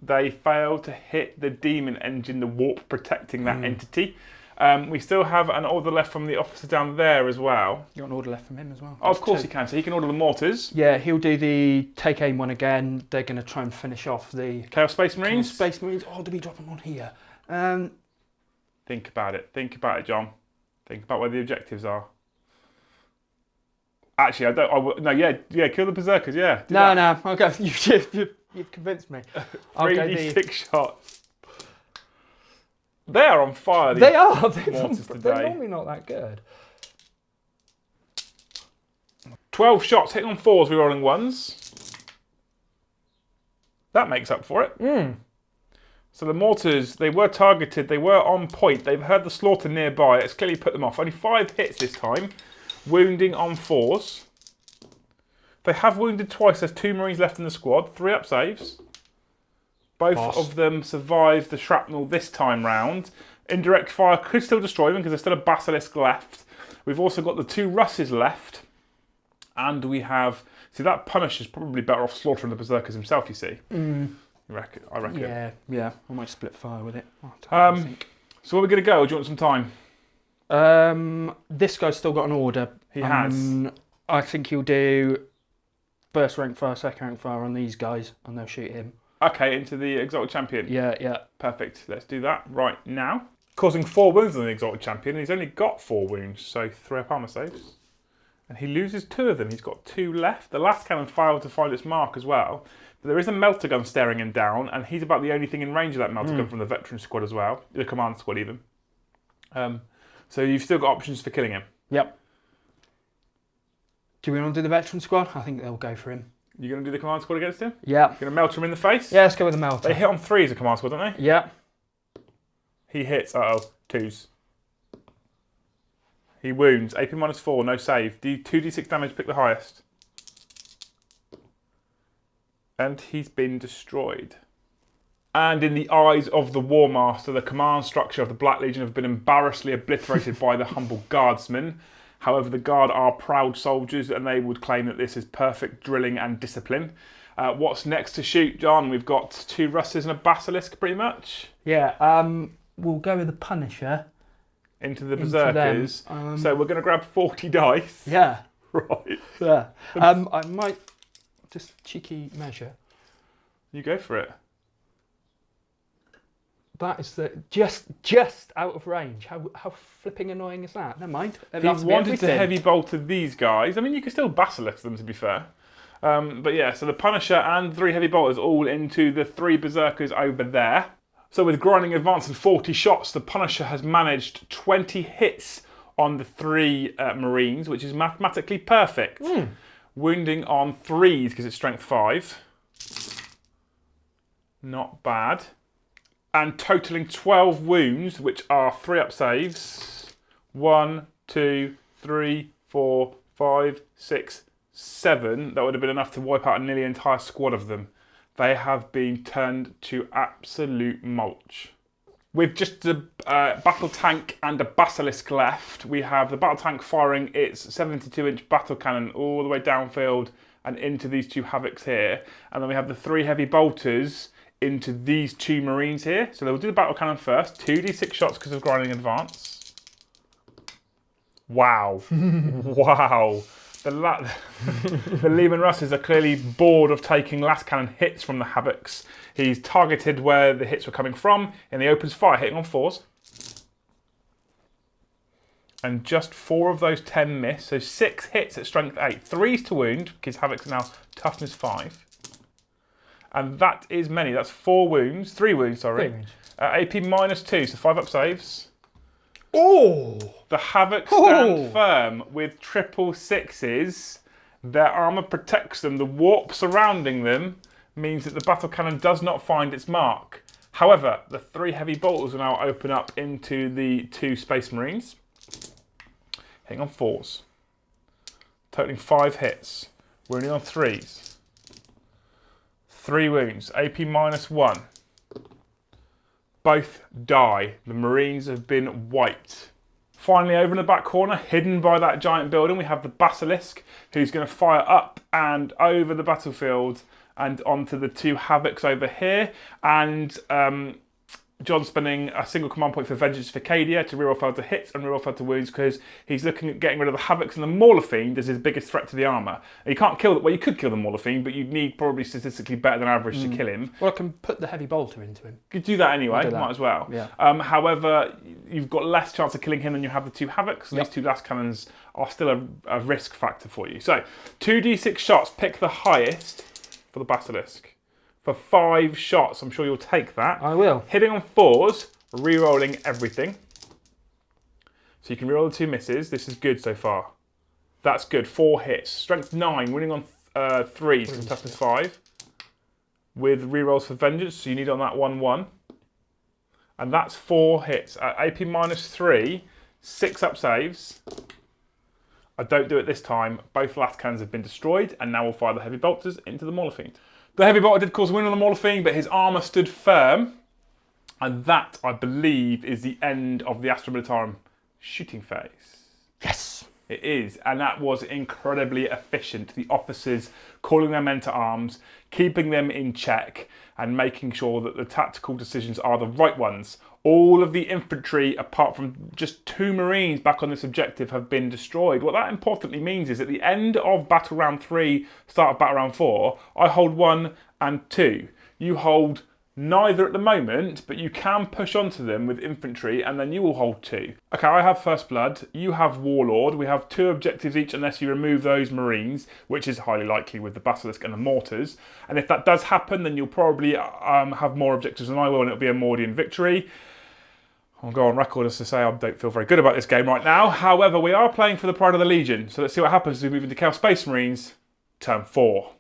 They failed to hit the demon engine, the warp protecting that entity. We still have an order left from the officer down there as well. You want an order left from him as well? Oh, of course he can. So he can order the mortars. Yeah, he'll do the take aim one again. They're going to try and finish off the Chaos Space Marines. Space Marines. Oh, do we drop them on here? Think about it. Think about it, John. Think about where the objectives are. Actually, I don't. No, yeah. Kill the berserkers. Yeah. No. I'll go. You've convinced me. 3d6 shots. They are on fire. They are. They're normally not that good. 12 shots, hitting on 4s, rerolling 1s. That makes up for it. So the mortars, they were targeted, they were on point. They've heard the slaughter nearby. It's clearly put them off. Only 5 hits this time, wounding on 4s. They have wounded twice. There's 2 Marines left in the squad. 3 up saves. Both of them survived the shrapnel this time round. Indirect fire could still destroy them because there's still a Basilisk left. We've also got the 2 Russes left. And we have... See, that Punisher's probably better off slaughtering the Berserkers himself, you see. I reckon. Yeah. I might split fire with it. So where are we going to go? Or do you want some time? This guy's still got an order. He has. I think he'll do first rank fire, second rank fire on these guys, and they'll shoot him. Okay, into the Exalted Champion. Yeah. Perfect. Let's do that right now. Causing 4 wounds on the Exalted Champion, and he's only got 4 wounds, so 3 up armor saves. And he loses 2 of them. He's got 2 left. The last cannon failed to find its mark as well. But there is a melter gun staring him down, and he's about the only thing in range of that melter gun from the veteran squad as well, the command squad even. So you've still got options for killing him. Yep. Do we want to do the veteran squad? I think they'll go for him. You're going to do the command squad against him? Yeah. You're going to melter him in the face? Yeah, let's go with the melter. They hit on 3 as a command squad, don't they? Yeah. He hits. Uh-oh. 2s. He wounds. AP -4, no save. 2d6 damage, pick the highest. And he's been destroyed. And in the eyes of the War Master, the command structure of the Black Legion have been embarrassingly obliterated by the humble guardsmen. However, the Guard are proud soldiers and they would claim that this is perfect drilling and discipline. What's next to shoot, John? We've got 2 Russes and a Basilisk, pretty much. Yeah, we'll go with the Punisher. Into the Berserkers. So we're going to grab 40 dice. Yeah. Right. Yeah. I might just cheeky measure. You go for it. That is just out of range. How flipping annoying is that? Never mind. He wanted to heavy bolted these guys. I mean, you can still basilisk them, to be fair. But yeah, so the Punisher and 3 heavy bolters all into the 3 Berserkers over there. So with grinding advance and 40 shots, the Punisher has managed 20 hits on the 3 Marines, which is mathematically perfect. Wounding on 3s because it's strength 5. Not bad. And totaling 12 wounds, which are 3 up saves. 1, 2, 3, 4, 5, 6, 7. That would have been enough to wipe out a nearly entire squad of them. They have been turned to absolute mulch. With just the battle tank and a basilisk left, we have the battle tank firing its 72-inch battle cannon all the way downfield and into these 2 Havocs here. And then we have the 3 heavy bolters into these 2 Marines here. So they'll do the battle cannon first. 2d6 shots because of grinding advance. Wow. Wow. The Lehman Russes are clearly bored of taking last cannon hits from the Havocs. He's targeted where the hits were coming from, and he opens fire, hitting on 4s. And just 4 of those 10 miss, so 6 hits at strength 8. 3s to wound, because Havocs are now toughness 5. And that is many. That's 4 wounds, 3 wounds, sorry. 3 wounds. AP -2, so 5 up saves. Oh! The Havoc stand firm with 666s. Their armour protects them. The warp surrounding them means that the battle cannon does not find its mark. However, the 3 heavy bolters will now open up into the 2 Space Marines. Hitting on 4s. Totaling 5 hits. Wounding on 3s. 3 wounds. AP -1. Both die. The Marines have been wiped. Finally, over in the back corner, hidden by that giant building, we have the Basilisk, who's going to fire up and over the battlefield and onto the 2 Havocs over here. And John's spending a single command point for Vengeance for Cadia to reroll failed to hits and reroll failed to wounds because he's looking at getting rid of the Havocs and the Mauler Fiend as his biggest threat to the armour. You can't kill, well, you could kill the Mauler Fiend, but you'd need probably statistically better than average to kill him. Well, I can put the heavy bolter into him. You could do that anyway, might as well. Yeah. However, you've got less chance of killing him than you have the 2 Havocs, and these 2 last cannons are still a risk factor for you. So, 2d6 shots, pick the highest for the Basilisk. For 5 shots, I'm sure you'll take that. I will. Hitting on 4s, re-rolling everything. So you can re-roll the 2 misses. This is good so far. That's good. 4 hits. Strength 9, winning on 3s from toughness 5. With re-rolls for Vengeance, so you need on that 1-1. And that's 4 hits. AP -3, 6 up saves. I don't do it this time. Both last cannons have been destroyed, and now we'll fire the heavy bolters into the Mauler Fiend. The heavy bolter did cause a win on the Mauler Fiend, but his armour stood firm. And that, I believe, is the end of the Astra Militarum shooting phase. Yes! It is, and that was incredibly efficient. The officers calling their men to arms, keeping them in check, and making sure that the tactical decisions are the right ones. All of the infantry, apart from just 2 Marines back on this objective, have been destroyed. What that importantly means is at the end of Battle Round 3, start of Battle Round 4, I hold 1 and 2. You hold neither at the moment, but you can push onto them with infantry, and then you will hold 2. Okay, I have First Blood, you have Warlord. We have 2 objectives each unless you remove those Marines, which is highly likely with the Basilisk and the Mortars. And if that does happen, then you'll probably have more objectives than I will, and it'll be a Mordian victory. I'll go on record as to say I don't feel very good about this game right now. However, we are playing for the Pride of the Legion, so let's see what happens as we move into Chaos Space Marines, turn 4.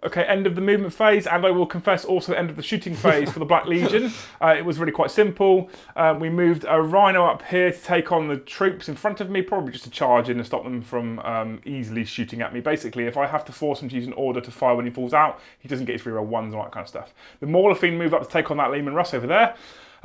Okay, end of the movement phase, and I will confess also end of the shooting phase for the Black Legion. It was really quite simple. We moved a Rhino up here to take on the troops in front of me, probably just to charge in and stop them from easily shooting at me. Basically, if I have to force him to use an order to fire when he falls out, he doesn't get his reroll ones and all that kind of stuff. The Mauler Fiend moved up to take on that Lehman Russ over there.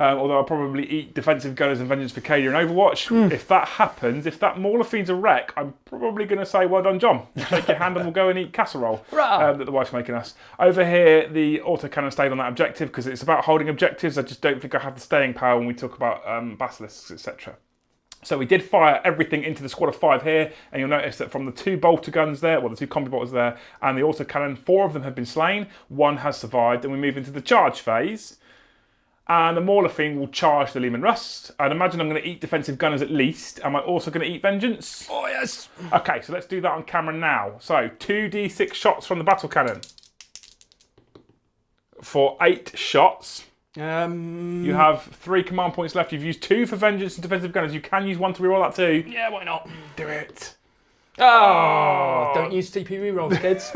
Although I'll probably eat Defensive Gunners and Vengeance for Cadia in Overwatch. If that happens, if that Mauler Fiend's a wreck, I'm probably going to say, well done, John. Shake your hand and we'll go and eat casserole that the wife's making us. Over here, the autocannon stayed on that objective because it's about holding objectives. I just don't think I have the staying power when we talk about basilisks, etc. So we did fire everything into the squad of 5 here, and you'll notice that from the 2 bolter guns there, well, the 2 combi bolters there, and the autocannon, 4 of them have been slain, 1 has survived, and we move into the charge phase. And the Mauler Fiend will charge the Lehman Rust. I'd imagine I'm going to eat Defensive Gunners at least. Am I also going to eat Vengeance? Oh, yes. Okay, so let's do that on camera now. So, 2d6 shots from the battle cannon. For 8 shots. You have 3 command points left. You've used 2 for Vengeance and Defensive Gunners. You can use 1 to reroll that too. Yeah, why not? Do it. Oh, don't use TP rerolls, kids.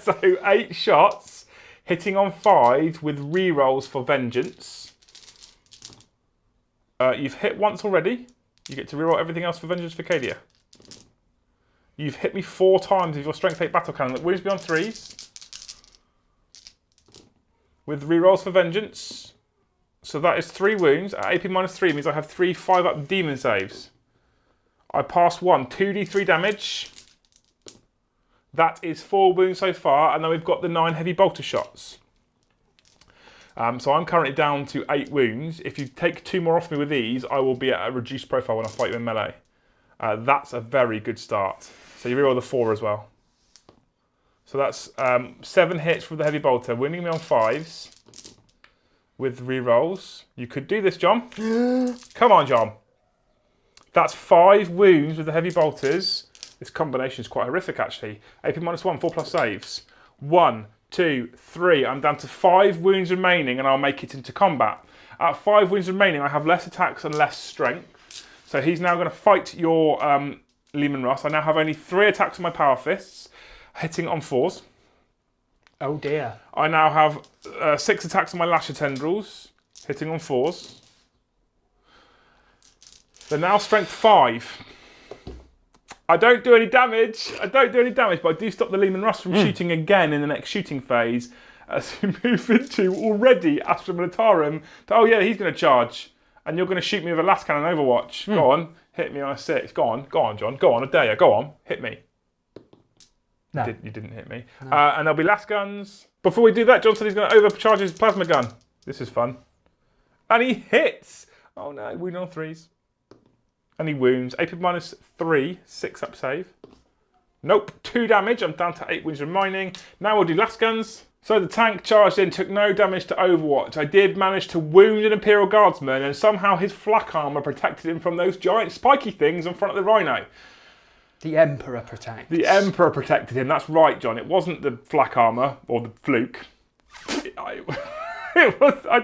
So, 8 shots, hitting on 5 with rerolls for Vengeance. You've hit once already. You get to reroll everything else for Vengeance for Cadia. You've hit me 4 times with your Strength 8 battle cannon that wounds me on 3s. With rerolls for Vengeance. So that is 3 wounds. At AP minus 3 means I have 3 5-up demon saves. I pass 1, 2d3 damage. That is 4 wounds so far, and then we've got the 9 heavy bolter shots. So I'm currently down to 8 wounds. If you take 2 more off me with these, I will be at a reduced profile when I fight you in melee. That's a very good start. So you reroll the 4 as well. So that's 7 hits with the heavy bolter, wounding me on 5s with rerolls. You could do this, John. Come on, John. That's 5 wounds with the heavy bolters. This combination is quite horrific, actually. AP minus 1, 4+ saves. 1, 2, 3. I'm down to 5 wounds remaining and I'll make it into combat. At 5 wounds remaining, I have less attacks and less strength. So he's now going to fight your Lehman Russ. I now have only 3 attacks on my power fists, hitting on 4s. Oh dear. I now have 6 attacks on my Lasher Tendrils, hitting on 4s. They're now strength 5. I don't do any damage. But I do stop the Lehman Russ from shooting again in the next shooting phase as we move into already Astra Militarum. Oh yeah, he's going to charge. And you're going to shoot me with a last cannon Overwatch. Go on, hit me on a 6. Go on, John. Go on, I dare you. Go on, hit me. No. You didn't hit me. No. And there'll be last guns. Before we do that, John said he's going to overcharge his plasma gun. This is fun. And he hits. Oh no, wound on 3s. And he wounds. AP minus 3, 6-up save. Nope, 2 damage. I'm down to 8 wounds remaining. Now we'll do last guns. So the tank charged in, took no damage to Overwatch. I did manage to wound an Imperial Guardsman, and somehow his flak armour protected him from those giant spiky things in front of the Rhino. The Emperor protects. The Emperor protected him. That's right, John. It wasn't the flak armour or the fluke. I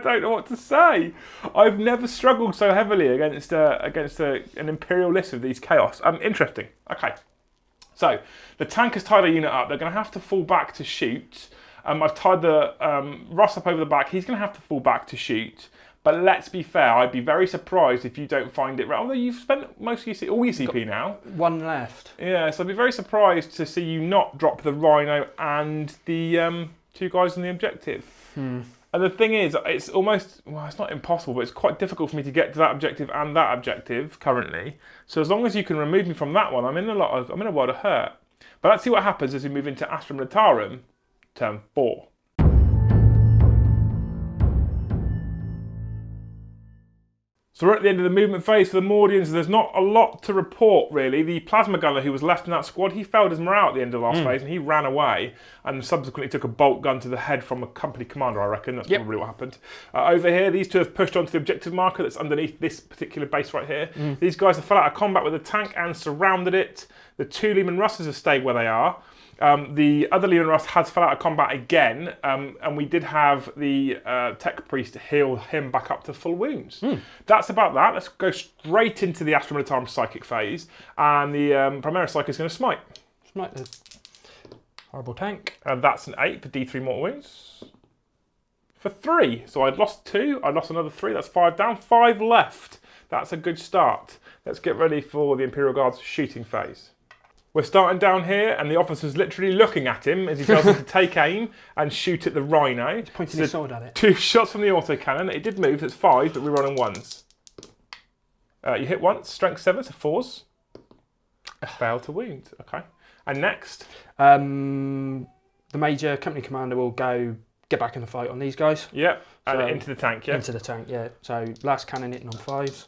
don't know what to say. I've never struggled so heavily against an Imperial list of these chaos. Interesting. Okay. So, the tank has tied a unit up. They're going to have to fall back to shoot. I've tied the Russ up over the back. He's going to have to fall back to shoot. But let's be fair, I'd be very surprised if you don't find it. Although you've spent most of all your CP now. 1 left. Yeah, so I'd be very surprised to see you not drop the Rhino and the 2 guys on the objective. And the thing is, it's almost, well, it's not impossible, but it's quite difficult for me to get to that objective and that objective currently. So as long as you can remove me from that one, I'm in a world of hurt. But let's see what happens as we move into Astra Militarum, turn 4. So we're at the end of the movement phase for the Mordians. There's not a lot to report, really. The plasma gunner who was left in that squad, he failed his morale at the end of the last phase, and he ran away and subsequently took a bolt gun to the head from a company commander, I reckon. That's probably what happened. Over here, these 2 have pushed onto the objective marker that's underneath this particular base right here. These guys have fell out of combat with the tank and surrounded it. The 2 Lehman Russes have stayed where they are. The other Lehman Russ has fell out of combat again, and we did have the Tech Priest heal him back up to full wounds. That's about that. Let's go straight into the Astra Militarum Psychic phase, and the Primera Psychic is going to smite. Smite the Horrible tank. And that's an 8 for D3 mortal wounds. For 3. So I'd lost 2. I lost another 3. That's 5 down. 5 left. That's a good start. Let's get ready for the Imperial Guard's shooting phase. We're starting down here, and the officer's literally looking at him as he tells him to take aim and shoot at the rhino. He's pointing his sword at it. 2 shots from the autocannon. It did move, so it's 5, but we're rolling 1s. You hit once, strength 7, so 4s. Fail to wound. Okay. And next? The major company commander will go get back in the fight on these guys. Yep, and So, into the tank, yeah? Into the tank, yeah. So last cannon hitting on 5s.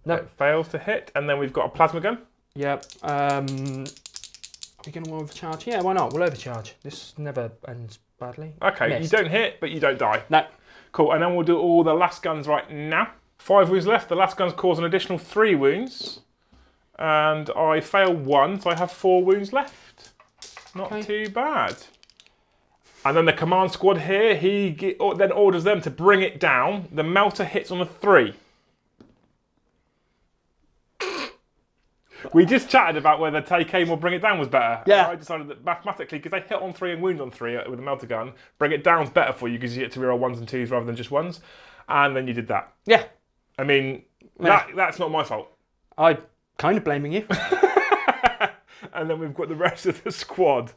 No. It fails to hit, and then we've got a plasma gun. Yep. Are we going to overcharge? Yeah, why not? We'll overcharge. This never ends badly. Okay, Missed. You don't hit, but you don't die. No. Cool, and then we'll do all the last guns right now. 5 wounds left. The last guns cause an additional 3 wounds. And I fail 1, so I have 4 wounds left. Not too bad. And then the command squad here, he then orders them to bring it down. The melter hits on a 3. We just chatted about whether take aim or bring it down was better. Yeah. I decided that mathematically, because they hit on 3 and wound on 3 with a melter gun, bring it down's better for you because you get to reroll 1s and 2s rather than just 1s. And then you did that. Yeah. I mean, Yeah. that's not my fault. I'm kind of blaming you. And then we've got the rest of the squad.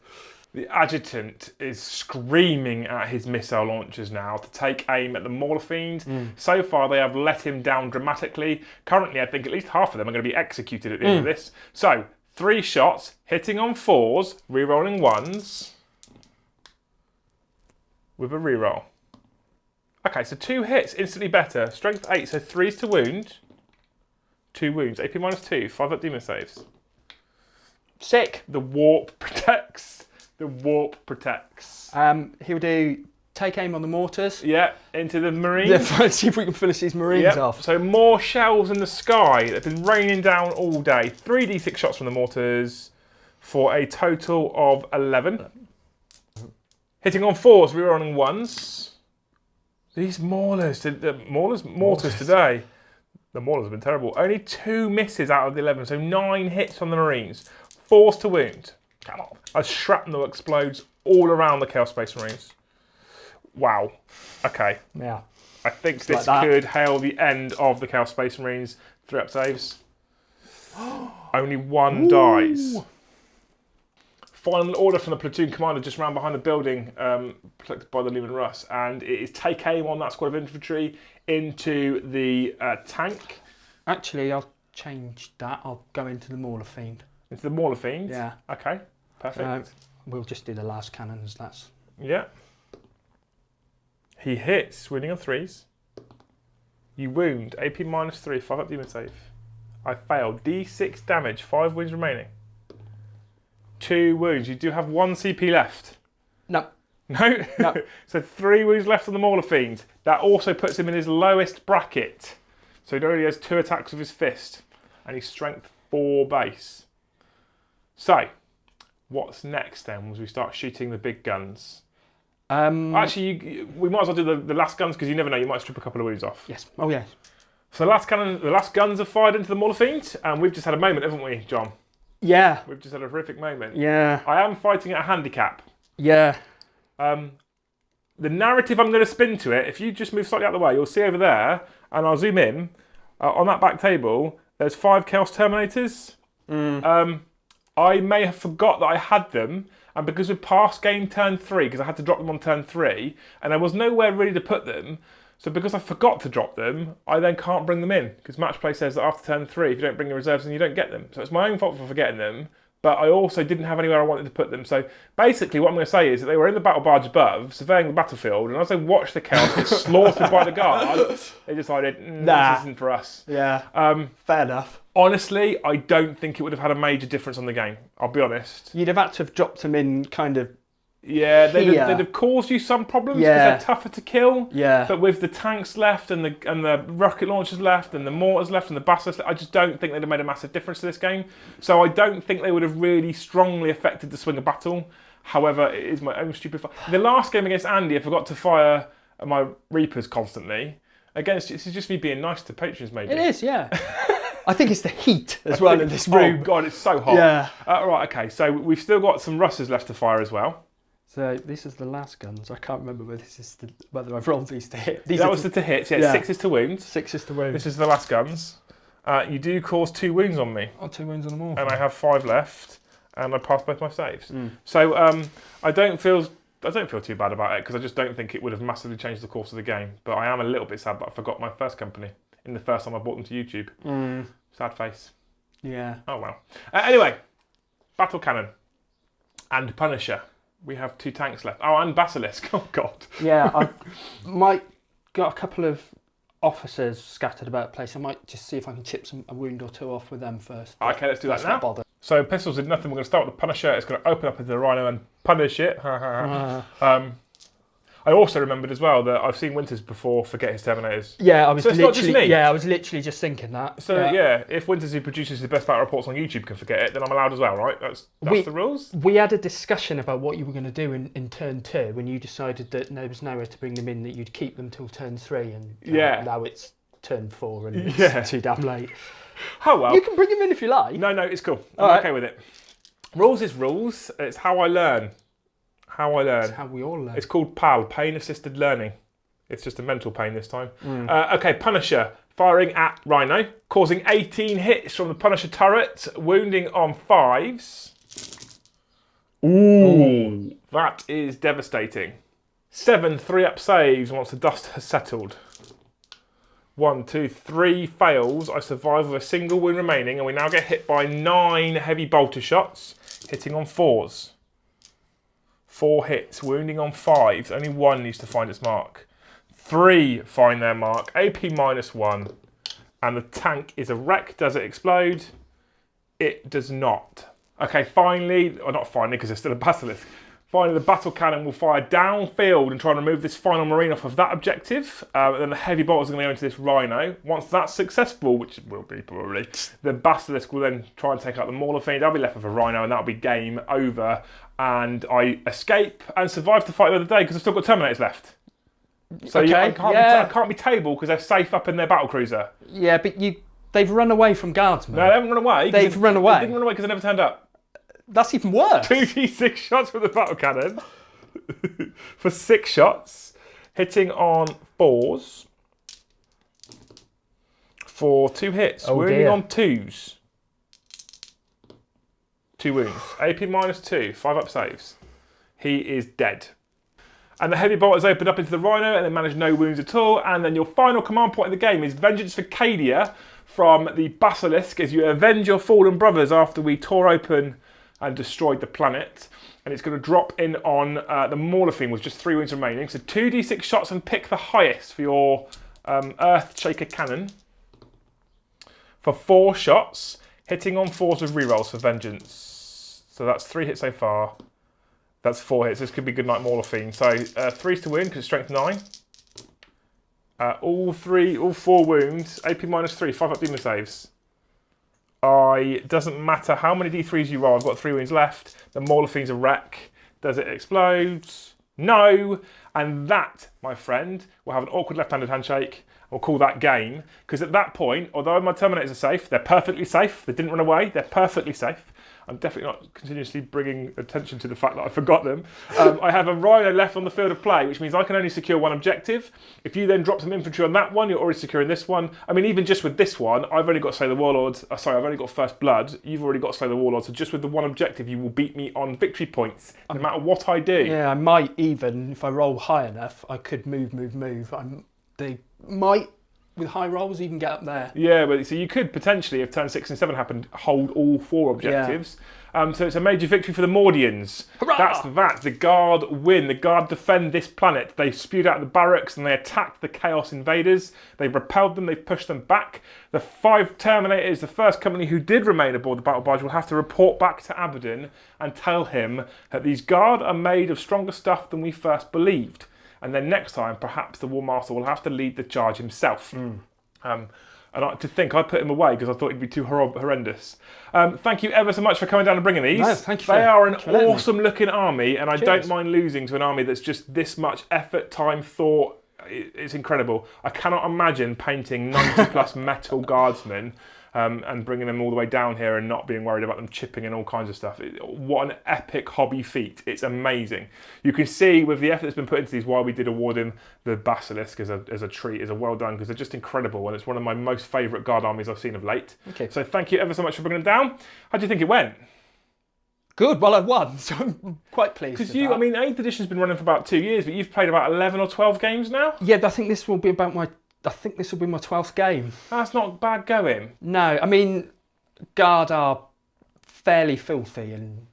The adjutant is screaming at his missile launchers now to take aim at the Mauler Fiend. So far, they have let him down dramatically. Currently, I think at least half of them are going to be executed at the end of this. So, 3 shots, hitting on 4s, re-rolling 1s with a re-roll. Okay, so 2 hits, instantly better. Strength 8, so 3s to wound. 2 wounds, AP -2, 5 up demon saves. Sick. The warp protects. The warp protects. He'll do take aim on the mortars. Yeah, into the marines. Yeah, see if we can finish these marines off. So more shells in the sky. They've been raining down all day. 3d6 shots from the mortars for a total of 11. Hitting on 4s, rerolling 1s. These mortars today. The Maulers have been terrible. Only 2 misses out of the 11, so 9 hits on the Marines. 4s to wound. Come on. As shrapnel explodes all around the Chaos Space Marines. Wow. Okay. Yeah. I think this like could hail the end of the Chaos Space Marines. 3 up saves. Only 1 dies. Final order from the platoon commander just round behind the building, protected by the Lehman Russ, and it is take aim on that squad of infantry into the tank. Actually, I'll change that. I'll go into the Mauler Fiend. Into the Mauler Fiend? Yeah. Okay, perfect. We'll just do the last cannons. That's... Yeah. He hits, wounding on 3s. You wound, AP -3, 5 up demon save. I failed, D6 damage, 5 wounds remaining. 2 wounds. You do have 1 CP left. No. No? No. So 3 wounds left on the Mauler Fiend. That also puts him in his lowest bracket. So he only has 2 attacks with his fist. And he's strength 4 base. So, what's next then as we start shooting the big guns? Actually, we might as well do the last guns because you never know, you might strip a couple of wounds off. Yes. Oh, yes. So the last guns have fired into the Mauler Fiend, and we've just had a moment, haven't we, John? Yeah. We've just had a horrific moment. Yeah. I am fighting at a handicap. Yeah. The narrative I'm going to spin to it, if you just move slightly out of the way, you'll see over there, and I'll zoom in, on that back table, there's 5 Chaos Terminators. I may have forgot that I had them, and because we're past game turn 3, because I had to drop them on turn 3, and there was nowhere really to put them, so because I forgot to drop them, I then can't bring them in, because match play says that after turn 3, if you don't bring your reserves in, you don't get them. So it's my own fault for forgetting them, but I also didn't have anywhere I wanted to put them. So basically what I'm going to say is that they were in the battle barge above, surveying the battlefield, and as they watched the Chaos get slaughtered by the guard, they decided, this isn't for us. Yeah. Fair enough. Honestly, I don't think it would have had a major difference on the game. I'll be honest. You'd have had to have dropped them in kind of... Yeah, they'd have caused you some problems because they're tougher to kill. Yeah. But with the tanks left and the rocket launchers left and the mortars left and the basilisk left, I just don't think they'd have made a massive difference to this game. So I don't think they would have really strongly affected the swing of battle. However, it is my own stupid fault. The last game against Andy, I forgot to fire my Reapers constantly. Against, this is just me being nice to patrons, maybe. It is, yeah. I think it's the heat as well in this room. Oh God, it's so hot. Yeah. Right, okay, so we've still got some Russes left to fire as well. So this is the last guns. I can't remember whether I've rolled these to hit. That was the to hits, yeah. 6 is to wounds. 6 is to wounds. This is the last guns. You do cause 2 wounds on me. Oh, 2 wounds on them all. And I have 5 left, and I passed both my saves. So I don't feel too bad about it, because I just don't think it would have massively changed the course of the game. But I am a little bit sad that I forgot my first company in the first time I brought them to YouTube. Sad face. Yeah. Oh well. Anyway, Battle Cannon and Punisher. We have 2 tanks left. Oh, and Basilisk. Oh God. Yeah, I might got a couple of officers scattered about the place. I might just see if I can chip a wound or 2 off with them first. Okay, let's do that now. Not bother. So pistols did nothing. We're going to start with the Punisher. It's going to open up into the Rhino and punish it. I also remembered as well that I've seen Winters before forget his Terminators. Yeah, I was so it's not just me. Yeah, I was literally just thinking that. So yeah, if Winters, who produces the best battle reports on YouTube, can forget it, then I'm allowed as well, right? That's the rules. We had a discussion about what you were going to do in turn 2 when you decided that there was nowhere to bring them in, that you'd keep them till turn 3, and now it's turn 4 and it's too damn late. Oh well. You can bring them in if you like. No, it's cool. I'm okay with it. Rules is rules. It's how I learn. It's how we all learn. It's called PAL, Pain Assisted Learning. It's just a mental pain this time. Okay, Punisher, firing at Rhino, causing 18 hits from the Punisher turret, wounding on 5s. Ooh, that is devastating. 7 3-up saves once the dust has settled. 1, 2, 3 fails. I survive with a single wound remaining, and we now get hit by 9 heavy bolter shots, hitting on 4s. 4 hits, wounding on 5s. Only 1 needs to find its mark. 3 find their mark. AP -1. And the tank is a wreck. Does it explode? It does not. Okay, finally, or not finally, because there's still a Basilisk. Finally, the battle cannon will fire downfield and try and remove this final marine off of that objective. Then the heavy bolters are going to go into this Rhino. Once that's successful, which it will be probably, the Basilisk will then try and take out the Mauler Fiend. I'll be left with a Rhino, and that'll be game over. And I escape and survive to fight the other day because I've still got Terminators left. So I can't be table because they're safe up in their battle cruiser. Yeah, but they've run away from guardsmen. No, they haven't run away. They've run away. They didn't run away because they never turned up. That's even worse. 2d6 shots with the battle cannon for 6 shots, hitting on 4s for 2 hits, wounding on 2s. 2 wounds. AP -2, 5-up saves. He is dead. And the heavy bolt has opened up into the Rhino and they manage no wounds at all. And then your final command point of the game is Vengeance for Cadia from the Basilisk as you avenge your fallen brothers after we tore open and destroyed the planet. And it's going to drop in on the Mauler Fiend with just 3 wounds remaining. So 2d6 shots and pick the highest for your Earth Shaker Cannon. For 4 shots, hitting on 4s with rerolls for Vengeance. So that's 3 hits so far. That's 4 hits. This could be Goodnight Mauler Fiend. So 3's to win because it's strength 9. All 4 wounds. AP -3, 5-up demon saves. It doesn't matter how many d3s you roll. I've got 3 wounds left. The Mauler Fiend's a wreck. Does it explode? No. And that, my friend, will have an awkward left-handed handshake. We'll call that game. Because at that point, although my Terminators are safe, they're perfectly safe. They didn't run away. They're perfectly safe. I'm definitely not continuously bringing attention to the fact that I forgot them. I have a Rhino left on the field of play, which means I can only secure 1 objective. If you then drop some infantry on that one, you're already securing this one. I mean, even just with this one, I've only got to slay the Warlords. I've only got First Blood. You've already got to slay the Warlords. So just with the 1 objective, you will beat me on victory points, no matter what I do. Yeah, I might even, if I roll high enough, I could move. They might, with high rolls, even get up there. Yeah, but so you could potentially, if turn 6 and 7 happened, hold all 4 objectives. Yeah. So it's a major victory for the Mordians. Hurrah! That's that. The Guard win. The Guard defend this planet. They spewed out the barracks and they attacked the Chaos Invaders. They've repelled them. They've pushed them back. The 5 Terminators, the first company who did remain aboard the battle barge, will have to report back to Abaddon and tell him that these Guard are made of stronger stuff than we first believed. And then next time, perhaps the War Master will have to lead the charge himself. And to think I put him away because I thought he'd be too horrendous. Thank you ever so much for coming down and bringing these. No, thank you. They are an awesome looking army, and I don't mind losing to an army that's just this much effort, time, thought. It's incredible. I cannot imagine painting 90 plus metal guardsmen and bringing them all the way down here and not being worried about them chipping and all kinds of stuff. What an epic hobby feat. It's amazing. You can see with the effort that's been put into these why we did award him the Basilisk as a treat, as a well done, because they're just incredible, and it's one of my most favourite guard armies I've seen of late. Okay. So thank you ever so much for bringing them down. How do you think it went? Good. Well, I won, so I'm quite pleased. Because I mean, 8th edition's been running for about 2 years, but you've played about 11 or 12 games now? Yeah, I think this will be my 12th game. That's not bad going. No, I mean, Guard are fairly filthy in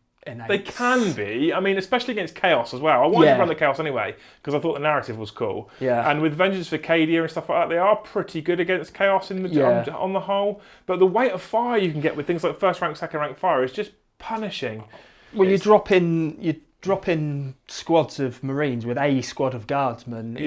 They can be. I mean, especially against Chaos as well. I wanted to run the Chaos anyway, because I thought the narrative was cool. Yeah. And with Vengeance for Cadia and stuff like that, they are pretty good against Chaos on the whole. But the weight of fire you can get with things like first rank, second rank fire is just punishing. Well, you drop in squads of Marines with a squad of Guardsmen.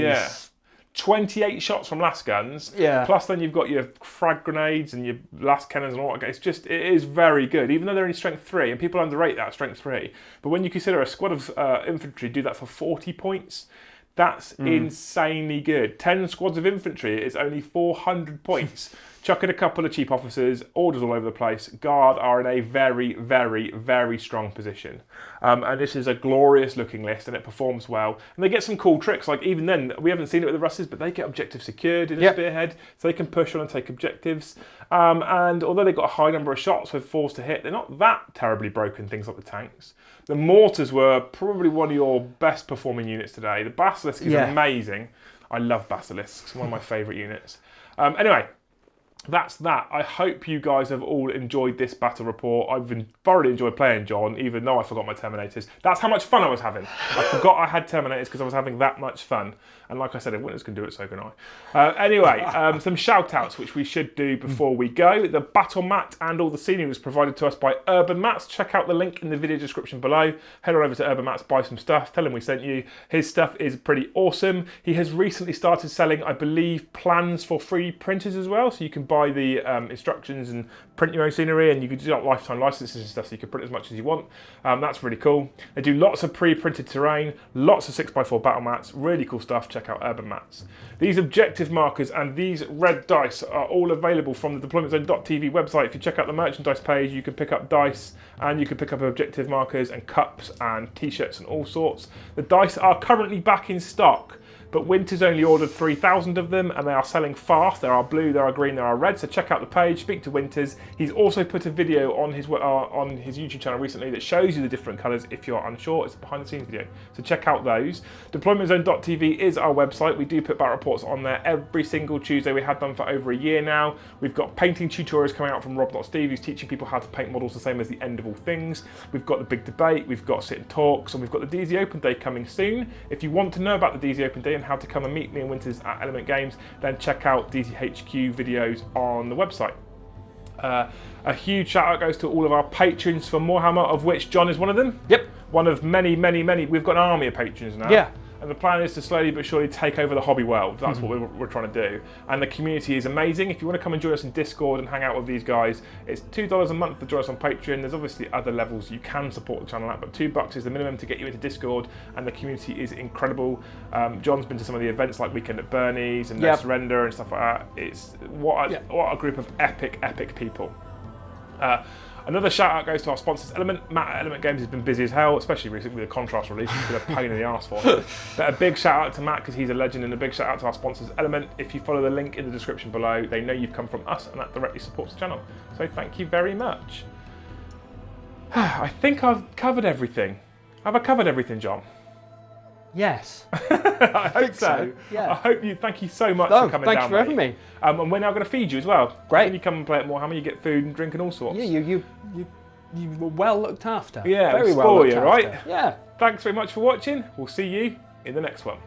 28 shots from last guns. Yeah. Plus then you've got your frag grenades and your last cannons and all that. It is very good, even though they're only strength 3, and people underrate that strength 3. But when you consider a squad of infantry do that for 40 points, that's insanely good. 10 squads of infantry is only 400 points. Chuck in a couple of cheap officers, orders all over the place. Guard are in a very, very, very strong position. And this is a glorious looking list, and it performs well. And they get some cool tricks, like even then, we haven't seen it with the Russes, but they get objectives secured in the spearhead, so they can push on and take objectives. And although they've got a high number of shots with 4s to hit, they're not that terribly broken, things like the tanks. The mortars were probably one of your best performing units today. The Basilisk is amazing. I love Basilisks, one of my favourite units. Anyway, that's that. I hope you guys have all enjoyed this battle report. I've thoroughly enjoyed playing John, even though I forgot my Terminators. That's how much fun I was having. I forgot I had Terminators because I was having that much fun. And like I said, if winners can do it, so can I. Anyway, some shout-outs, which we should do before we go. The battle mat and all the scenery was provided to us by Urban Mats. Check out the link in the video description below. Head on over to Urban Mats, buy some stuff. Tell him we sent you. His stuff is pretty awesome. He has recently started selling, I believe, plans for free printers as well. So you can buy the instructions and print your own scenery, and you can do lifetime licenses and stuff, so you can print as much as you want. That's really cool. They do lots of pre-printed terrain, lots of 6x4 battle mats, really cool stuff. Check out Urban Mats. These objective markers and these red dice are all available from the deploymentzone.tv website. If you check out the merchandise page, you can pick up dice, and you can pick up objective markers and cups and t-shirts and all sorts. The dice are currently back in stock, but Winter's only ordered 3,000 of them, and they are selling fast. There are blue, there are green, there are red, so check out the page, speak to Winters. He's also put a video on his YouTube channel recently that shows you the different colours if you're unsure. It's a behind the scenes video, so check out those. Deploymentzone.tv is our website. We do put battle reports on there every single Tuesday. We have done for over a year now. We've got painting tutorials coming out from Rob Not Steve, who's teaching people how to paint models the same as the end of all things. We've got the big debate, we've got sit and talks, and we've got the DZ Open Day coming soon. If you want to know about the DZ Open Day and how to come and meet me and Winters at Element Games, then check out DZHQ videos on the website. A huge shout out goes to all of our patrons for Warhammer, of which John is one of them. Yep. One of many, many, many. We've got an army of patrons now. Yeah. And the plan is to slowly but surely take over the hobby world. That's what we're trying to do. And the community is amazing. If you want to come and join us in Discord and hang out with these guys, it's $2 a month to join us on Patreon. There's obviously other levels you can support the channel at, but $2 is the minimum to get you into Discord, and the community is incredible. John's been to some of the events like Weekend at Bernie's and No Surrender and stuff like that. It's what a group of epic people. Another shout out goes to our sponsors, Element. Matt at Element Games has been busy as hell, especially recently with the Contrast release. It's been a pain in the arse for him. But a big shout out to Matt because he's a legend, and a big shout out to our sponsors, Element. If you follow the link in the description below, they know you've come from us, and that directly supports the channel. So thank you very much. I think I've covered everything. Have I covered everything, John? Yes. I hope so. Yeah. Thank you so much for coming down. Thanks for having me. And we're now going to feed you as well. Great. When you come and play at Warhammer, you get food and drink and all sorts. Yeah, you were well looked after. Yeah, very well looked after. Right? Yeah. Thanks very much for watching. We'll see you in the next one.